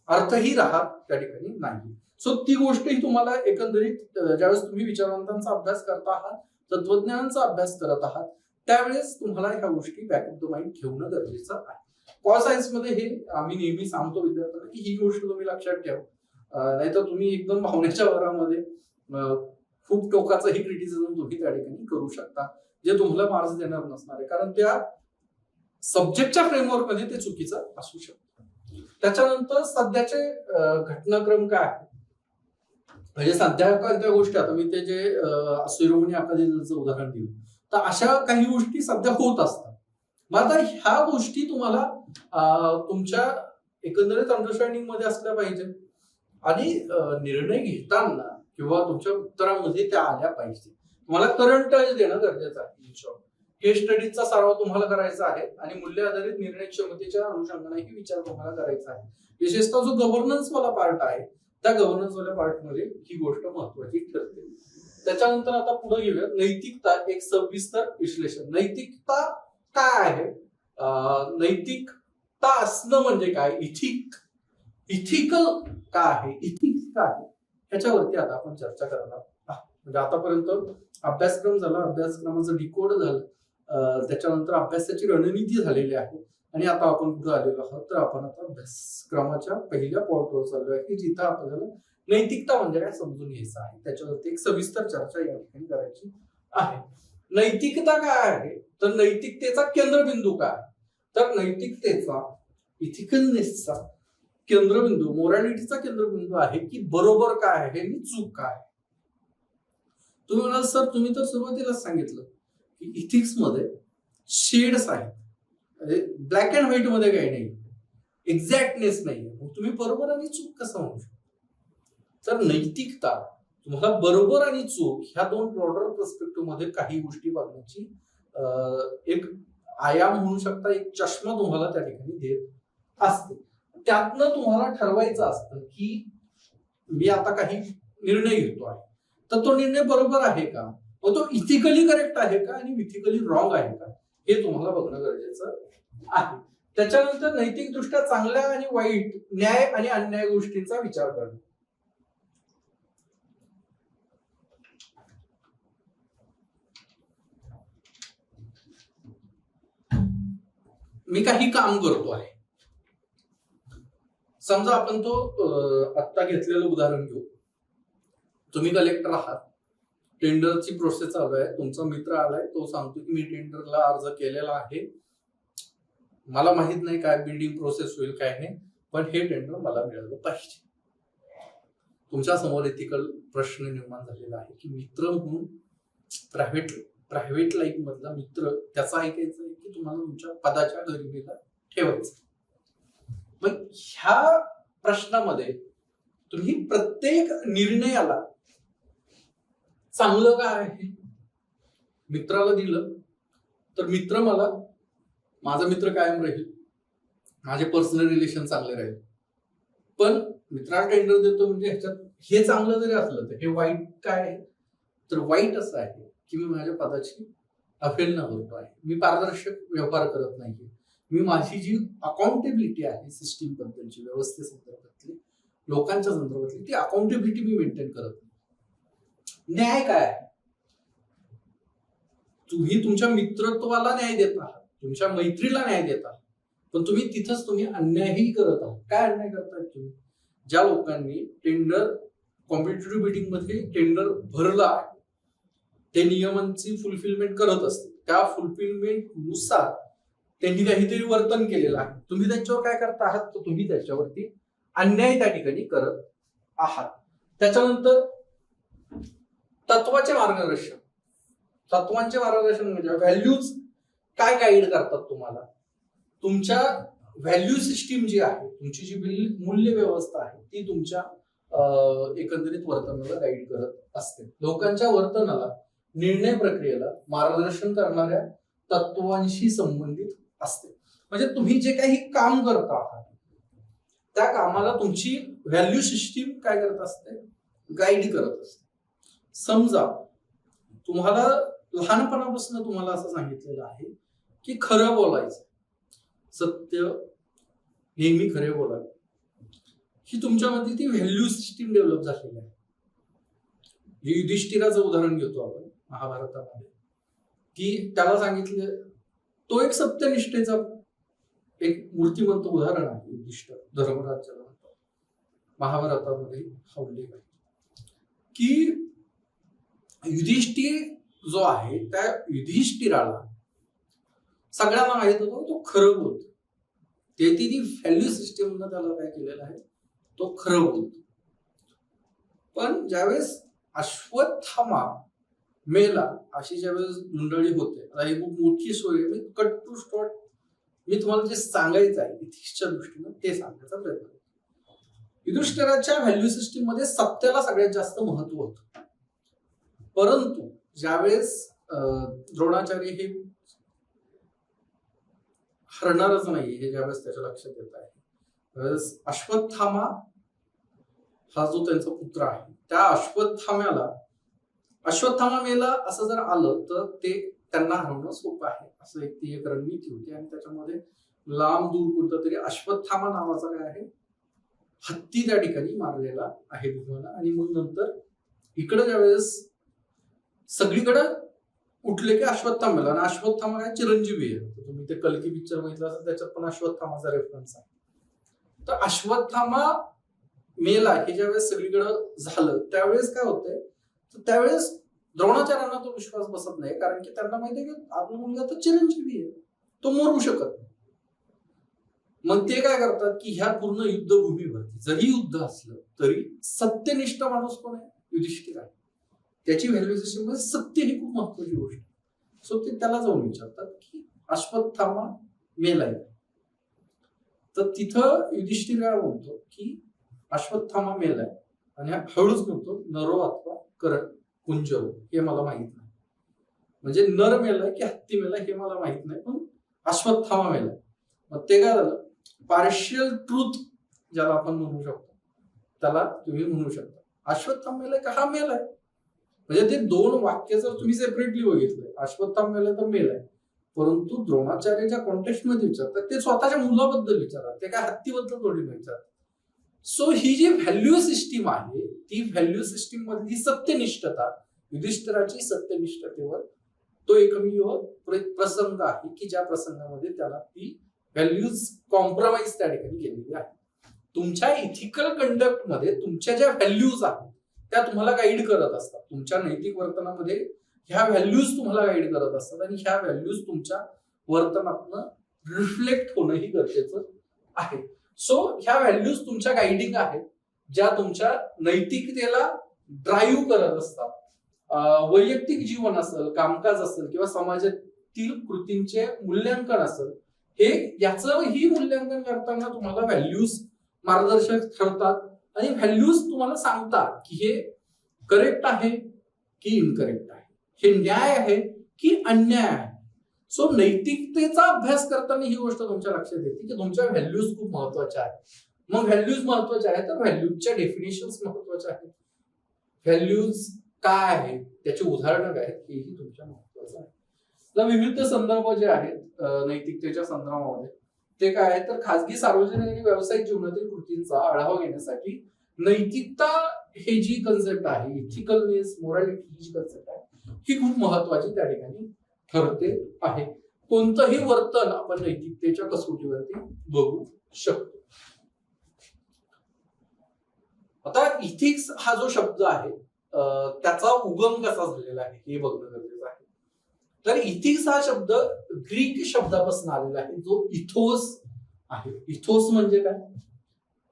अर्थही राहत त्या ठिकाणी नाही. सो ती गोष्टही तुम्हाला एकंदरीत ज्यावेळेस तुम्ही विचारवंतांचा अभ्यास करता आहात, तत्वज्ञानाचा अभ्यास करत आहात, त्यावेळेस तुम्हाला ह्या गोष्टी बॅक ऑफ द माइंड ठेवणं गरजेचं आहे. पॉल सायन्स मध्ये हे आम्ही नेहमी सांगतो विद्यार्थ्यांना की ही गोष्ट तुम्ही लक्षात ठेवा, नाहीतर तुम्ही एकदम भावनेच्या भरामध्ये खूप टोकाचंही क्रिटिसिझम तुम्ही त्या ठिकाणी करू शकता जे तुम्हाला मार्क्स देणार नसणार आहे, कारण त्या सब्जेक्टच्या फ्रेमवर्क मध्ये ते चुकीचं असू शकतं. त्याच्यानंतर सध्याचे घटनाक्रम काय आहे, म्हणजे सध्या कोणत्या गोष्टी, आता मी ते जे शिरोमणी अकादमीचं उदाहरण दिलं, तर अशा काही गोष्टी सध्या होत असतात. मग आता ह्या गोष्टी तुम्हाला तुमच्या एकंदरीत अंडरस्टँडिंग मध्ये असल्या पाहिजे आणि निर्णय घेताना किंवा तुमच्या उत्तरामध्ये त्या आल्या पाहिजे. तुम्हाला करंट देणं गरजेचं आहे. केस स्टडीजचा सराव तुम्हाला करायचा आहे आणि मूल्य आधारित निर्णय क्षमतेच्या अनुषंगाने विचार तुम्हाला करायचा आहे. विशेषतः जो गव्हर्नन्स वाला पार्ट आहे त्या गव्हर्नन्स वाल्या पार्ट मध्ये ही गोष्ट महत्वाची ठरते. त्याच्यानंतर आता पुढे घेऊया नैतिकता, एक सविस्तर विश्लेषण. नैतिकता काय आहे, नैतिकता असणं म्हणजे काय, इथिकल काय आहे, इथिक्स काय आहे, ह्याच्यावरती आता आपण चर्चा करणार आहोत. म्हणजे आतापर्यंत अभ्यासक्रम झाला, अभ्यासक्रमाचं डिकोड झालं, त्याच्यानंतर अभ्यासाची रणनीती झालेली आहे आणि आता आपण पुढे आलेलो आहोत. तर आपण आता अभ्यासक्रमाच्या पहिल्या पॉईंटवर चाललो आहे की जिथं आपल्याला नैतिकता म्हणजे काय समजून घ्यायचं आहे, त्याच्यावरती एक सविस्तर चर्चा या ठिकाणी करायची आहे. नैतिकता काय आहे, तर नैतिकतेचा केंद्रबिंदू काय, तर नैतिकतेचा, इथिकलनेसचा केंद्रबिंदू, मोरॅलिटीचा केंद्रबिंदू आहे की बरोबर काय आहे आणि चूक काय आहे. तुम्ही म्हणाल सर तुम्ही तर सुरुवातीलाच सांगितलं की इथिक्स मध्ये शेड्स आहेत, म्हणजे ब्लॅक अँड व्हाईट मध्ये काही नाही, एक्झॅक्टनेस नाही. मग तुम्ही बरोबर आणि चूक कसं म्हणू शकता. तर नैतिकता तुम्हाला बरोबर आणि चूक ह्या दोन ब्रॉडर पर्स्पेक्टिव्ह मध्ये काही गोष्टी बघण्याची एक आयाम म्हणू शकता, एक चष्मा तुम्हाला त्या ठिकाणी देत असते. त्यातनं तुम्हाला ठरवायचं असतं की मी आता काही निर्णय घेतो आहे तर तो निर्णय बरोबर आहे का, व तो इथिकली करेक्ट आहे का आणि इथिकली रॉंग आहे का, हे तुम्हाला बघणं गरजेचं आहे. त्याच्यानंतर नैतिक दृष्ट्या चांगल्या आणि वाईट, न्याय आणि अन्याय गोष्टींचा विचार करणं. मी काही काम करतो आहे, समजा आपण तो आत्ता घेतलेलं उदाहरण घेऊ. तुम्ही कलेक्टर आहात टेंडरची प्रोसेस चालू आहे, तुमचा मित्र आलाय, तो सांगतो की मी टेंडरला अर्ज केलेला आहे, मला माहित नाही काय बिल्डिंग प्रोसेस होईल काय नाही, पण हे टेंडर मला मिळालं पाहिजे. तुमच्या समोर एथिकल प्रश्न निर्माण झालेला आहे की मित्र म्हणून प्रायव्हेट लाईफ मधला मित्र त्याचा ऐकायचं आहे की तुम्हाला तुमच्या पदाच्या गरिबीला ठेवायचं. मग ह्या प्रश्नामध्ये तुम्ही प्रत्येक निर्णयाला चांगलं काय आहे मित्राला दिलं तर मित्र माझा मित्र कायम राहील, माझे पर्सनल रिलेशन चांगले राहील. पण मित्राला टेंडर देतो म्हणजे ह्याच्यात हे चांगलं जरी असलं तर हे वाईट काय आहे, तर वाईट असं आहे की मी माझ्या पदाची अवहेलना करतो आहे, मी पारदर्शक व्यवहार करत नाहीये, मी माझी जी अकाउंटेबिलिटी आहे सिस्टीम बद्दलची, व्यवस्थे संदर्भातली, लोकांच्या संदर्भातली, ती अकाउंटेबिलिटी मी मेंटेन करत नाही. न्याय काय आहे? तुम्ही तुमच्या मित्रत्वाला न्याय देत आहात, तुमच्या मैत्रीला न्याय देत आहात, पण तिथंच तुम्ही अन्यायही करत आहात. काय अन्याय करतायत तुम्ही? ज्या लोकांनी टेंडर कॉम्पिटिटिव्ह बिडिंग मध्ये टेंडर भरलं आहे ते नियमांची फुलफिलमेंट करत असतील, त्या फुलफिलमेंट नुसार त्यांनी काहीतरी वर्तन केलेलं आहे, तुम्ही त्यांच्यावर काय करता आहात, तर तुम्ही त्याच्यावरती अन्याय त्या ठिकाणी करत आहात. त्याच्यानंतर तत्वांचे मार्गदर्शन म्हणजे व्हॅल्यूज काय गाईड करतात तुम्हाला, तुमच्या व्हॅल्यू सिस्टीम जी आहे, तुमची जी मूल्य व्यवस्था आहे ती तुमच्या एकंदरीत वर्तनाला गाईड करत असते. लोकांच्या वर्तनाला, निर्णय प्रक्रियेला मार्गदर्शन करणाऱ्या तत्वांशी संबंधित असते. म्हणजे तुम्ही जे काही काम करता आहात त्या कामाला तुमची व्हॅल्यू सिस्टीम काय करत असते, गाईड करत असते. समजा तुम्हाला लहानपणापासून तुम्हाला असं सांगितलेलं आहे की खरं बोलायचं, सत्य नेहमी खरे बोलावे, ही तुमच्यामध्ये ती व्हॅल्यू सिस्टीम डेव्हलप झालेली आहे. युधिष्ठिराचं उदाहरण घेतो आपण महाभारतामध्ये, की त्याला सांगितलं, तो एक सत्यनिष्ठेचा एक मूर्तिमंत उदाहरण आहे. युधिष्ठिर धर्मराजाला महाभारतामध्ये हा उल्लेख आहे की युधिष्ठिर जो आहे त्या युधिष्ठिराला सगळ्यांना माहित होतं तो खरं बोलतो, ते ती व्हॅल्यू सिस्टीम त्याला काय केलेलं आहे, तो खरं बोलतो. पण ज्यावेळेस अश्वत्थामा मेला, अशी ज्यावेळेस मंडळी होते, आता ही खूप मोठी सोय, मी कट टू स्पॉट मी तुम्हाला जे सांगायचं आहे इथिक्सच्या दृष्टीनं ते सांगण्याचा प्रयत्न करतो. युधिष्ठिराच्या व्हॅल्यू सिस्टीम मध्ये सत्याला सगळ्यात जास्त महत्व होतं. परंतु ज्यावेळेस द्रोणाचार्य हे हरणारच नाही हे ज्यावेळेस त्याच्या लक्षात येत आहे, त्यावेळेस अश्वत्थामा हा जो त्यांचा पुत्र आहे त्या अश्वत्थामा मेला असं जर आलं तर ते त्यांना हरवणं सोपं आहे, असं एक रणनीती होती. आणि त्याच्यामध्ये लांब दूर कुठं तरी अश्वत्थामा नावाचा काय आहे हत्ती त्या ठिकाणी मारलेला आहे भीमाला. आणि मग नंतर इकडं ज्यावेळेस सगळीकडं उठले की अश्वत्थामा मेला, आणि अश्वत्थामा काय चिरंजीवी आहे. तुम्ही ते कल्की पिक्चर बघितलं असेल त्याच्यात पण अश्वत्थामाचा रेफरन्स आहे. तर अश्वत्थामा मेला हे ज्यावेळेस सगळीकडं झालं त्यावेळेस काय होतंय, तर त्यावेळेस द्रोणाचार्यांना तो विश्वास बसत नाही, कारण की त्यांना माहिती आहे की आपला मुलगा तर चिरंजीवी आहे, तो मरू शकत नाही. मग ते काय करतात की ह्या पूर्ण युद्धभूमीवरती जरी युद्ध असलं तरी सत्यनिष्ठ माणूस कोण आहे, युधिष्ठिर आहे. त्याची व्हॅल्यू सिस्टीम मध्ये सत्य ही खूप महत्वाची गोष्ट आहे. सो ते त्याला जाऊन विचारतात की अश्वत्थामा मेलाय, तर तिथं युधिष्ठिर काय म्हणतो की अश्वत्थामा मेलाय, आणि हळूच म्हणतो नरो अथवा करण कुंजरो हे मला माहित नाही. म्हणजे नर मेलाय की हत्ती मेलाय हे मला माहित नाही, पण अश्वत्थामा मेलाय. मग ते काय झालं, पार्शियल ट्रूथ ज्याला आपण म्हणू शकतो त्याला तुम्ही म्हणू शकता. अश्वत्थामा मेलाय का हा मेलाय, म्हणजे ते दोन वाक्य जर तुम्ही सेपरेटली बघितले, अश्वत्थामा मेलाय तर मेलाय, परंतु द्रोणाचार्याच्या कॉन्टेक्स्ट मध्ये विचारतात ते स्वतःच्या मुलाबद्दल विचारतात, ते काय हत्तीबद्दल थोडी विचारतात. सो ही जी व्हॅल्यू सिस्टीम आहे ती व्हॅल्यू सिस्टीम मधली सत्यनिष्ठता, युधिष्ठिराची सत्यनिष्ठतेवर तो एकमेव प्रसंग आहे की ज्या प्रसंगामध्ये त्याला ती व्हॅल्यूज कॉम्प्रोमाइज त्या ठिकाणी केलेली आहे. तुमच्या इथिकल कंडक्ट मध्ये तुमच्या ज्या व्हॅल्यूज आहेत त्या तुम्हाला गाईड करत असतात. तुमच्या नैतिक वर्तनामध्ये ह्या व्हॅल्यूज तुम्हाला गाईड करत असतात आणि ह्या व्हॅल्यूज तुमच्या वर्तनातनं रिफ्लेक्ट होणं ही गरजेचं आहे. सो ह्या व्हॅल्यूज तुमच्या गाईडिंग आहेत, ज्या तुमच्या नैतिकतेला ड्राईव्ह करत असतात. वैयक्तिक जीवन असेल, कामकाज असेल किंवा समाजातील कृतींचे मूल्यांकन असेल, हे याचंही मूल्यांकन करताना तुम्हाला व्हॅल्यूज मार्गदर्शक ठरतात आणि व्हॅल्यूज तुम्हाला सांगतात की हे करेक्ट आहे की इनकरेक्ट आहे, हे न्याय आहे की अन्याय आहे. सो नैतिकतेचा अभ्यास करताना ही गोष्ट तुमच्या लक्षात येते की तुमच्या व्हॅल्यूज खूप महत्वाच्या आहेत. मग व्हॅल्यूज महत्वाच्या आहेत तर व्हॅल्यूजच्या डेफिनेशन्स महत्वाच्या आहेत. व्हॅल्यूज काय आहेत, त्याची उदाहरणं काय आहेत, हेही तुमच्या महत्वाचं आहे. तर विविध संदर्भ जे आहेत नैतिकतेच्या संदर्भामध्ये ते काय आहे तर खाजगी, सार्वजनिक आणि व्यावसायिक जीवनातील कृतींचा आढावा घेण्यासाठी नैतिकता हे जी कन्सेप्ट आहे, इथिकलनेस, मोरॅलिटी ही जी कन्सेप्ट आहे ही खूप महत्वाची त्या ठिकाणी ठरते आहे. कोणतंही वर्तन आपण नैतिकतेच्या कसोटीवरती बघू शकतो. आता इथिक्स हा जो शब्द आहे त्याचा उगम कसा झालेला आहे हे बघणं गरजेचं आहे. तर इथिक्स हा शब्द ग्रीक शब्दापासून आलेला आहे, जो इथोस आहे. इथोस म्हणजे काय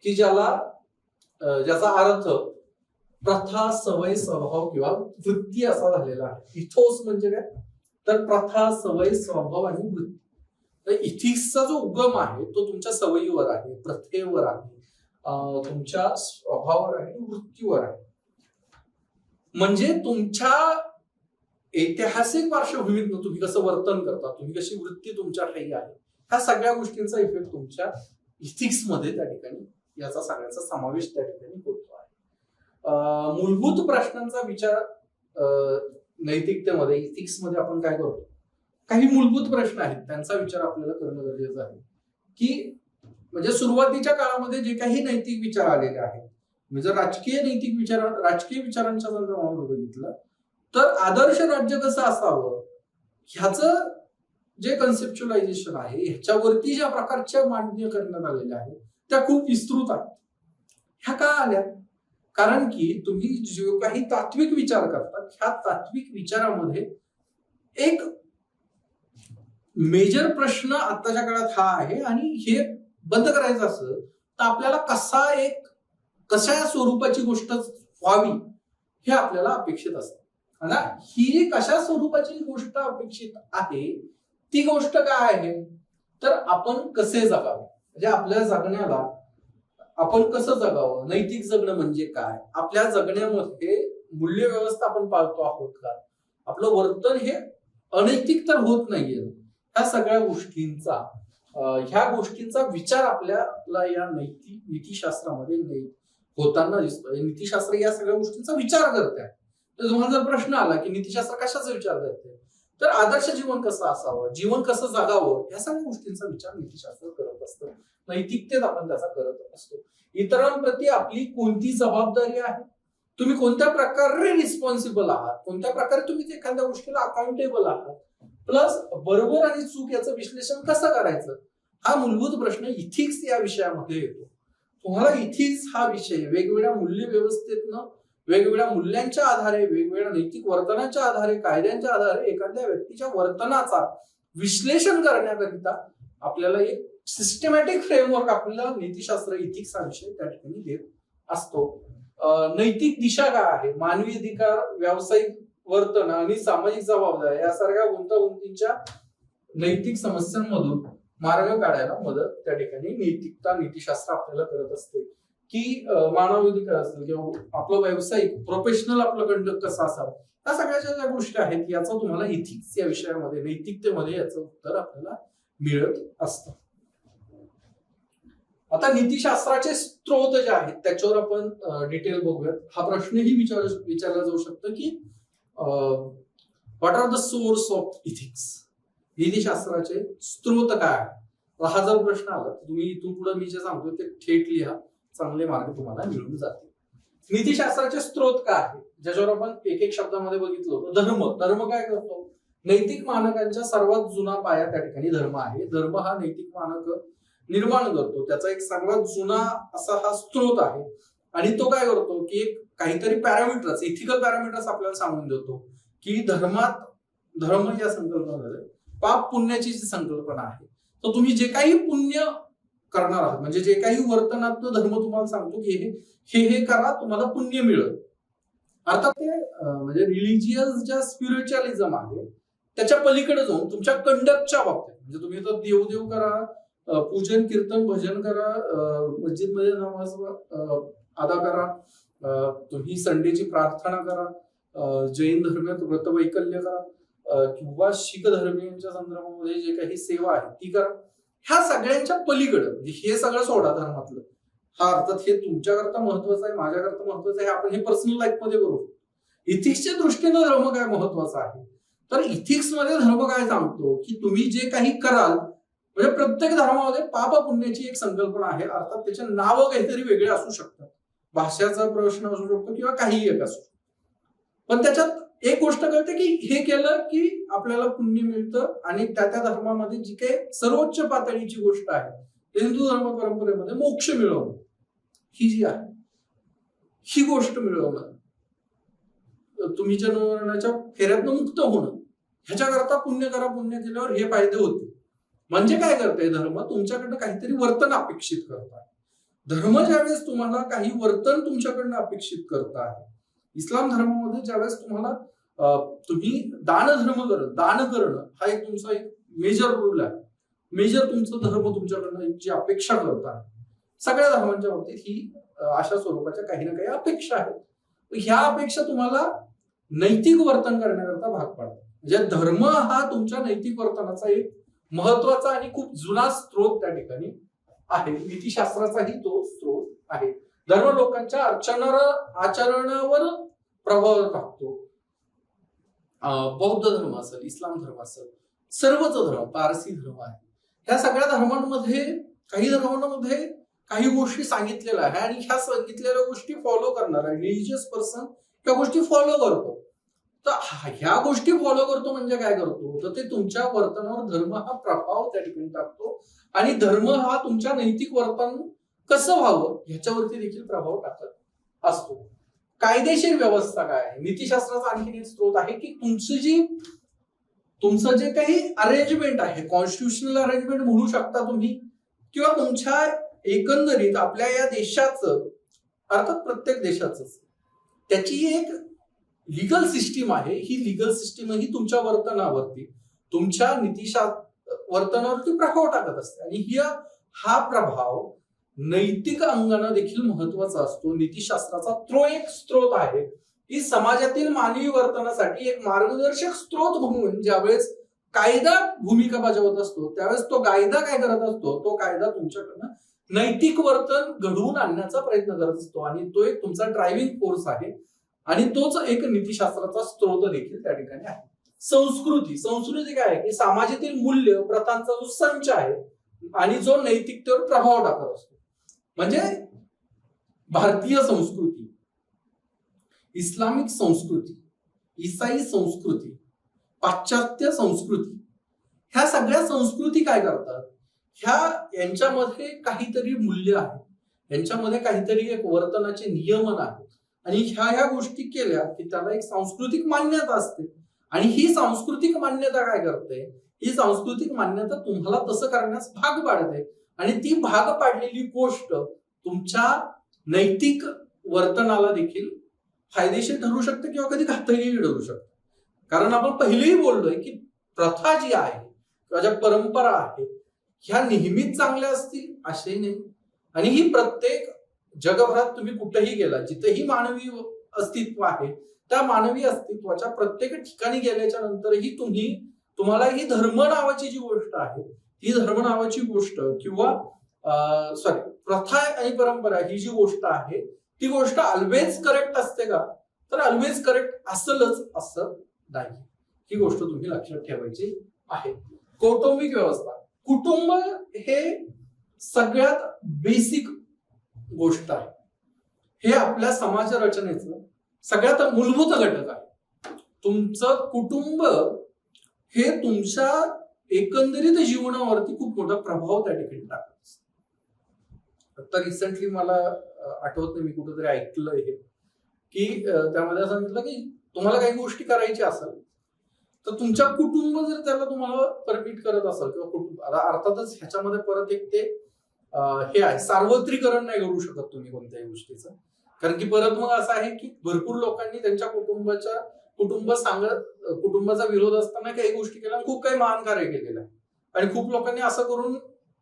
की ज्याचा अर्थ प्रथा, सवय, स्वभाव किंवा वृत्ती असा झालेला आहे. इथोस म्हणजे काय तर प्रथा, सवय, स्वभाव आणि वृत्ती. तर इथिक्सचा जो उगम आहे तो तुमच्या सवयीवर आहे, प्रथेवर आहे, तुमच्या स्वभावावर आहे, वृत्तीवर आहे. म्हणजे तुमच्या ऐतिहासिक पार्श्वभूमीतनं तुम्ही कसं वर्तन करता, तुम्ही कशी वृत्ती तुमच्या ठाई आहे, ह्या सगळ्या गोष्टींचा इफेक्ट तुमच्या इथिक्स मध्ये त्या ठिकाणी याचा सगळ्याचा समावेश त्या ठिकाणी होतो आहे. मूलभूत प्रश्नांचा विचार नैतिकतेमध्ये, इथिक्स मध्ये आपण काय करतो, काही मूलभूत प्रश्न आहेत त्यांचा विचार आपल्याला करणं गरजेचं आहे. की म्हणजे सुरुवातीच्या काळामध्ये जे काही नैतिक विचार आलेले आहेत, म्हणजे राजकीय विचारांच्या संदर्भामध्ये बघितलं तर आदर्श राज्य कसं असावं ह्याचं जे कन्सेप्च्युअलायझेशन आहे, ह्याच्यावरती ज्या प्रकारच्या मांडणी करण्यात आलेल्या आहेत त्या खूप विस्तृत आहेत. ह्या का आल्या कारण की तुम्ही जो काही तात्विक विचार करतात, ह्या तात्विक विचारामध्ये एक मेजर प्रश्न आताच्या काळात हा आहे आणि हे बंद करायचं असं तर आपल्याला कशा स्वरूपाची गोष्ट व्हावी हे आपल्याला अपेक्षित असतं. ही कशा स्वरूपाची गोष्ट अपेक्षित आहे, ती गोष्ट काय आहे तर आपण कसे जगावे, म्हणजे आपल्या जगण्याला आपण कसं जगावं, नैतिक जगणं म्हणजे काय, आपल्या जगण्यामध्ये मूल्य व्यवस्था आपण पाळतो आहोत का, आपलं वर्तन हे अनैतिक तर होत नाहीये, ह्या सगळ्या ह्या गोष्टींचा विचार आपल्याला या नीतिशास्त्रामध्ये होताना दिसतोय. नीतिशास्त्र या सगळ्या गोष्टींचा विचार करत आहे. तर तुम्हाला जर प्रश्न आला की नीतिशास्त्र कशाचा विचार करते तर आदर्श जीवन कसं असावं, जीवन कसं जगावं, या सगळ्या गोष्टींचा विचार नीतिशास्त्र करत असतं. नैतिकतेत आपण त्याचा करत असतो. इतरांप्रती आपली कोणती जबाबदारी आहे, तुम्ही कोणत्या प्रकारे रिस्पॉन्सिबल आहात, कोणत्या प्रकारे तुम्ही एखाद्या गोष्टीला अकाउंटेबल आहात, प्लस बरोबर आणि चूक याचं विश्लेषण कसं करायचं, हा मूलभूत प्रश्न इथिक्स या विषयामध्ये येतो. तुम्हाला इथिक्स हा विषय वेगवेगळ्या मूल्य व्यवस्थेतनं, वेगवेगळ्या मूल्यांच्या आधारे, वेगवेगळ्या नैतिक वर्तनाच्या आधारे, कायद्यांच्या आधारे एखाद्या व्यक्तीच्या वर्तनाचा विश्लेषण करण्याकरिता आपल्याला एक सिस्टमॅटिक फ्रेमवर्क आपल्याला नीतिशास्त्र, इथिक्स हा विषय त्या ठिकाणी देत असतो. नैतिक दिशा काय आहे, मानवी अधिकार, व्यावसायिक वर्तन आणि सामाजिक जबाबदारी यासारख्या गुंतागुंतीच्या नैतिक समस्यांमधून मार्ग काढायला मदत त्या ठिकाणी नीतिशास्त्र आपल्याला करत असते. की मानवाधिकार असेल किंवा आपलं व्यावसायिक प्रोफेशनल आपलं कंडक्ट कसं असावं, या सगळ्याच्या ज्या गोष्टी आहेत याचं तुम्हाला इथिक्स या विषयामध्ये, नैतिकतेमध्ये याचं उत्तर आपल्याला मिळत असतं. आता नीतिशास्त्राचे स्त्रोत जे आहेत त्याच्यावर आपण डिटेल बघूयात. हा प्रश्नही विचारला जाऊ शकतो की what are the source of ethics, नीतिशास्त्राचे स्त्रोत काय आहे. हा जर प्रश्न आला तर तुम्ही इथून पुढे मी जे सांगतो ते थेट लिहा, चांगले मार्ग तुम्हाला मिळून जातील. नीतिशास्त्राचे स्त्रोत काय आहे, ज्याच्यावर आपण एक एक शब्दामध्ये बघितलं होतं. धर्म काय करतो, नैतिक मानकांच्या सर्वात जुना पाया त्या ठिकाणी धर्म आहे. धर्म हा नैतिक मानक निर्माण करतो, त्याचा एक सर्वात जुना असा हा स्त्रोत आहे. आणि तो काय करतो की एक काहीतरी पॅरामीटर्स, इथिकल पॅरामीटर्स आपल्याला सांगून देतो की धर्मात, धर्म या संकल्पनेमध्ये पाप पुण्याची जी संकल्पना आहे, तर तुम्ही जे काही पुण्य करणार आहात, म्हणजे जे काही वर्तनात्मक धर्म तुम्हाला सांगतो की हे करा, तुम्हाला पुण्य मिळेल. अर्थात ते म्हणजे रिलिजियस ज्या स्पिरिच्युअलिझम आहे त्याच्या पलीकडे जाऊन तुमच्या कंडक्टच्या बाबतीत, म्हणजे तुम्ही तर देव करा, पूजन कीर्तन भजन करा, मस्जिद मध्ये नमाज अदा करा, तुम्ही संडेची प्रार्थना करा, जैन धर्मात व्रत वैकल्य करा, किंवा शीख धर्मीयांच्या संदर्भामध्ये जे काही सेवा आहे ती करा. ह्या सगळ्यांच्या पलीकडे म्हणजे हे सगळं सोडा धर्मातलं. हा अर्थात हे तुमच्याकरता महत्वाचं आहे, माझ्याकरता महत्वाचं आहे, आपण हे पर्सनल लाईफ मध्ये करू. इथिक्सच्या दृष्टीने धर्म काय महत्वाचा आहे, तर इथिक्स मध्ये धर्म काय सांगतो की तुम्ही जे काही कराल, म्हणजे प्रत्येक धर्मामध्ये पाप पुण्याची एक संकल्पना आहे. अर्थात त्याचे नाव काहीतरी वेगळे असू शकतात, भाषाचा प्रश्न असू शकतो किंवा काहीही एक असू शकतो, पण त्याच्यात एक गोष्ट कळते की हे केलं की आपल्याला पुण्य मिळतं. आणि त्या धर्मामध्ये जी काही सर्वोच्च पातळीची गोष्ट आहे, हिंदू धर्म परंपरेमध्ये मोक्ष मिळवणं ही जी आहे, ही गोष्ट मिळवणं, तुम्ही जन्मरणाच्या फेऱ्यातनं मुक्त होणं, ह्याच्याकरता पुण्य करा, पुण्य केल्यावर हे फायदे होते. म्हणजे काय करताय, धर्म तुमच्याकडनं काहीतरी वर्तन अपेक्षित करताय. धर्म ज्यावेळेस तुम्हाला काही वर्तन तुमच्याकडनं अपेक्षित करत आहे, इस्लाम धर्मामध्ये ज्यावेळेस तुम्हाला तुम्ही दान करणं हा एक तुमचा एक मेजर रूल आहे, मेजर तुमचं धर्म तुमच्याकडनं जी अपेक्षा करत आहे. सगळ्या धर्मांच्या बाबतीत ही अशा स्वरूपाच्या काही ना काही अपेक्षा आहेत. ह्या अपेक्षा तुम्हाला नैतिक वर्तन करण्याकरता भाग पाडतात. म्हणजे धर्म हा तुमच्या नैतिक वर्तनाचा एक महत्वाचा आणि खूप जुना स्रोत त्या ठिकाणी आहे. नीतिशास्त्राचाही तो स्रोत आहे. धर्म लोकांच्या आचरणावर प्रभाव टाकतो. बौद्ध धर्म असेल, इस्लाम धर्म असेल, सर्वच धर्म, पारसी धर्म आहे, ह्या सगळ्या धर्मांमध्ये काही धर्मांमध्ये काही गोष्टी सांगितलेल्या आहे आणि ह्या सांगितलेल्या गोष्टी फॉलो करणारा रिलिजियस पर्सन ह्या गोष्टी फॉलो करतो. तर ह्या गोष्टी फॉलो करतो म्हणजे काय करतो, तर ते तुमच्या वर्तनावर धर्म हा प्रभाव त्या ठिकाणी टाकतो. आणि धर्म हा तुमच्या नैतिक वर्तन कसं व्हावं ह्याच्यावरती देखील प्रभाव टाकत असतो. कायदेशीर व्यवस्था काय आहे, नीतिशास्त्राचा आणखी एक स्रोत आहे की तुमचं जे काही अरेंजमेंट आहे, कॉन्स्टिट्युशनल अरेंजमेंट म्हणू शकता तुम्ही, किंवा तुमच्या एकंदरीत आपल्या या देशाचं, अर्थात प्रत्येक देशाचं त्याची एक लिगल सिस्टीम आहे. ही लिगल सिस्टीम ही तुमच्या वर्तनावरती, तुमच्या वर्तनावरती प्रभाव टाकत असते. आणि हा प्रभाव नैतिक अंगाने देखील महत्वाचा असतो. नीतिशास्त्राचा तो एक स्रोत आहे की समाजातील मानवी वर्तनासाठी एक मार्गदर्शक स्रोत म्हणून ज्यावेळेस कायदा भूमिका बजावत असतो, त्यावेळेस तो कायदा काय करत असतो, तो कायदा तुमच्याकडनं नैतिक वर्तन घडवून आणण्याचा प्रयत्न करत असतो. आणि तो एक तुमचा ड्रायव्हिंग फोर्स आहे. आणि तोच एक नीतिशास्त्राचा स्रोत देखील त्या ठिकाणी आहे. संस्कृती काय आहे की समाजातील मूल्य प्रथांचा जो संच आहे आणि जो नैतिकतेवर प्रभाव टाकत असतो. म्हणजे भारतीय संस्कृती, इस्लामिक संस्कृती, ईसाई संस्कृती, पाश्चात्य संस्कृती, ह्या सगळ्या संस्कृती काय करतात, यांच्यामध्ये काहीतरी मूल्य आहे, यांच्यामध्ये काहीतरी एक वर्तनाचे नियमन आहे. आणि ह्या गोष्टी केल्या की त्याला एक सांस्कृतिक मान्यता असते. आणि ही सांस्कृतिक मान्यता काय करते, ही सांस्कृतिक मान्यता तुम्हाला तसं करण्यास भाग पाडते. आणि ती भाग पाडलेली गोष्ट तुमच्या नैतिक वर्तनाला देखील फायदेशीर ठरू शकते किंवा कधी घातकही ठरू शकते. कारण आपण पहिलेही बोललोय की प्रथा जी आहे किंवा ज्या परंपरा आहेत ह्या नेहमीच चांगल्या असतील असेही नाही. आणि ही प्रत्येक जगभरात तुम्ही कुठेही गेला, जिथेही मानवी अस्तित्व आहे, त्या मानवी अस्तित्वाच्या प्रत्येक ठिकाणी गेल्याच्या नंतरही तुम्हाला ही धर्म नावाची जी गोष्ट आहे, ही धर्म नावाची गोष्ट किंवा प्रथा आणि परंपरा ही जी गोष्ट आहे, ती गोष्ट ऑलवेज करेक्ट असते का, तर ऑलवेज करेक्ट असलच असं नाही. ही गोष्ट तुम्ही लक्षात ठेवायची आहे. कौटुंबिक व्यवस्था, कुटुंब हे सगळ्यात बेसिक गोष्ट आहे. हे आपल्या समाज रचनेचं सगळ्यात मूलभूत घटक आहे. तुमचं कुटुंब हे तुमच्या एकंदरीत जीवनावरती खूप मोठा प्रभाव त्या ठिकाणी टाकत असतं. आता रिसेंटली मला आठवत नाही मी कुठेतरी ऐकलं हे की त्यामध्ये असं सांगितलं की तुम्हाला काही गोष्टी करायच्या असेल तर तुमच्या कुटुंब जर त्याला तुम्हाला परमिट करत असेल किंवा कुटुंब आता अर्थातच ह्याच्यामध्ये परत एक ते हे आहे सार्वत्रिकरण नाही करू शकत तुम्ही कोणत्याही गोष्टीचं कारण की परत मग असं आहे की भरपूर लोकांनी त्यांच्या कुटुंबाचा विरोध असताना काही गोष्टी केल्या खूप काही महान कार्य केलेलं आहे आणि खूप लोकांनी असं करून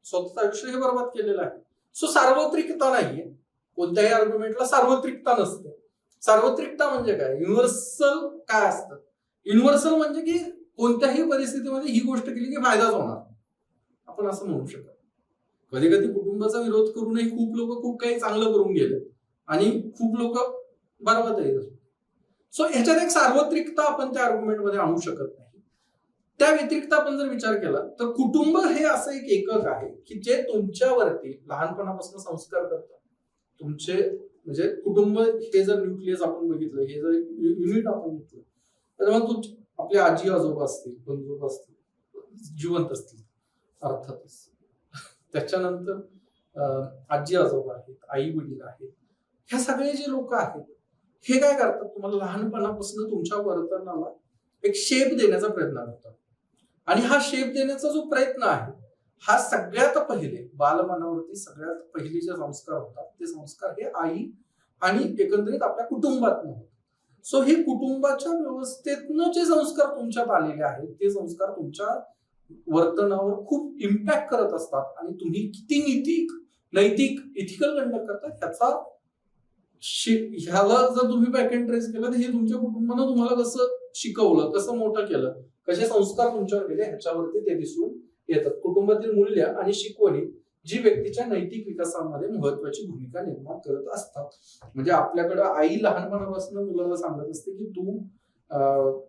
स्वतःचं आयुष्य हे बरबाद केलेलं आहे सो सार्वत्रिकता नाहीये कोणत्याही आर्ग्युमेंटला सार्वत्रिकता नसते सार्वत्रिकता म्हणजे काय युनिव्हर्सल काय असतं युनिव्हर्सल म्हणजे की कोणत्याही परिस्थितीमध्ये ही गोष्ट केली की फायदाच होणार आपण असं म्हणू शकत कधी कधी कुटुंबाचा विरोध करूनही खूप लोक खूप काही चांगलं करून गेले आणि खूप लोक बरबादही झाले सो ह्याच्यात एक सार्वत्रिकता आपण त्या आर्ग्युमेंटमध्ये आणू शकत नाही त्या व्यतिरिक्त आपण जर विचार केला तर कुटुंब हे असं एक एकक आहे की जे तुमच्यावरती लहानपणापासून संस्कार करतात तुमचे म्हणजे कुटुंब हे जर न्यूक्लियस आपण बघितलं हे जर युनिट आपण घेतलं तर मग तू आपले आजी आजोबा असतील बंधू असतील जिवंत असतील अर्थातच त्याच्यानंतर आजी आजोबा आहेत आई वडील आहेत ह्या सगळे जे लोक आहेत हे काय करतात तुम्हाला लहानपणापासून तुमच्या वर्तनाला एक शेप देण्याचा प्रयत्न करतात आणि हा शेप देण्याचा जो प्रयत्न आहे हा सगळ्यात पहिले बालमनावरती सगळ्यात पहिले जे संस्कार होतात ते संस्कार हे आई आणि एकंदरीत आपल्या कुटुंबातून होतात सो हे कुटुंबाच्या व्यवस्थेतनं जे संस्कार तुमच्यात आलेले आहेत ते संस्कार तुमच्या वर्तनावर खूप इम्पॅक्ट करत असतात आणि तुम्ही किती नैतिक इथिकल कंडक्ट करता ह्याला जर तुम्ही बॅक एंड ट्रेस केलं तर हे तुमच्या कुटुंबानं तुम्हाला कसं शिकवलं कसं मोठं केलं कसे संस्कार तुमच्यावर गेले ह्याच्यावरती ते दिसून येतात कुटुंबातील मूल्य आणि शिकवणी जी व्यक्तीच्या नैतिक विकासामध्ये महत्वाची भूमिका निर्माण करत असतात म्हणजे आपल्याकडे आई लहानपणापासून मुलाला सांगत असते की तू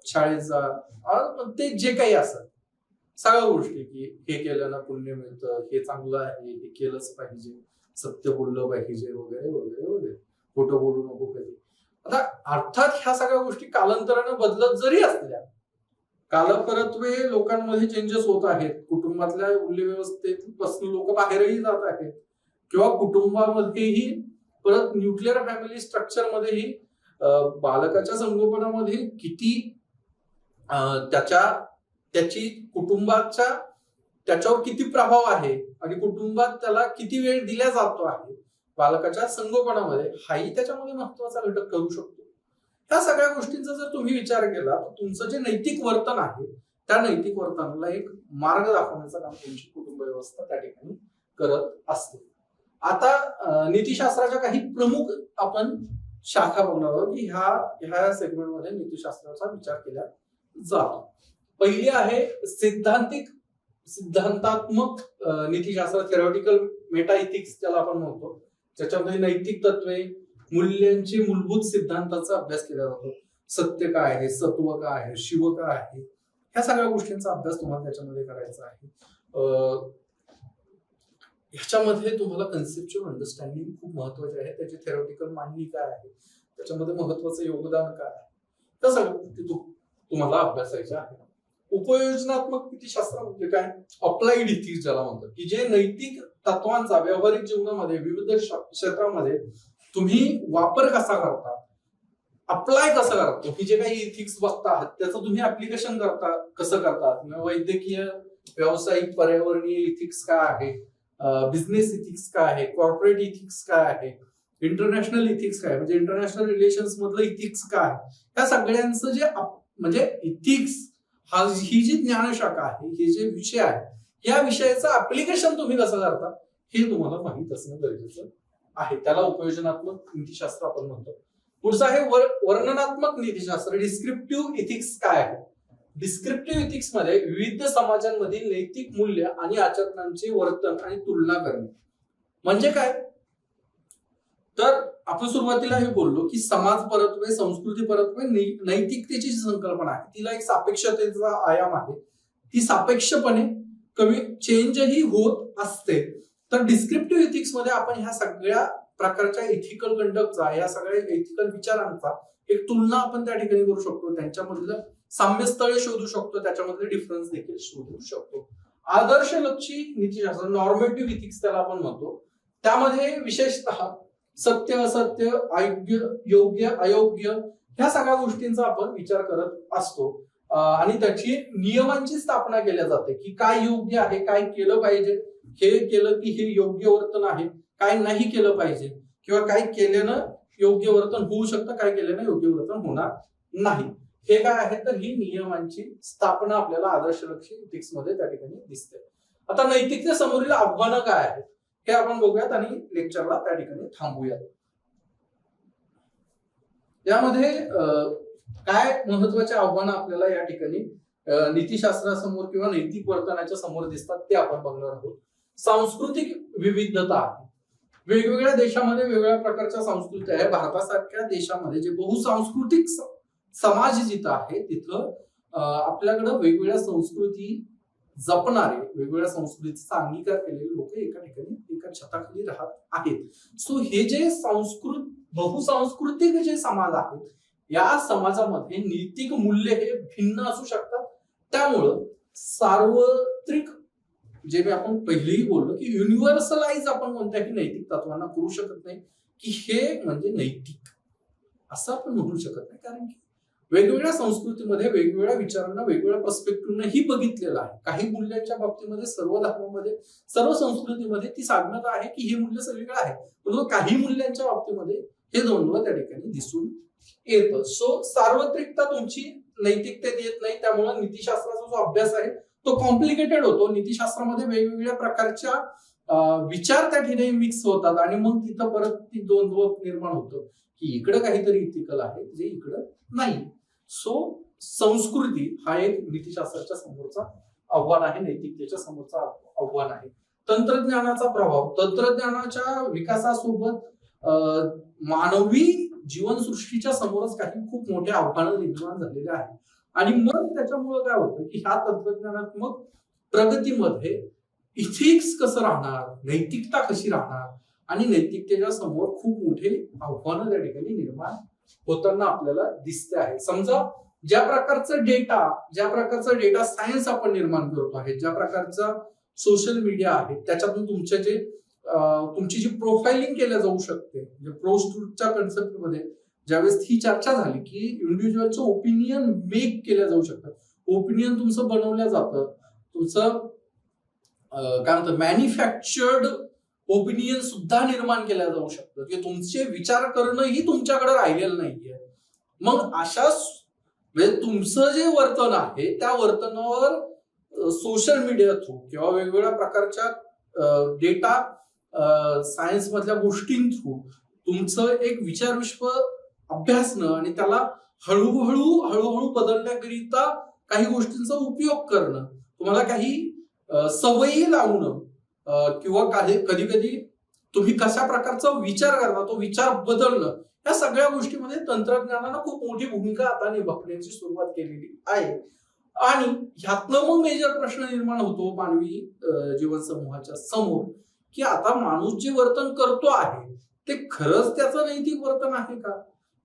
शाळेत जा ते जे काही असत सगळ्या गोष्टी की हे केल्यानं पुण्य मिळतं हे चांगलं आहे हे केलंच पाहिजे सत्य बोललं पाहिजे वगैरे वगैरे वगैरे खोटं बोलू नको कधी आता अर्थात ह्या सगळ्या गोष्टी कालांतरानं बदलत जरी असल्या कालपरत्वे लोकांमध्ये चेंजेस होत आहेत कुटुंबातल्या मूल्य व्यवस्थेपासून लोक बाहेरही जात आहेत किंवा कुटुंबामध्येही परत न्यूक्लिअर फॅमिली स्ट्रक्चर मध्येही बालकाच्या संगोपनामध्ये किती त्याची कुटुंबाच्या त्याच्यावर किती प्रभाव आहे आणि कुटुंबात त्याला किती वेळ दिला जातो आहे बालकाच्या संगोपनामध्ये हाही त्याच्यामध्ये महत्वाचा घटक करू शकतो ह्या सगळ्या गोष्टींचा जर तुम्ही विचार केला तर तुमचं जे नैतिक वर्तन आहे त्या नैतिक वर्तनाला एक मार्ग दाखवण्याचं काम तुमची कुटुंब व्यवस्था त्या ठिकाणी करत असते आता नीतिशास्त्राच्या काही प्रमुख आपण शाखा बघणार आहोत की ह्या सेगमेंटमध्ये नीतिशास्त्राचा विचार केला जातो पहिली आहे सिद्धांतात्मक नीतिशास्त्र थेरॉटिकल मेटा इथिक्स ज्याला आपण म्हणतो ज्याच्यामध्ये नैतिक तत्वे मूल्यांची मूलभूत सिद्धांताचा अभ्यास केला जातो सत्य काय आहे सत्व काय आहे शिव काय आहे ह्या सगळ्या गोष्टींचा अभ्यास तुम्हाला त्याच्यामध्ये करायचा आहे ह्याच्यामध्ये तुम्हाला कन्सेप्च्युअल अंडरस्टँडिंग खूप महत्वाचे आहे त्याची थेरॉटिकल मांडणी काय आहे त्याच्यामध्ये महत्वाचं योगदान काय आहे त्या सगळ्या गोष्टी तुम्हाला अभ्यासायच्या आहेत उपयोजनात्मक नीतिशास्त्र म्हणजे काय अप्लाइड इथिक्स ज्याला म्हणतात की जे नैतिक तत्वांचा व्यावहारिक जीवनामध्ये विविध क्षेत्रामध्ये तुम्ही वापर कसा करता अप्लाय कसं करता तुम्ही जे काही इथिक्स बघता आहात त्याचं तुम्ही ऍप्लिकेशन करता कसं करता वैद्यकीय व्यावसायिक पर्यावरणीय इथिक्स काय आहे बिझनेस इथिक्स काय आहे कॉर्पोरेट इथिक्स काय आहे इंटरनॅशनल इथिक्स काय म्हणजे इंटरनॅशनल रिलेशन्स मधलं इथिक्स काय या सगळ्यांचं जे म्हणजे इथिक्स ही जी ज्ञानशाखा आहे हे जे विषय आहे या विषयाचं ऍप्लिकेशन तुम्ही कसं करता हे तुम्हाला माहित असणं गरजेचं आहे त्याला उपयोजनात्मक नीतिशास्त्र आपण म्हणतो पुढचं आहे वर्णनात्मक नीतिशास्त्र डिस्क्रिप्टिव्ह इथिक्स काय आहे डिस्क्रिप्टिव्ह इथिक्स मध्ये विविध समाजांमधील नैतिक मूल्य आणि आचरणांचे वर्तन आणि तुलना करणे म्हणजे काय तर आपण सुरुवातीला हे बोललो की समाज परत्वे संस्कृती परत्वे नैतिकतेची जी संकल्पना आहे तिला एक सापेक्षतेचा आयाम आहे ती सापेक्षपणे कमी चेंजही होत असते तर डिस्क्रिप्टिव्ह इथिक्स मध्ये आपण ह्या सगळ्या प्रकारच्या इथिकल कंडक्टचा या सगळ्या इथिकल विचारांचा एक तुलना आपण त्या ठिकाणी करू शकतो त्यांच्यामधलं साम्यस्थळे शोधू शकतो त्याच्यामधले डिफरन्स देखील शोधू शकतो आदर्शलक्षी नीतिशास्त्र नॉर्मेटिव्ह इथिक्स त्याला आपण म्हणतो त्यामध्ये विशेषतः सत्य असत्य, अयोग्य योग्य अयोग्य ह्या सगळ्या गोष्टींचा आपण विचार करत असतो आणि त्याची नियमांची स्थापना केल्या जाते की काय योग्य आहे, काय केलं पाहिजे, हे केलं की हे योग्य वर्तन आहे, काय नाही केलं पाहिजे किंवा काय केल्यानं योग्य वर्तन होऊ शकतं, काय केल्यानं योग्य वर्तन होणार नाही. हे काय आहे तर ही नियमांची स्थापना आपल्याला आदर्शलक्षी इथिक्स मध्ये त्या ठिकाणी दिसते. आता नैतिकतेसमोरील आव्हानं काय आहेत हे आपण बघूयात आणि लेक्चरला त्या ठिकाणी थांबूयात. यामध्ये काय महत्वाचे आव्हानं आपल्याला या ठिकाणी नीतिशास्त्रासमोर किंवा नैतिक वर्तनाच्या समोर दिसतात ते आपण बघणार आहोत. सांस्कृतिक विविधता आहे. वेगवेगळ्या देशामध्ये वेगवेगळ्या प्रकारच्या संस्कृती आहे. भारतासारख्या देशामध्ये जे बहुसांस्कृतिक समाज जिथं आहे तिथं आपल्याकडं वेगवेगळ्या संस्कृती जपणारे, वेगवेगळ्या संस्कृतीचा अंगीकार केलेले लोक एका ठिकाणी एका छताखाली राहत आहेत. सो हे जे बहुसांस्कृतिक जे समाज आहेत या समाजामध्ये नैतिक मूल्य हे भिन्न असू शकतात. त्यामुळं सार्वत्रिक जे मी आपण पहिलेही बोललो की युनिव्हर्सलाइज आपण कोणत्याही नैतिक तत्वांना करू शकत नाही की हे म्हणजे नैतिक असं आपण म्हणू शकत नाही, कारण की वेगवेगळ्या संस्कृतीमध्ये वेगवेगळ्या विचारांना वेगवेगळ्या पर्स्पेक्टिव्हही बघितलेलं आहे. काही मूल्यांच्या बाबतीमध्ये सर्व धर्मामध्ये सर्व संस्कृतीमध्ये ती साम्यता आहे की हे मूल्य सगळीकडे आहे, परंतु काही मूल्यांच्या बाबतीमध्ये हे द्वंद्व त्या ठिकाणी दिसून येतं. सो सार्वत्रिकता तुमची नैतिकतेत येत नाही. त्यामुळे नीतिशास्त्राचा जो अभ्यास आहे तो कॉम्प्लिकेटेड होतो. नीतिशास्त्रामध्ये वेगवेगळ्या प्रकारच्या विचार त्या ठिकाणी मिक्स होतात आणि मग तिथं परत ती द्वंद्व निर्माण होतं की इकडं काहीतरी इथिकल आहे जे इकडं नाही. सो संस्कृती हा एक नीतिशास्त्राच्या समोरचा आव्हान आहे, नैतिकतेच्या समोरचा आव्हान आहे. तंत्रज्ञानाचा प्रभाव, तंत्रज्ञानाच्या विकासासोबत मानवी जीवनसृष्टीच्या समोरच काही खूप मोठे आव्हानं निर्माण झालेले आहेत आणि मग त्याच्यामुळे काय होतं की ह्या तंत्रज्ञानात्मक प्रगतीमध्ये इथिक्स कसं राहणार, नैतिकता कशी राहणार आणि नैतिकतेच्या समोर खूप मोठे आव्हानं त्या ठिकाणी निर्माण होताना आपल्याला दिसते आहे. समजा ज्या प्रकारचं डेटा सायन्स आपण निर्माण करतो आहे, ज्या प्रकारचा सोशल मीडिया आहे त्याच्यातून तुमची जी प्रोफाइलिंग केल्या जाऊ शकते, प्रोस्टच्या कन्सेप्ट मध्ये ज्यावेळेस ही चर्चा झाली की इंडिव्हिज्युअलचं ओपिनियन मेक केल्या जाऊ शकतात, ओपिनियन तुमचं बनवलं जातं, तुमचं काय म्हणतात मॅन्युफॅक्चर्ड ओपिनियन सुद्धा निर्माण केल्या जाऊ शकतं की तुमचे विचार करणंही तुमच्याकडे राहिलेलं नाहीये. मग अशा म्हणजे तुमचं जे वर्तन आहे त्या वर्तनावर सोशल मीडिया थ्रू किंवा वेगवेगळ्या प्रकारच्या डेटा सायन्स मधल्या गोष्टीं थ्रू तुमचं एक विचारविश्व अभ्यासणं आणि त्याला हळूहळू बदलण्याकरिता काही गोष्टींचा उपयोग करणं, तुम्हाला काही सवयी लावणं किंवा कधी कधी तुम्ही कशा प्रकारचा विचार करता तो विचार बदलणं, या सगळ्या गोष्टीमध्ये तंत्रज्ञानानं खूप मोठी भूमिका आता निभावण्याची सुरुवात केलेली आहे. आणि ह्यातनं मग मेजर प्रश्न निर्माण होतो मानवी जीवन समूहाच्या समोर की आता माणूस जे वर्तन करतो आहे ते खरंच त्याचं नैतिक वर्तन आहे का,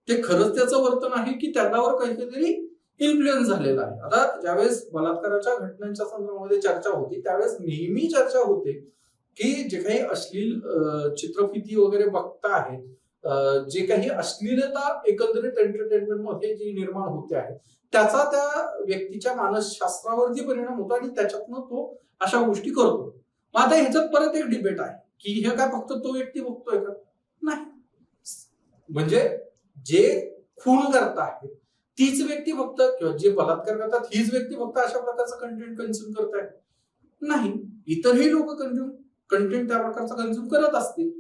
ते खरंच त्याचं वर्तन आहे की त्याच्यावर काहीतरी इन्फ्लुएन्स झालेला आहे. आता ज्यावेळेस बलात्काराच्या घटनांच्या संदर्भामध्ये चर्चा होती त्यावेळेस नेहमी चर्चा होते की जे काही अश्लील चित्रफिती वगैरे बघता आहेत, जे काही अश्लीलता एकंदरीत एंटरटेनमेंट मध्ये जी निर्माण होते आहे त्याचा त्या व्यक्तीच्या मानसशास्त्रावरती परिणाम होतो आणि त्याच्यातनं तो अशा गोष्टी करतो. मग आता ह्याच्यात परत एक डिबेट आहे की हे काय फक्त तो व्यक्ती बघतोय का, नाही, म्हणजे जे खून करत आहेत तीच व्यक्ती फक्त किंवा जे बलात्कार करतात हीच व्यक्ती फक्त अशा प्रकारचं कंटेंट कन्झ्युम करत आहेत, नाही, इतरही लोक कंटेंट त्या प्रकारचा कन्झ्युम करत असतील.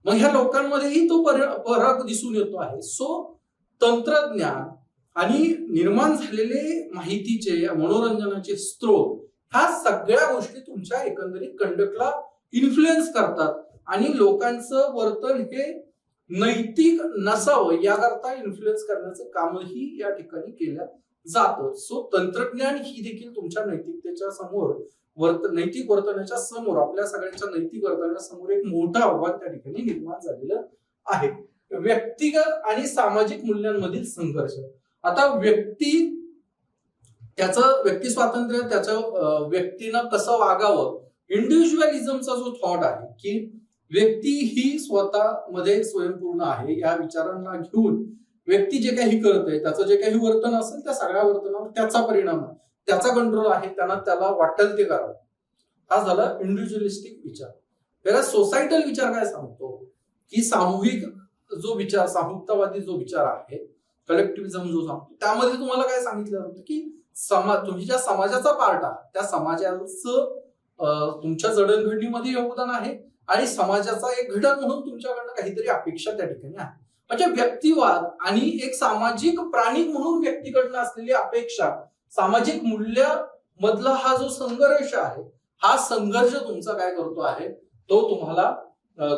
मग ह्या लोकांमध्येही तो फरक दिसून येतो आहे. सो तंत्रज्ञान आणि निर्माण झालेले माहितीचे मनोरंजनाचे स्त्रोत ह्या सगळ्या गोष्टी तुमच्या एकंदरीत कंडक्टला इन्फ्लुएन्स करतात आणि लोकांचं वर्तन हे नैतिक नसावं याकरता इन्फ्लुएन्स करण्याचं कामही या ठिकाणी केलं जातं. सो तंत्रज्ञान ही देखील तुमच्या नैतिकतेच्या समोर नैतिक वर्तनाच्या समोर आपल्या सगळ्यांच्या नैतिक वर्तनाच्या समोर एक मोठं आव्हान त्या ठिकाणी निर्माण झालेलं आहे. व्यक्तिगत आणि सामाजिक मूल्यांमधील संघर्ष. आता त्याचं व्यक्ती स्वातंत्र्य, त्याचं व्यक्तीनं कसं वागावं, इंडिव्हिज्युअलिझमचा जो थॉट आहे की व्यक्ती ही स्वतःमध्ये स्वयंपूर्ण आहे या विचारांना घेऊन व्यक्ती जे काही करत आहे त्याचं जे काही वर्तन असेल त्या सगळ्या वर्तनावर त्याचा परिणाम आहे, त्याचा कंट्रोल आहे, त्याला वाटेल ते करावं. हा झाला इंडिव्हिज्युअलिस्टिक विचार. त्याला सोसायटल विचार काय सांगतो की सामूहिक जो विचार, सामूहिकतावादी जो विचार आहे, कलेक्टिव्हिझम जो सांगतो, त्यामध्ये तुम्हाला काय सांगितलं जातं की तुम्ही ज्या समाजाचा पार्ट आहात त्या समाजाचं तुमच्या जडणघडणीमध्ये योगदान आहे आणि समाजाचा एक घटक म्हणून तुमच्याकडनं काहीतरी अपेक्षा त्या ठिकाणी आहे. म्हणजे व्यक्तिवाद आणि एक सामाजिक प्राणी म्हणून व्यक्तीकडनं असलेली अपेक्षा, सामाजिक मूल्य मधला हा जो संघर्ष आहे, हा संघर्ष तुमचा काय करतो आहे, तो तुम्हाला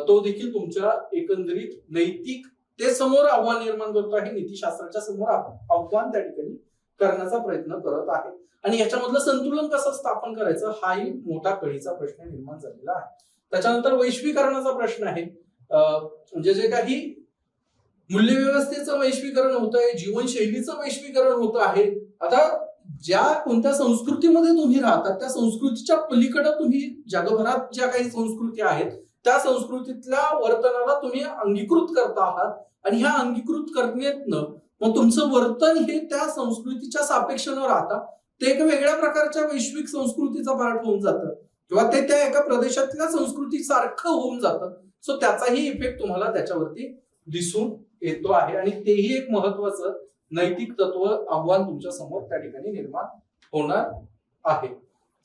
तो देखील तुमच्या एकंदरीत नैतिक ते समोर आव्हान निर्माण करतो आहे. नीतिशास्त्राच्या समोर आव्हान त्या ठिकाणी करण्याचा प्रयत्न करत आहे. आणि याच्यामधलं संतुलन कसं स्थापन करायचं हाही मोठा कळीचा प्रश्न निर्माण झालेला आहे. त्याच्यानंतर वैश्वीकरणाचा प्रश्न आहे. म्हणजे जे काही मूल्यव्यवस्थेचं वैश्वीकरण होत आहे, जीवनशैलीचं वैश्वीकरण होत आहे. आता ज्या कोणत्या संस्कृतीमध्ये तुम्ही राहतात त्या संस्कृतीच्या पलीकडे तुम्ही जगभरात ज्या काही संस्कृती आहेत त्या संस्कृतीतल्या वर्तनाला तुम्ही अंगीकृत करता आहात आणि ह्या अंगीकृत करण्यातनं मग तुमचं वर्तन हे त्या संस्कृतीच्या सापेक्ष न राहता ते एक वेगळ्या प्रकारच्या वैश्विक संस्कृतीचा पार्ट होऊन जातं किंवा ते त्या एका प्रदेशातल्या संस्कृतीसारखं होऊन जातं. सो त्याचाही इफेक्ट तुम्हाला त्याच्यावरती दिसून येतो आहे आणि तेही एक महत्वाचं नैतिक तत्व आव्हान तुमच्या समोर त्या ठिकाणी निर्माण होणार आहे.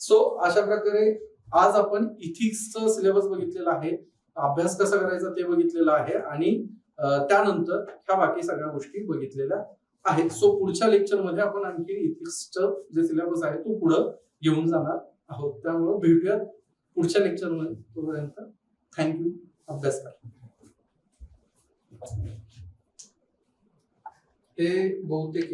सो अशा प्रकारे आज आपण इथिक्सचं सिलेबस बघितलेला आहे, अभ्यास कसा करायचा ते बघितलेला आहे आणि त्यानंतर ह्या बाकी सगळ्या गोष्टी बघितलेल्या आहेत. सो पुढच्या लेक्चरमध्ये आपण आणखी इथिक्सचं जे सिलेबस आहे तो पुढं घेऊन जाणार आहोत. त्यामुळे भेटूयात पुढच्या लेक्चरमध्ये. तोपर्यंत थँक्यू. अभ्यास करा. हे बहुतेक